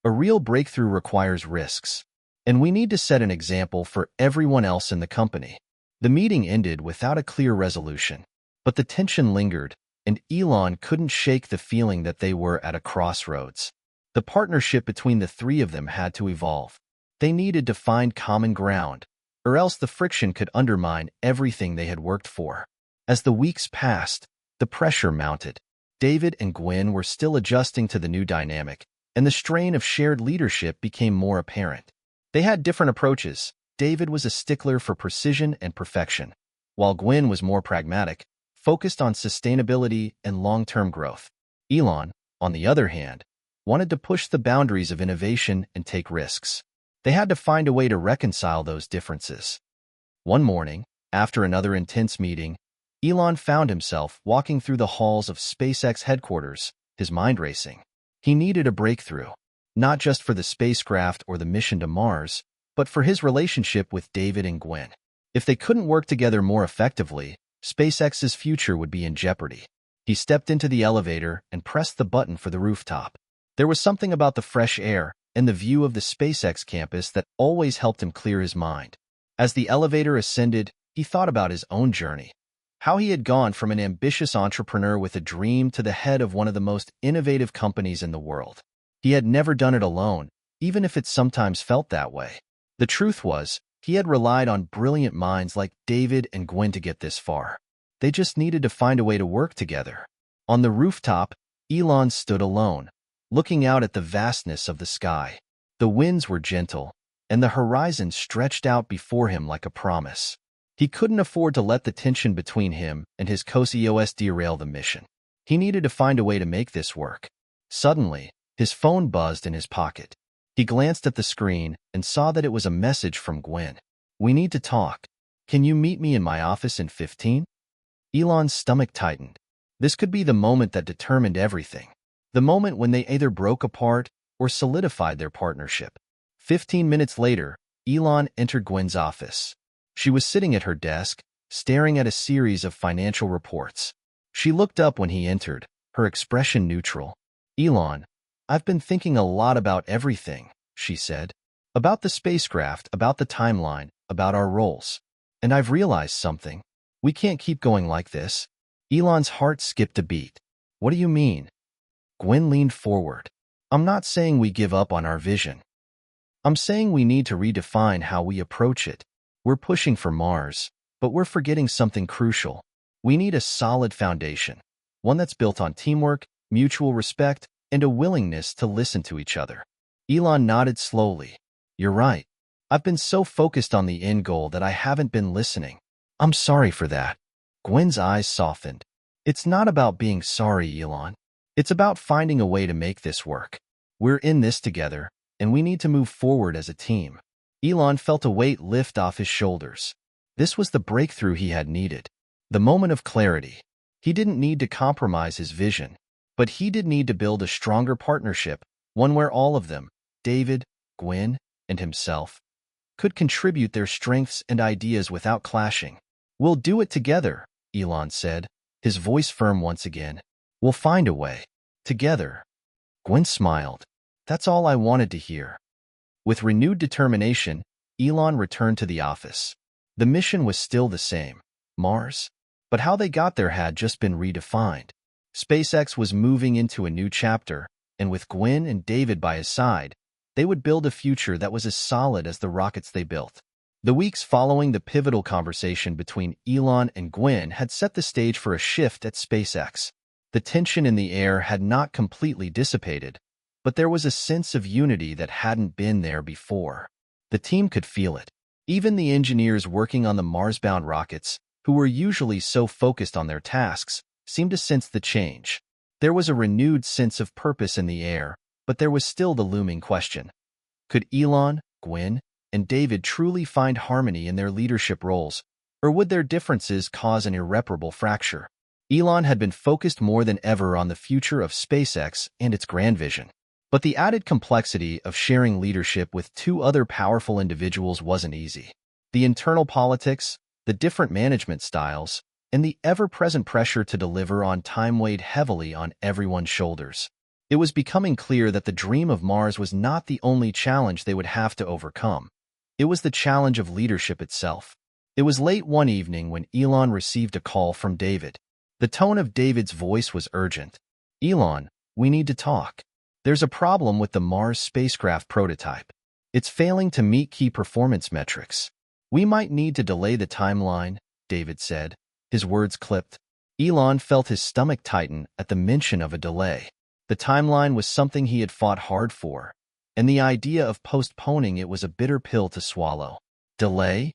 A real breakthrough requires risks, and we need to set an example for everyone else in the company." The meeting ended without a clear resolution, but the tension lingered, and Elon couldn't shake the feeling that they were at a crossroads. The partnership between the three of them had to evolve. They needed to find common ground, or else the friction could undermine everything they had worked for. As the weeks passed, the pressure mounted. David and Gwynn were still adjusting to the new dynamic, and the strain of shared leadership became more apparent. They had different approaches. David was a stickler for precision and perfection, while Gwynn was more pragmatic, focused on sustainability and long-term growth. Elon, on the other hand, wanted to push the boundaries of innovation and take risks. They had to find a way to reconcile those differences. One morning, after another intense meeting, Elon found himself walking through the halls of SpaceX headquarters, his mind racing. He needed a breakthrough, not just for the spacecraft or the mission to Mars, but for his relationship with David and Gwynn. If they couldn't work together more effectively, SpaceX's future would be in jeopardy. He stepped into the elevator and pressed the button for the rooftop. There was something about the fresh air and the view of the SpaceX campus that always helped him clear his mind. As the elevator ascended, he thought about his own journey. How he had gone from an ambitious entrepreneur with a dream to the head of one of the most innovative companies in the world. He had never done it alone, even if it sometimes felt that way. The truth was, he had relied on brilliant minds like David and Gwynn to get this far. They just needed to find a way to work together. On the rooftop, Elon stood alone, looking out at the vastness of the sky. The winds were gentle, and the horizon stretched out before him like a promise. He couldn't afford to let the tension between him and his co-CEOs derail the mission. He needed to find a way to make this work. Suddenly, his phone buzzed in his pocket. He glanced at the screen and saw that it was a message from Gwen. "We need to talk. Can you meet me in my office in 15?" Elon's stomach tightened. This could be the moment that determined everything. The moment when they either broke apart or solidified their partnership. 15 minutes later, Elon entered Gwen's office. She was sitting at her desk, staring at a series of financial reports. She looked up when he entered, her expression neutral. "Elon, I've been thinking a lot about everything," she said. "About the spacecraft, about the timeline, about our roles. And I've realized something. We can't keep going like this." Elon's heart skipped a beat. "What do you mean?" Gwen leaned forward. "I'm not saying we give up on our vision. I'm saying we need to redefine how we approach it. We're pushing for Mars, but we're forgetting something crucial. We need a solid foundation, one that's built on teamwork, mutual respect, and a willingness to listen to each other." Elon nodded slowly. "You're right. I've been so focused on the end goal that I haven't been listening. I'm sorry for that." Gwen's eyes softened. "It's not about being sorry, Elon. It's about finding a way to make this work. We're in this together, and we need to move forward as a team." Elon felt a weight lift off his shoulders. This was the breakthrough he had needed. The moment of clarity. He didn't need to compromise his vision, but he did need to build a stronger partnership, one where all of them, David, Gwen, and himself, could contribute their strengths and ideas without clashing. "We'll do it together," Elon said, his voice firm once again. "We'll find a way. Together." Gwen smiled. "That's all I wanted to hear." With renewed determination, Elon returned to the office. The mission was still the same, Mars, but how they got there had just been redefined. SpaceX was moving into a new chapter, and with Gwen and David by his side, they would build a future that was as solid as the rockets they built. The weeks following the pivotal conversation between Elon and Gwen had set the stage for a shift at SpaceX. The tension in the air had not completely dissipated, but there was a sense of unity that hadn't been there before. The team could feel it. Even the engineers working on the Mars-bound rockets, who were usually so focused on their tasks, seemed to sense the change. There was a renewed sense of purpose in the air, but there was still the looming question. Could Elon, Gwen, and David truly find harmony in their leadership roles, or would their differences cause an irreparable fracture? Elon had been focused more than ever on the future of SpaceX and its grand vision. But the added complexity of sharing leadership with two other powerful individuals wasn't easy. The internal politics, the different management styles, and the ever-present pressure to deliver on time weighed heavily on everyone's shoulders. It was becoming clear that the dream of Mars was not the only challenge they would have to overcome. It was the challenge of leadership itself. It was late one evening when Elon received a call from David. The tone of David's voice was urgent. "Elon, we need to talk. There's a problem with the Mars spacecraft prototype. It's failing to meet key performance metrics. We might need to delay the timeline," David said, his words clipped. Elon felt his stomach tighten at the mention of a delay. The timeline was something he had fought hard for, and the idea of postponing it was a bitter pill to swallow. "Delay?"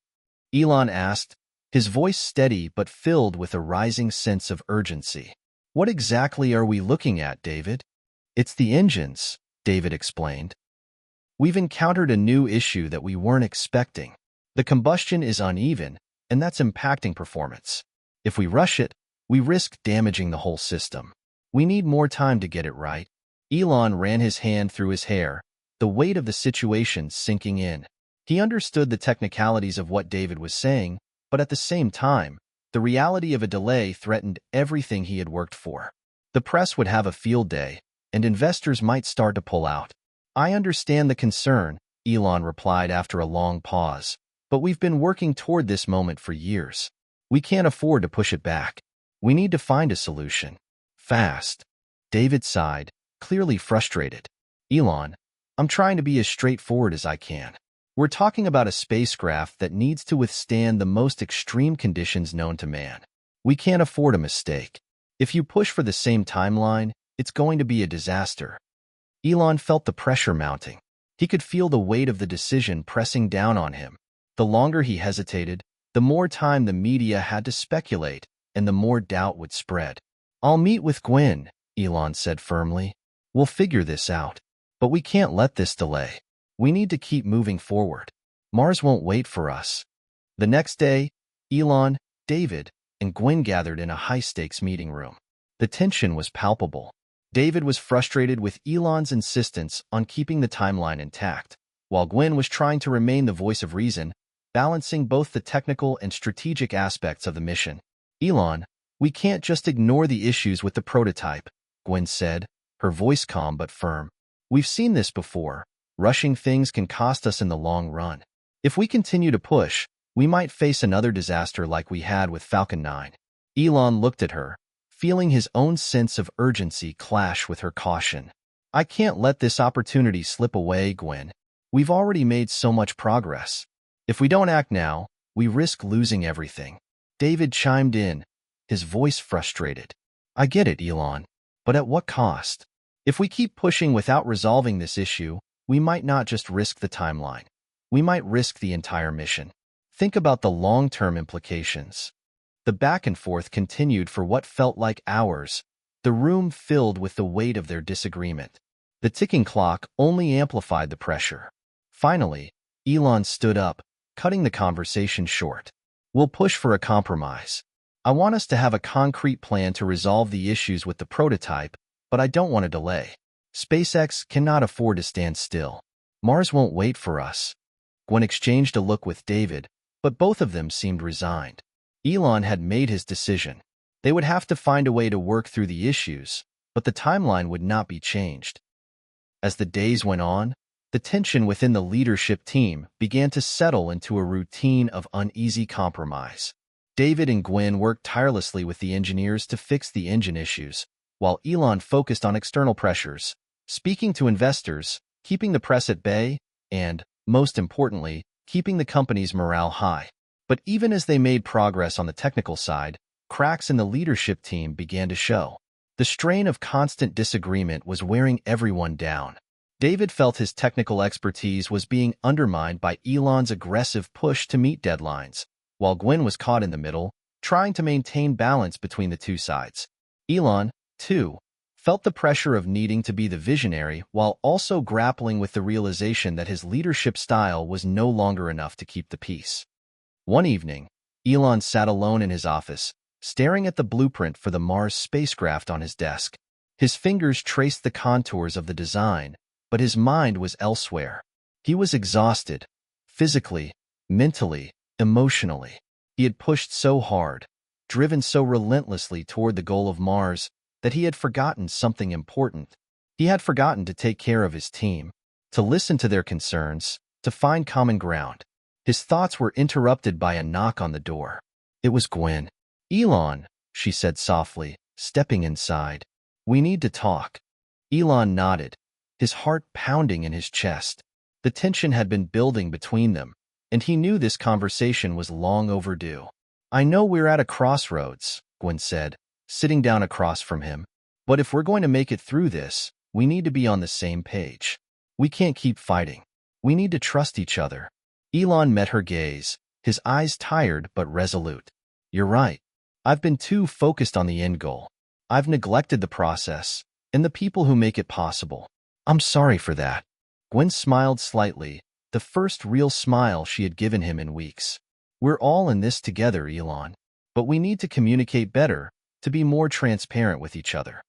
Elon asked, his voice steady but filled with a rising sense of urgency. "What exactly are we looking at, David?" "It's the engines," David explained. "We've encountered a new issue that we weren't expecting. The combustion is uneven, and that's impacting performance. If we rush it, we risk damaging the whole system. We need more time to get it right." Elon ran his hand through his hair, the weight of the situation sinking in. He understood the technicalities of what David was saying, but at the same time, the reality of a delay threatened everything he had worked for. The press would have a field day, and investors might start to pull out. "I understand the concern," Elon replied after a long pause, "but we've been working toward this moment for years. We can't afford to push it back. We need to find a solution. Fast." David sighed, clearly frustrated. "Elon, I'm trying to be as straightforward as I can. We're talking about a spacecraft that needs to withstand the most extreme conditions known to man. We can't afford a mistake. If you push for the same timeline, it's going to be a disaster." Elon felt the pressure mounting. He could feel the weight of the decision pressing down on him. The longer he hesitated, The more time the media had to speculate, and the more doubt would spread. "I'll meet with Gwen," Elon said firmly. "We'll figure this out. But we can't let this delay. We need to keep moving forward. Mars won't wait for us." The next day, Elon, David, and Gwen gathered in a high-stakes meeting room. The tension was palpable. David was frustrated with Elon's insistence on keeping the timeline intact, while Gwen was trying to remain the voice of reason, balancing both the technical and strategic aspects of the mission. "Elon, we can't just ignore the issues with the prototype," Gwen said, her voice calm but firm. "We've seen this before. Rushing things can cost us in the long run. If we continue to push, we might face another disaster like we had with Falcon 9. Elon looked at her, feeling his own sense of urgency clash with her caution. "I can't let this opportunity slip away, Gwen. We've already made so much progress. If we don't act now, we risk losing everything." David chimed in, his voice frustrated. "I get it, Elon, but at what cost? If we keep pushing without resolving this issue, we might not just risk the timeline. We might risk the entire mission. Think about the long-term implications." The back and forth continued for what felt like hours, the room filled with the weight of their disagreement. The ticking clock only amplified the pressure. Finally, Elon stood up, cutting the conversation short. "We'll push for a compromise. I want us to have a concrete plan to resolve the issues with the prototype, but I don't want to delay. SpaceX cannot afford to stand still. Mars won't wait for us." Gwen exchanged a look with David, but both of them seemed resigned. Elon had made his decision. They would have to find a way to work through the issues, but the timeline would not be changed. As the days went on, the tension within the leadership team began to settle into a routine of uneasy compromise. David and Gwen worked tirelessly with the engineers to fix the engine issues, while Elon focused on external pressures, speaking to investors, keeping the press at bay, and, most importantly, keeping the company's morale high. But even as they made progress on the technical side, cracks in the leadership team began to show. The strain of constant disagreement was wearing everyone down. David felt his technical expertise was being undermined by Elon's aggressive push to meet deadlines, while Gwen was caught in the middle, trying to maintain balance between the two sides. Elon, too, felt the pressure of needing to be the visionary while also grappling with the realization that his leadership style was no longer enough to keep the peace. One evening, Elon sat alone in his office, staring at the blueprint for the Mars spacecraft on his desk. His fingers traced the contours of the design, but his mind was elsewhere. He was exhausted, physically, mentally, emotionally. He had pushed so hard, driven so relentlessly toward the goal of Mars, that he had forgotten something important. He had forgotten to take care of his team, to listen to their concerns, to find common ground. His thoughts were interrupted by a knock on the door. It was Gwen. "Elon," she said softly, stepping inside. "We need to talk." Elon nodded, his heart pounding in his chest. The tension had been building between them, and he knew this conversation was long overdue. "I know we're at a crossroads," Gwen said, sitting down across from him. "But if we're going to make it through this, we need to be on the same page. We can't keep fighting. We need to trust each other." Elon met her gaze, his eyes tired but resolute. "You're right. I've been too focused on the end goal. I've neglected the process and the people who make it possible. I'm sorry for that." Gwen smiled slightly, the first real smile she had given him in weeks. "We're all in this together, Elon. But we need to communicate better, to be more transparent with each other."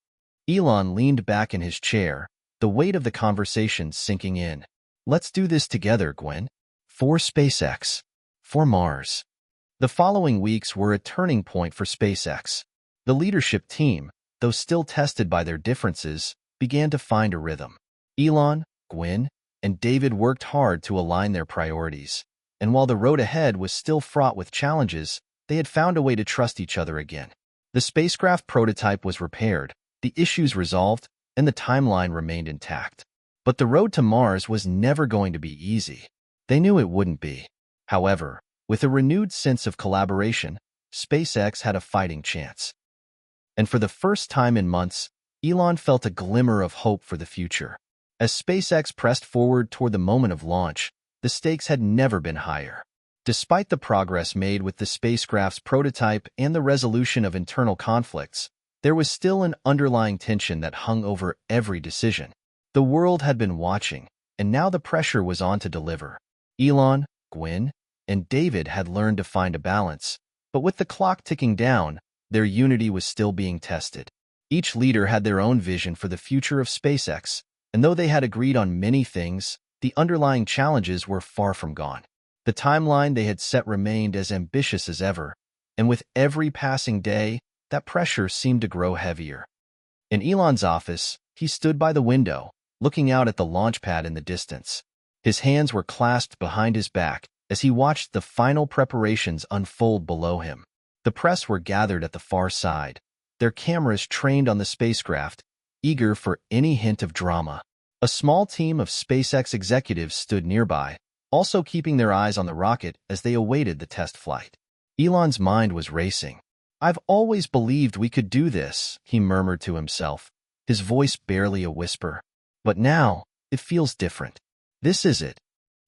Elon leaned back in his chair, the weight of the conversation sinking in. "Let's do this together, Gwen. For SpaceX. For Mars." The following weeks were a turning point for SpaceX. The leadership team, though still tested by their differences, began to find a rhythm. Elon, Gwen, and David worked hard to align their priorities, and while the road ahead was still fraught with challenges, they had found a way to trust each other again. The spacecraft prototype was repaired, the issues resolved, and the timeline remained intact. But the road to Mars was never going to be easy. They knew it wouldn't be. However, with a renewed sense of collaboration, SpaceX had a fighting chance. And for the first time in months, Elon felt a glimmer of hope for the future. As SpaceX pressed forward toward the moment of launch, the stakes had never been higher. Despite the progress made with the spacecraft's prototype and the resolution of internal conflicts, there was still an underlying tension that hung over every decision. The world had been watching, and now the pressure was on to deliver. Elon, Gwyn, and David had learned to find a balance, but with the clock ticking down, their unity was still being tested. Each leader had their own vision for the future of SpaceX, and though they had agreed on many things, the underlying challenges were far from gone. The timeline they had set remained as ambitious as ever, and with every passing day, that pressure seemed to grow heavier. In Elon's office, he stood by the window, looking out at the launch pad in the distance. His hands were clasped behind his back as he watched the final preparations unfold below him. The press were gathered at the far side, their cameras trained on the spacecraft, eager for any hint of drama. A small team of SpaceX executives stood nearby, also keeping their eyes on the rocket as they awaited the test flight. Elon's mind was racing. "I've always believed we could do this," he murmured to himself, his voice barely a whisper. "But now, it feels different. This is it."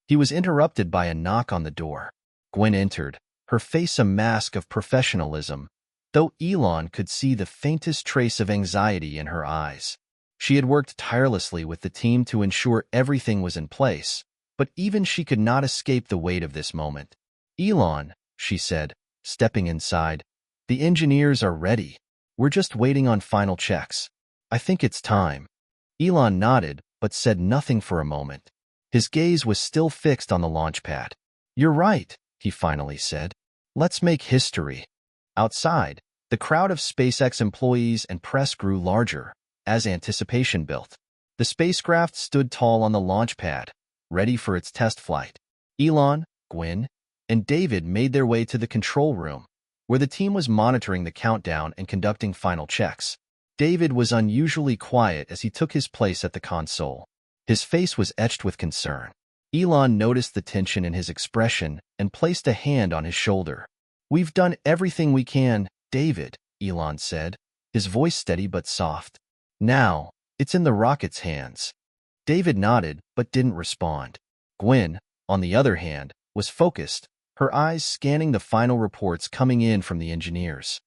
He was interrupted by a knock on the door. Gwyn entered, her face a mask of professionalism, though Elon could see the faintest trace of anxiety in her eyes. She had worked tirelessly with the team to ensure everything was in place, but even she could not escape the weight of this moment. "Elon," she said, stepping inside, "the engineers are ready. We're just waiting on final checks. I think it's time." Elon nodded, but said nothing for a moment. His gaze was still fixed on the launch pad. "You're right," he finally said. "Let's make history." Outside, the crowd of SpaceX employees and press grew larger as anticipation built. The spacecraft stood tall on the launch pad, ready for its test flight. Elon, Gwyn, and David made their way to the control room, where the team was monitoring the countdown and conducting final checks. David was unusually quiet as he took his place at the console. His face was etched with concern. Elon noticed the tension in his expression and placed a hand on his shoulder. "We've done everything we can, David," Elon said, his voice steady but soft. "Now, it's in the rocket's hands." David nodded but didn't respond. Gwyn, on the other hand, was focused, her eyes scanning the final reports coming in from the engineers.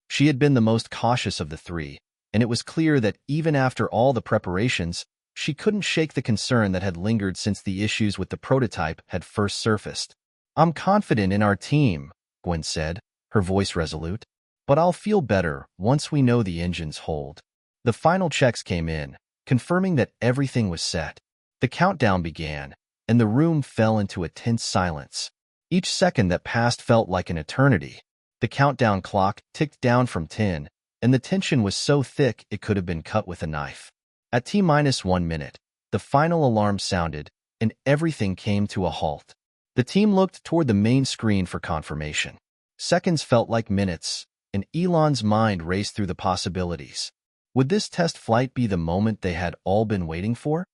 She had been the most cautious of the three, and it was clear that even after all the preparations, she couldn't shake the concern that had lingered since the issues with the prototype had first surfaced. "I'm confident in our team," Gwyn said, her voice resolute, "but I'll feel better once we know the engines hold." The final checks came in, confirming that everything was set. The countdown began, and the room fell into a tense silence. Each second that passed felt like an eternity. The countdown clock ticked down from 10, and the tension was so thick it could have been cut with a knife. At T-1 minute, the final alarm sounded, and everything came to a halt. The team looked toward the main screen for confirmation. Seconds felt like minutes, and Elon's mind raced through the possibilities. Would this test flight be the moment they had all been waiting for?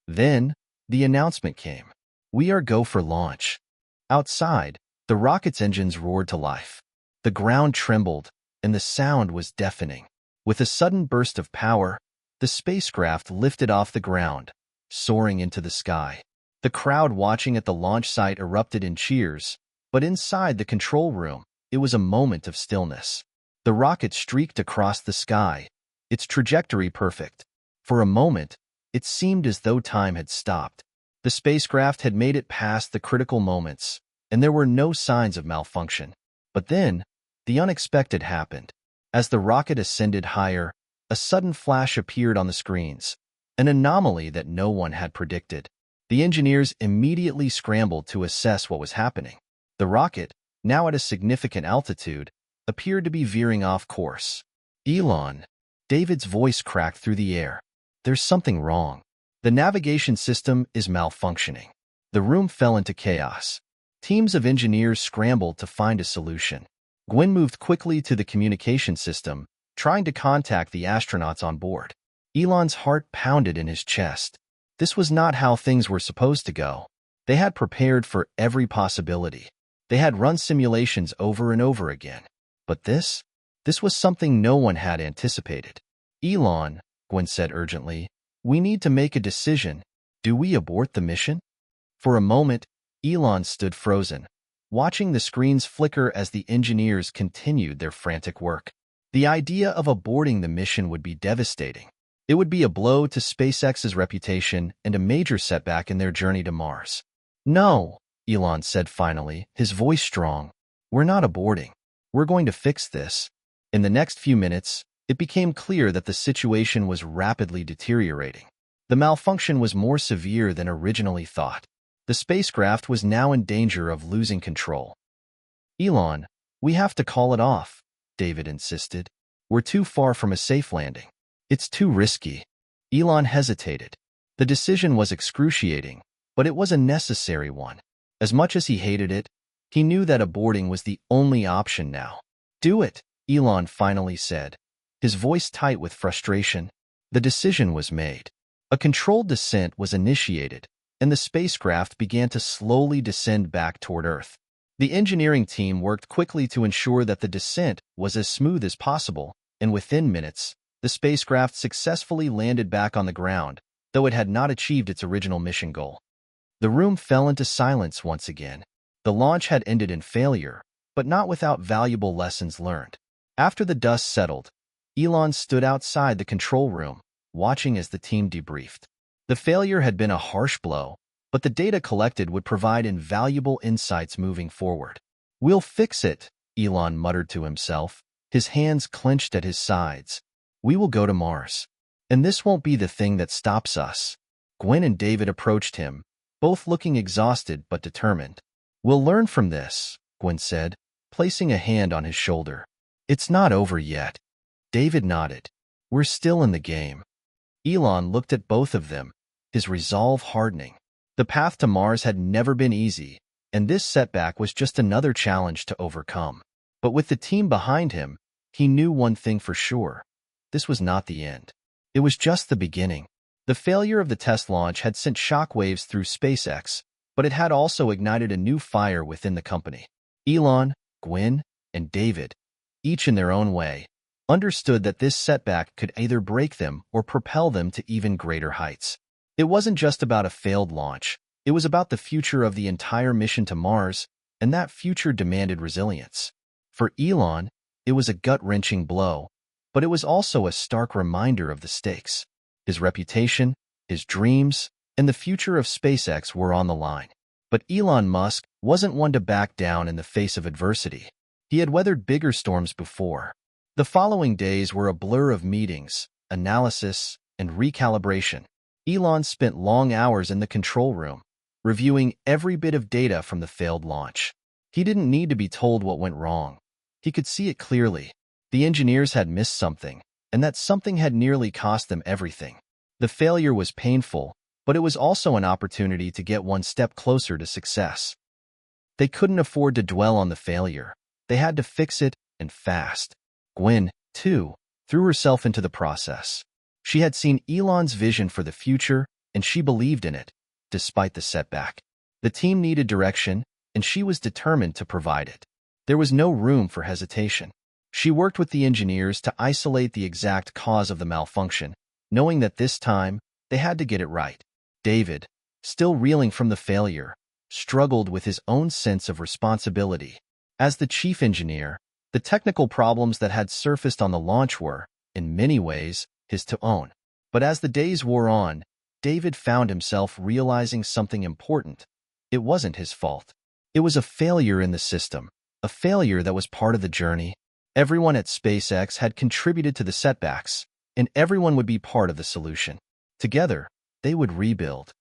Then, the announcement came. "We are go for launch." Outside, the rocket's engines roared to life. The ground trembled, and the sound was deafening. With a sudden burst of power, the spacecraft lifted off the ground, soaring into the sky. The crowd watching at the launch site erupted in cheers, but inside the control room, it was a moment of stillness. The rocket streaked across the sky, its trajectory perfect. For a moment, it seemed as though time had stopped. The spacecraft had made it past the critical moments, and there were no signs of malfunction. But then, the unexpected happened. As the rocket ascended higher, a sudden flash appeared on the screens, an anomaly that no one had predicted. The engineers immediately scrambled to assess what was happening. The rocket, now at a significant altitude, appeared to be veering off course. "Elon," David's voice cracked through the air. "There's something wrong. The navigation system is malfunctioning." The room fell into chaos. Teams of engineers scrambled to find a solution. Gwyn moved quickly to the communication system, trying to contact the astronauts on board. Elon's heart pounded in his chest. This was not how things were supposed to go. They had prepared for every possibility. They had run simulations over and over again. But this was something no one had anticipated. "Elon," Gwyn said urgently, "we need to make a decision. Do we abort the mission?" For a moment, Elon stood frozen, watching the screens flicker as the engineers continued their frantic work. The idea of aborting the mission would be devastating. It would be a blow to SpaceX's reputation and a major setback in their journey to Mars. "No," Elon said finally, his voice strong. "We're not aborting. We're going to fix this." In the next few minutes, it became clear that the situation was rapidly deteriorating. The malfunction was more severe than originally thought. The spacecraft was now in danger of losing control. "Elon, we have to call it off," David insisted. "We're too far from a safe landing. It's too risky." Elon hesitated. The decision was excruciating, but it was a necessary one. As much as he hated it, he knew that aborting was the only option now. "Do it," Elon finally said, his voice tight with frustration. The decision was made. A controlled descent was initiated, and the spacecraft began to slowly descend back toward Earth. The engineering team worked quickly to ensure that the descent was as smooth as possible, and within minutes, the spacecraft successfully landed back on the ground, though it had not achieved its original mission goal. The room fell into silence once again. The launch had ended in failure, but not without valuable lessons learned. After the dust settled, Elon stood outside the control room, watching as the team debriefed. The failure had been a harsh blow, but the data collected would provide invaluable insights moving forward. "We'll fix it," Elon muttered to himself, his hands clenched at his sides. "We will go to Mars. And this won't be the thing that stops us." Gwen and David approached him, both looking exhausted but determined. "We'll learn from this," Gwen said, placing a hand on his shoulder. "It's not over yet." David nodded. "We're still in the game." Elon looked at both of them, his resolve hardening. The path to Mars had never been easy, and this setback was just another challenge to overcome. But with the team behind him, he knew one thing for sure. This was not the end. It was just the beginning. The failure of the test launch had sent shockwaves through SpaceX, but it had also ignited a new fire within the company. Elon, Gwen, and David, each in their own way, understood that this setback could either break them or propel them to even greater heights. It wasn't just about a failed launch. It was about the future of the entire mission to Mars, and that future demanded resilience. For Elon, it was a gut-wrenching blow, but it was also a stark reminder of the stakes. His reputation, his dreams, and the future of SpaceX were on the line. But Elon Musk wasn't one to back down in the face of adversity. He had weathered bigger storms before. The following days were a blur of meetings, analysis, and recalibration. Elon spent long hours in the control room, reviewing every bit of data from the failed launch. He didn't need to be told what went wrong. He could see it clearly. The engineers had missed something, and that something had nearly cost them everything. The failure was painful, but it was also an opportunity to get one step closer to success. They couldn't afford to dwell on the failure. They had to fix it, and fast. Gwen, too, threw herself into the process. She had seen Elon's vision for the future, and she believed in it, despite the setback. The team needed direction, and she was determined to provide it. There was no room for hesitation. She worked with the engineers to isolate the exact cause of the malfunction, knowing that this time, they had to get it right. David, still reeling from the failure, struggled with his own sense of responsibility. As the chief engineer, the technical problems that had surfaced on the launch were, in many ways, his to own. But as the days wore on, David found himself realizing something important. It wasn't his fault. It was a failure in the system, a failure that was part of the journey. Everyone at SpaceX had contributed to the setbacks, and everyone would be part of the solution. Together, they would rebuild.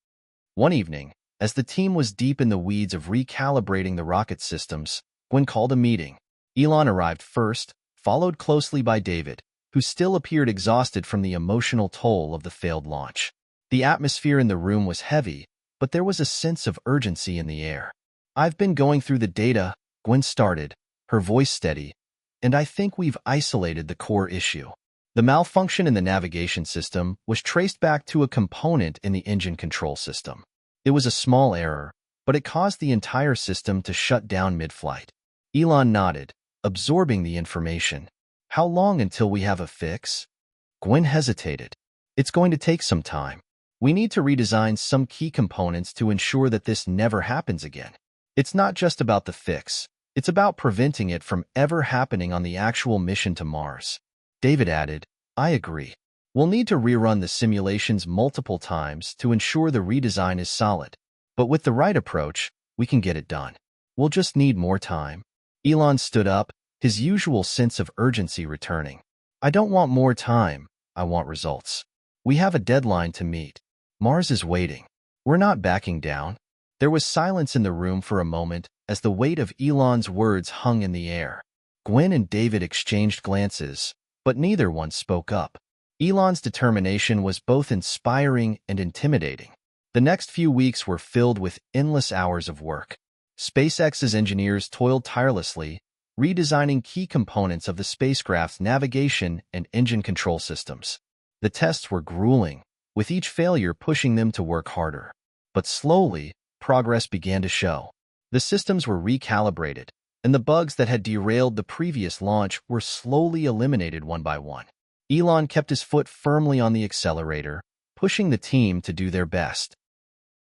One evening, as the team was deep in the weeds of recalibrating the rocket systems, Gwen called a meeting. Elon arrived first, followed closely by David, who still appeared exhausted from the emotional toll of the failed launch. The atmosphere in the room was heavy, but there was a sense of urgency in the air. "I've been going through the data," Gwen started, her voice steady, "and I think we've isolated the core issue." The malfunction in the navigation system was traced back to a component in the engine control system. It was a small error, but it caused the entire system to shut down mid-flight. Elon nodded, absorbing the information. "How long until we have a fix?" Gwen hesitated. "It's going to take some time. We need to redesign some key components to ensure that this never happens again." It's not just about the fix. It's about preventing it from ever happening on the actual mission to Mars. David added, I agree. We'll need to rerun the simulations multiple times to ensure the redesign is solid. But with the right approach, we can get it done. We'll just need more time. Elon stood up, his usual sense of urgency returning. I don't want more time. I want results. We have a deadline to meet. Mars is waiting. We're not backing down. There was silence in the room for a moment as the weight of Elon's words hung in the air. Gwen and David exchanged glances, but neither one spoke up. Elon's determination was both inspiring and intimidating. The next few weeks were filled with endless hours of work. SpaceX's engineers toiled tirelessly, redesigning key components of the spacecraft's navigation and engine control systems. The tests were grueling, with each failure pushing them to work harder. But slowly, progress began to show. The systems were recalibrated, and the bugs that had derailed the previous launch were slowly eliminated one by one. Elon kept his foot firmly on the accelerator, pushing the team to do their best.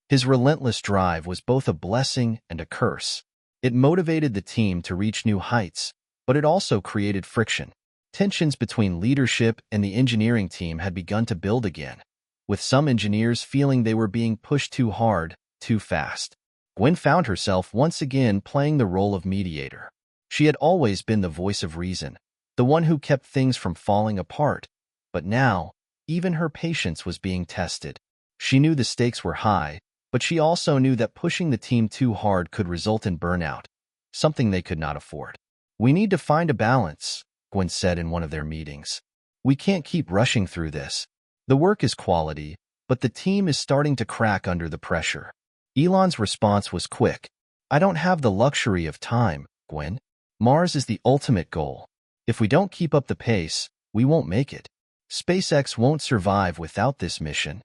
His relentless drive was both a blessing and a curse. It motivated the team to reach new heights, but it also created friction. Tensions between leadership and the engineering team had begun to build again, with some engineers feeling they were being pushed too hard, too fast. Gwen found herself once again playing the role of mediator. She had always been the voice of reason, the one who kept things from falling apart, but now, even her patience was being tested. She knew the stakes were high, but she also knew that pushing the team too hard could result in burnout, something they could not afford. We need to find a balance, Gwen said in one of their meetings. We can't keep rushing through this. The work is quality, but the team is starting to crack under the pressure. Elon's response was quick. I don't have the luxury of time, Gwen. Mars is the ultimate goal. If we don't keep up the pace, we won't make it. SpaceX won't survive without this mission.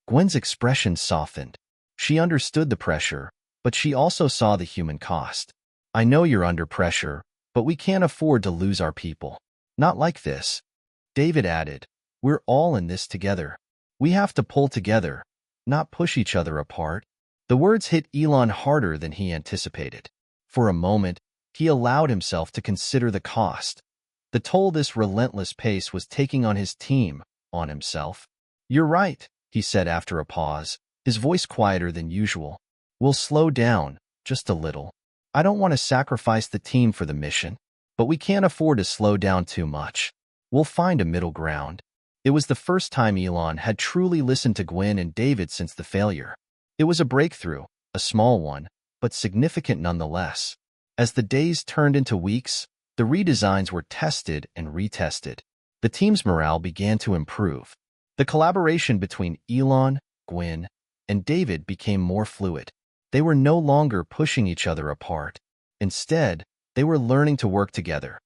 Gwen's expression softened. She understood the pressure, but she also saw the human cost. I know you're under pressure, but we can't afford to lose our people. Not like this. David added, we're all in this together. We have to pull together, not push each other apart. The words hit Elon harder than he anticipated. For a moment, he allowed himself to consider the cost. The toll this relentless pace was taking on his team, on himself. You're right, he said after a pause, his voice quieter than usual. We'll slow down, just a little. I don't want to sacrifice the team for the mission, but we can't afford to slow down too much. We'll find a middle ground. It was the first time Elon had truly listened to Gwen and David since the failure. It was a breakthrough, a small one, but significant nonetheless. As the days turned into weeks, the redesigns were tested and retested. The team's morale began to improve. The collaboration between Elon, Gwen, and David became more fluid. They were no longer pushing each other apart. Instead, they were learning to work together,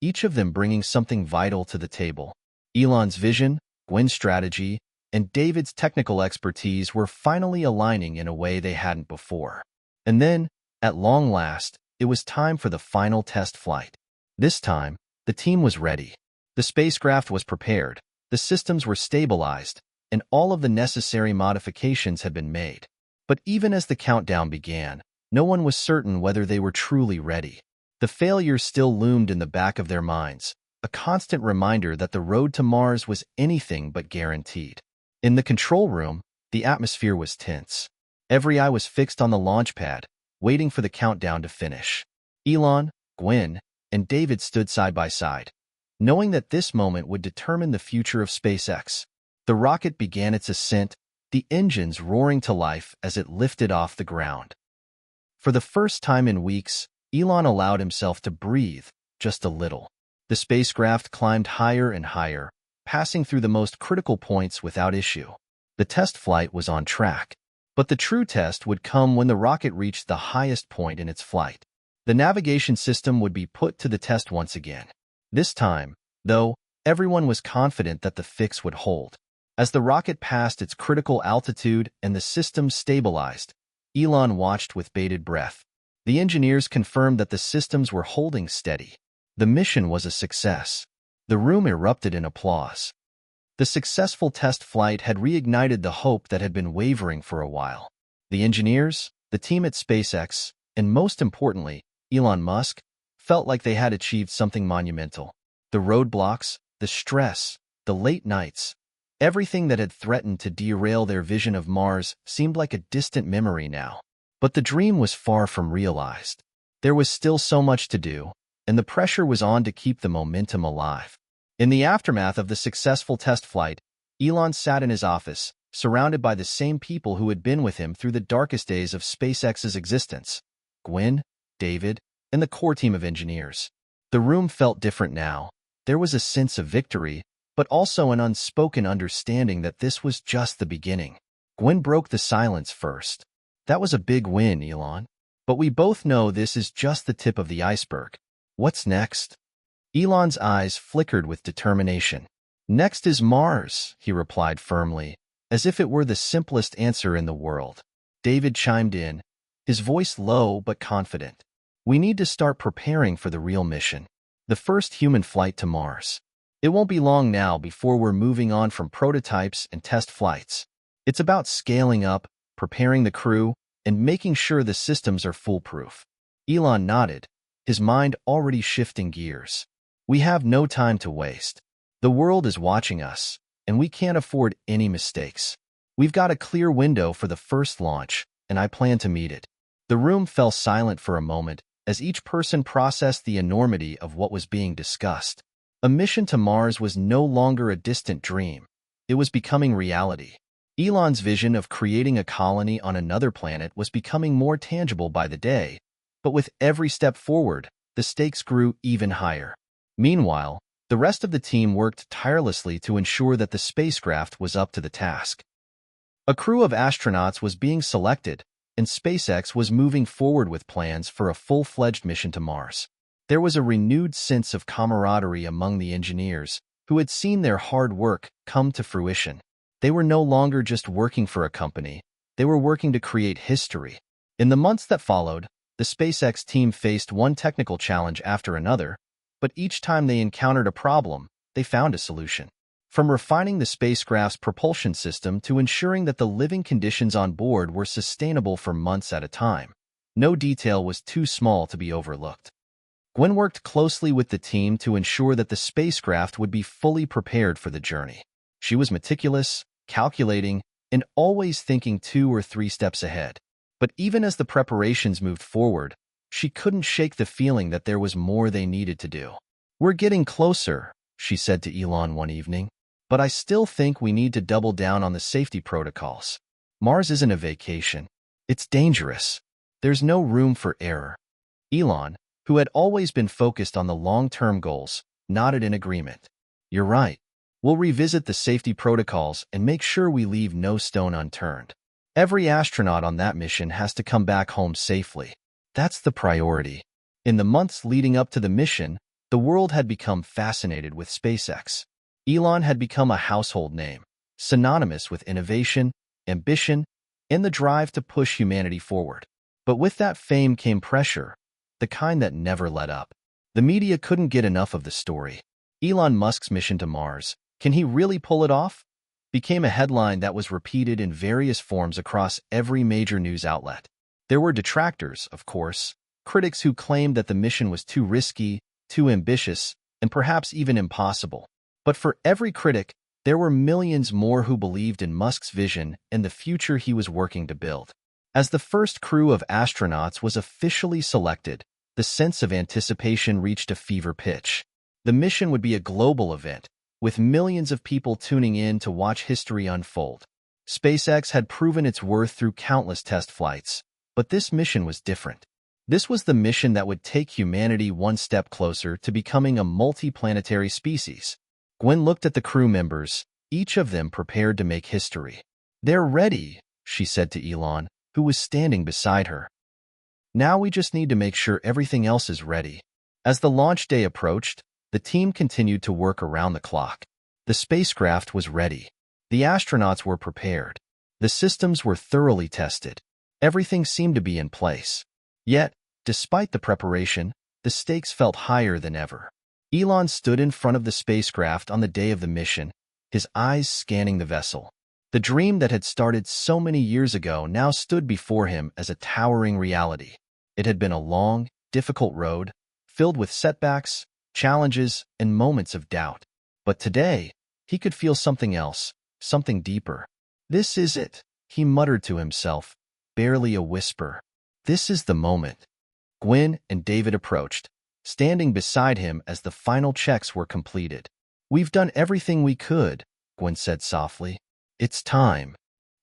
each of them bringing something vital to the table. Elon's vision, Gwen's strategy, and David's technical expertise were finally aligning in a way they hadn't before. And then, at long last, it was time for the final test flight. This time, the team was ready. The spacecraft was prepared, the systems were stabilized, and all of the necessary modifications had been made. But even as the countdown began, no one was certain whether they were truly ready. The failure still loomed in the back of their minds, a constant reminder that the road to Mars was anything but guaranteed. In the control room, the atmosphere was tense. Every eye was fixed on the launch pad, waiting for the countdown to finish. Elon, Gwen, and David stood side by side, knowing that this moment would determine the future of SpaceX. The rocket began its ascent, the engines roaring to life as it lifted off the ground. For the first time in weeks, Elon allowed himself to breathe, just a little. The spacecraft climbed higher and higher, passing through the most critical points without issue. The test flight was on track. But the true test would come when the rocket reached the highest point in its flight. The navigation system would be put to the test once again. This time, though, everyone was confident that the fix would hold. As the rocket passed its critical altitude and the system stabilized, Elon watched with bated breath. The engineers confirmed that the systems were holding steady. The mission was a success. The room erupted in applause. The successful test flight had reignited the hope that had been wavering for a while. The engineers, the team at SpaceX, And most importantly, Elon Musk felt like they had achieved something monumental. The roadblocks, the stress, the late nights, everything that had threatened to derail their vision of Mars seemed like a distant memory now. But the dream was far from realized. There was still so much to do, and the pressure was on to keep the momentum alive. In the aftermath of the successful test flight, Elon sat in his office, surrounded by the same people who had been with him through the darkest days of SpaceX's existence: Gwen, David, and the core team of engineers. The room felt different now. There was a sense of victory, but also an unspoken understanding that this was just the beginning. Gwen broke the silence first. "That was a big win, Elon. But we both know this is just the tip of the iceberg. What's next?" Elon's eyes flickered with determination. "Next is Mars," he replied firmly, as if it were the simplest answer in the world. David chimed in, his voice low but confident. "We need to start preparing for the real mission, the first human flight to Mars. It won't be long now before we're moving on from prototypes and test flights. It's about scaling up, preparing the crew, and making sure the systems are foolproof." Elon nodded, his mind already shifting gears. "We have no time to waste. The world is watching us, and we can't afford any mistakes. We've got a clear window for the first launch, and I plan to meet it." The room fell silent for a moment as each person processed the enormity of what was being discussed. A mission to Mars was no longer a distant dream. It was becoming reality. Elon's vision of creating a colony on another planet was becoming more tangible by the day, but with every step forward, the stakes grew even higher. Meanwhile, the rest of the team worked tirelessly to ensure that the spacecraft was up to the task. A crew of astronauts was being selected, and SpaceX was moving forward with plans for a full-fledged mission to Mars. There was a renewed sense of camaraderie among the engineers, who had seen their hard work come to fruition. They were no longer just working for a company, they were working to create history. In the months that followed, the SpaceX team faced one technical challenge after another, but each time they encountered a problem, they found a solution. From refining the spacecraft's propulsion system to ensuring that the living conditions on board were sustainable for months at a time, no detail was too small to be overlooked. Gwen worked closely with the team to ensure that the spacecraft would be fully prepared for the journey. She was meticulous, calculating, and always thinking 2 or 3 steps ahead. But even as the preparations moved forward, she couldn't shake the feeling that there was more they needed to do. "We're getting closer," she said to Elon one evening, "but I still think we need to double down on the safety protocols. Mars isn't a vacation. It's dangerous. There's no room for error." Elon, who had always been focused on the long-term goals, nodded in agreement. "You're right. We'll revisit the safety protocols and make sure we leave no stone unturned. Every astronaut on that mission has to come back home safely. That's the priority." In the months leading up to the mission, the world had become fascinated with SpaceX. Elon had become a household name, synonymous with innovation, ambition, and the drive to push humanity forward. But with that fame came pressure, the kind that never let up. The media couldn't get enough of the story. Elon Musk's mission to Mars, can he really pull it off? Became a headline that was repeated in various forms across every major news outlet. There were detractors, of course, critics who claimed that the mission was too risky, too ambitious, and perhaps even impossible. But for every critic, there were millions more who believed in Musk's vision and the future he was working to build. As the first crew of astronauts was officially selected, the sense of anticipation reached a fever pitch. The mission would be a global event, with millions of people tuning in to watch history unfold. SpaceX had proven its worth through countless test flights, but this mission was different. This was the mission that would take humanity one step closer to becoming a multi-planetary species. Gwen looked at the crew members, each of them prepared to make history. "They're ready," she said to Elon, who was standing beside her. "Now we just need to make sure everything else is ready." As the launch day approached, the team continued to work around the clock. The spacecraft was ready. The astronauts were prepared. The systems were thoroughly tested. Everything seemed to be in place. Yet, despite the preparation, the stakes felt higher than ever. Elon stood in front of the spacecraft on the day of the mission, his eyes scanning the vessel. The dream that had started so many years ago now stood before him as a towering reality. It had been a long, difficult road, filled with setbacks, challenges, and moments of doubt. But today, he could feel something else, something deeper. "This is it," he muttered to himself, barely a whisper. "This is the moment." Gwen and David approached, standing beside him as the final checks were completed. "We've done everything we could," Gwen said softly. "It's time."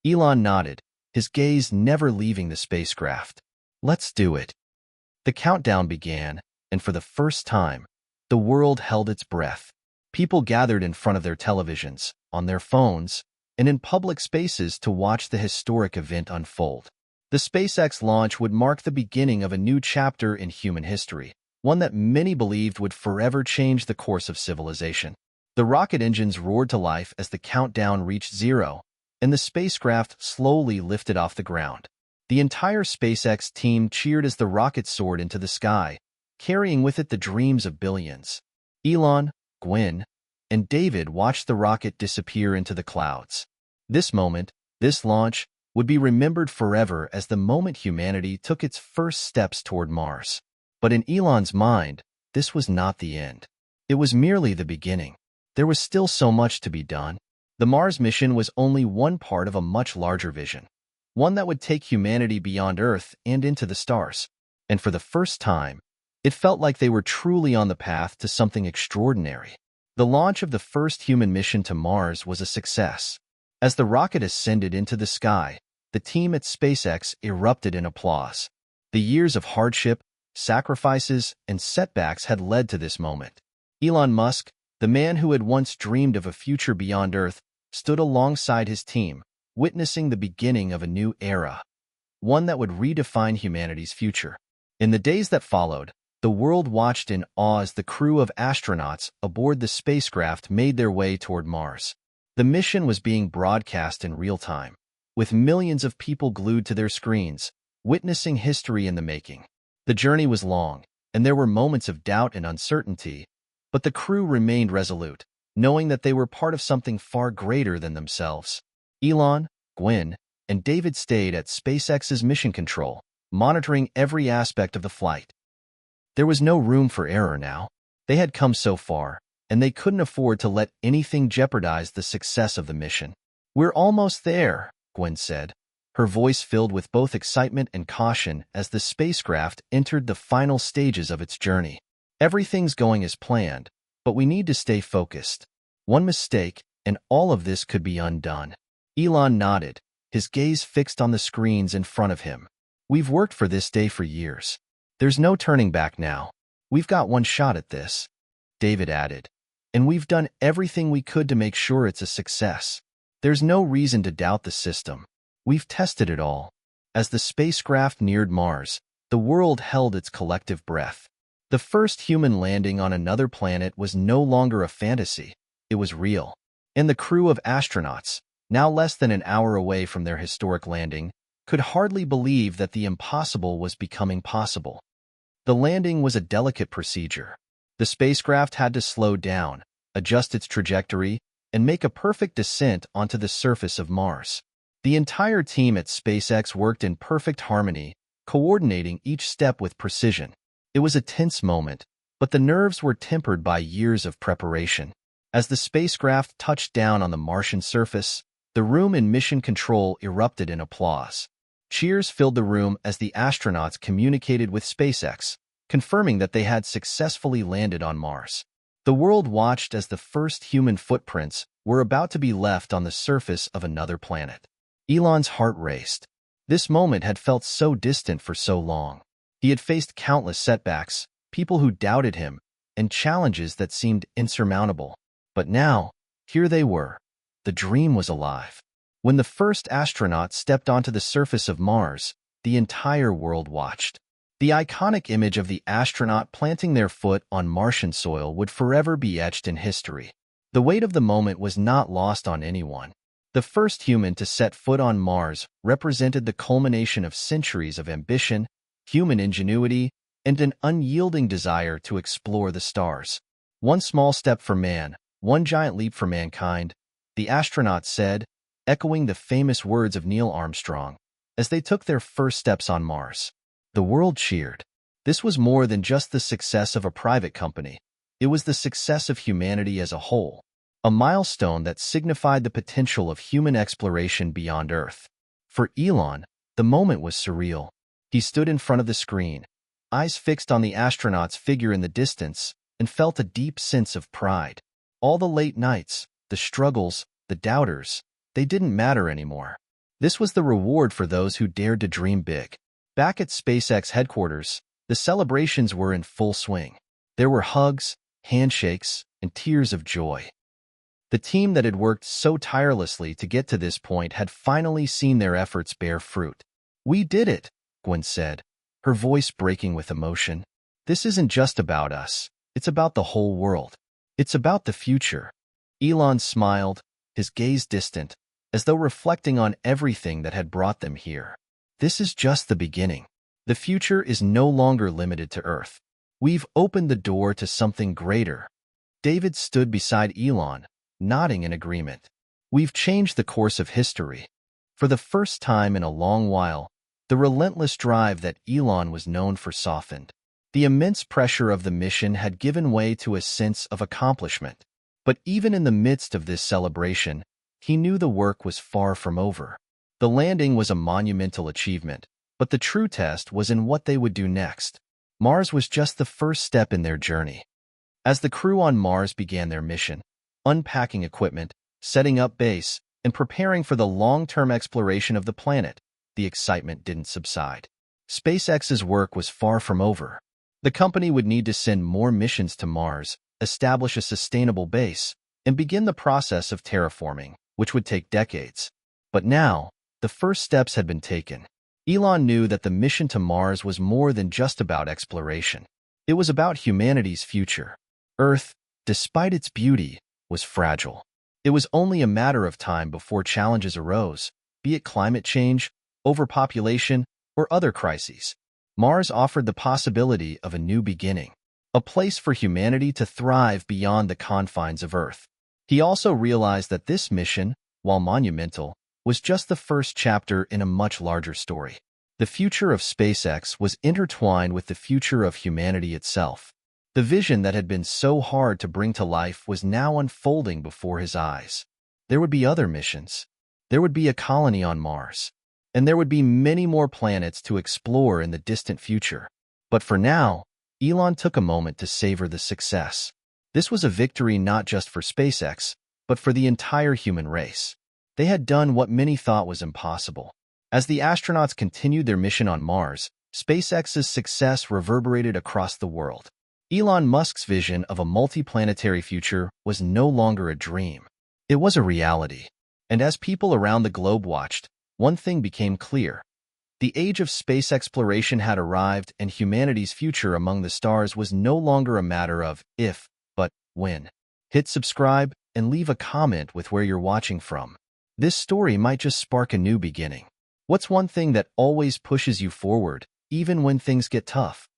Elon nodded, his gaze never leaving the spacecraft. "Let's do it." The countdown began, and for the first time, the world held its breath. People gathered in front of their televisions, on their phones, and in public spaces to watch the historic event unfold. The SpaceX launch would mark the beginning of a new chapter in human history, one that many believed would forever change the course of civilization. The rocket engines roared to life as the countdown reached zero, and the spacecraft slowly lifted off the ground. The entire SpaceX team cheered as the rocket soared into the sky, carrying with it the dreams of billions. Elon, Gwen, and David watched the rocket disappear into the clouds. This moment, this launch, would be remembered forever as the moment humanity took its first steps toward Mars. But in Elon's mind, this was not the end. It was merely the beginning. There was still so much to be done. The Mars mission was only one part of a much larger vision, one that would take humanity beyond Earth and into the stars. And for the first time, it felt like they were truly on the path to something extraordinary. The launch of the first human mission to Mars was a success. As the rocket ascended into the sky, the team at SpaceX erupted in applause. The years of hardship, sacrifices, and setbacks had led to this moment. Elon Musk, the man who had once dreamed of a future beyond Earth, stood alongside his team, witnessing the beginning of a new era, one that would redefine humanity's future. In the days that followed, the world watched in awe as the crew of astronauts aboard the spacecraft made their way toward Mars. The mission was being broadcast in real time, with millions of people glued to their screens, witnessing history in the making. The journey was long, and there were moments of doubt and uncertainty, but the crew remained resolute, knowing that they were part of something far greater than themselves. Elon, Gwen, and David stayed at SpaceX's mission control, monitoring every aspect of the flight. There was no room for error now. They had come so far, and they couldn't afford to let anything jeopardize the success of the mission. "We're almost there," Gwen said, her voice filled with both excitement and caution as the spacecraft entered the final stages of its journey. "Everything's going as planned, but we need to stay focused. One mistake, and all of this could be undone." Elon nodded, his gaze fixed on the screens in front of him. "We've worked for this day for years. There's no turning back now. We've got one shot at this," David added. "And we've done everything we could to make sure it's a success. There's no reason to doubt the system. We've tested it all." As the spacecraft neared Mars, the world held its collective breath. The first human landing on another planet was no longer a fantasy. It was real. And the crew of astronauts, now less than an hour away from their historic landing, could hardly believe that the impossible was becoming possible. The landing was a delicate procedure. The spacecraft had to slow down, adjust its trajectory, and make a perfect descent onto the surface of Mars. The entire team at SpaceX worked in perfect harmony, coordinating each step with precision. It was a tense moment, but the nerves were tempered by years of preparation. As the spacecraft touched down on the Martian surface, the room in mission control erupted in applause. Cheers filled the room as the astronauts communicated with SpaceX, confirming that they had successfully landed on Mars. The world watched as the first human footprints were about to be left on the surface of another planet. Elon's heart raced. This moment had felt so distant for so long. He had faced countless setbacks, people who doubted him, and challenges that seemed insurmountable. But now, here they were. The dream was alive. When the first astronaut stepped onto the surface of Mars, the entire world watched. The iconic image of the astronaut planting their foot on Martian soil would forever be etched in history. The weight of the moment was not lost on anyone. The first human to set foot on Mars represented the culmination of centuries of ambition, human ingenuity, and an unyielding desire to explore the stars. "One small step for man, one giant leap for mankind," the astronauts said, echoing the famous words of Neil Armstrong, as they took their first steps on Mars. The world cheered. This was more than just the success of a private company. It was the success of humanity as a whole, a milestone that signified the potential of human exploration beyond Earth. For Elon, the moment was surreal. He stood in front of the screen, eyes fixed on the astronaut's figure in the distance, and felt a deep sense of pride. All the late nights, the struggles, the doubters, they didn't matter anymore. This was the reward for those who dared to dream big. Back at SpaceX headquarters, the celebrations were in full swing. There were hugs, handshakes, and tears of joy. The team that had worked so tirelessly to get to this point had finally seen their efforts bear fruit. "We did it," Gwen said, her voice breaking with emotion. "This isn't just about us. It's about the whole world. It's about the future." Elon smiled, his gaze distant, as though reflecting on everything that had brought them here. "This is just the beginning. The future is no longer limited to Earth. We've opened the door to something greater." David stood beside Elon, nodding in agreement. "We've changed the course of history." For the first time in a long while, the relentless drive that Elon was known for softened. The immense pressure of the mission had given way to a sense of accomplishment. But even in the midst of this celebration, he knew the work was far from over. The landing was a monumental achievement, but the true test was in what they would do next. Mars was just the first step in their journey. As the crew on Mars began their mission, unpacking equipment, setting up base, and preparing for the long-term exploration of the planet, the excitement didn't subside. SpaceX's work was far from over. The company would need to send more missions to Mars, establish a sustainable base, and begin the process of terraforming, which would take decades. But now, the first steps had been taken. Elon knew that the mission to Mars was more than just about exploration. It was about humanity's future. Earth, despite its beauty, was fragile. It was only a matter of time before challenges arose, be it climate change, overpopulation, or other crises. Mars offered the possibility of a new beginning, a place for humanity to thrive beyond the confines of Earth. He also realized that this mission, while monumental, was just the first chapter in a much larger story. The future of SpaceX was intertwined with the future of humanity itself. The vision that had been so hard to bring to life was now unfolding before his eyes. There would be other missions. There would be a colony on Mars. And there would be many more planets to explore in the distant future. But for now, Elon took a moment to savor the success. This was a victory not just for SpaceX, but for the entire human race. They had done what many thought was impossible. As the astronauts continued their mission on Mars, SpaceX's success reverberated across the world. Elon Musk's vision of a multiplanetary future was no longer a dream. It was a reality. And as people around the globe watched, one thing became clear. The age of space exploration had arrived, and humanity's future among the stars was no longer a matter of if, but when. Hit subscribe and leave a comment with where you're watching from. This story might just spark a new beginning. What's one thing that always pushes you forward, even when things get tough?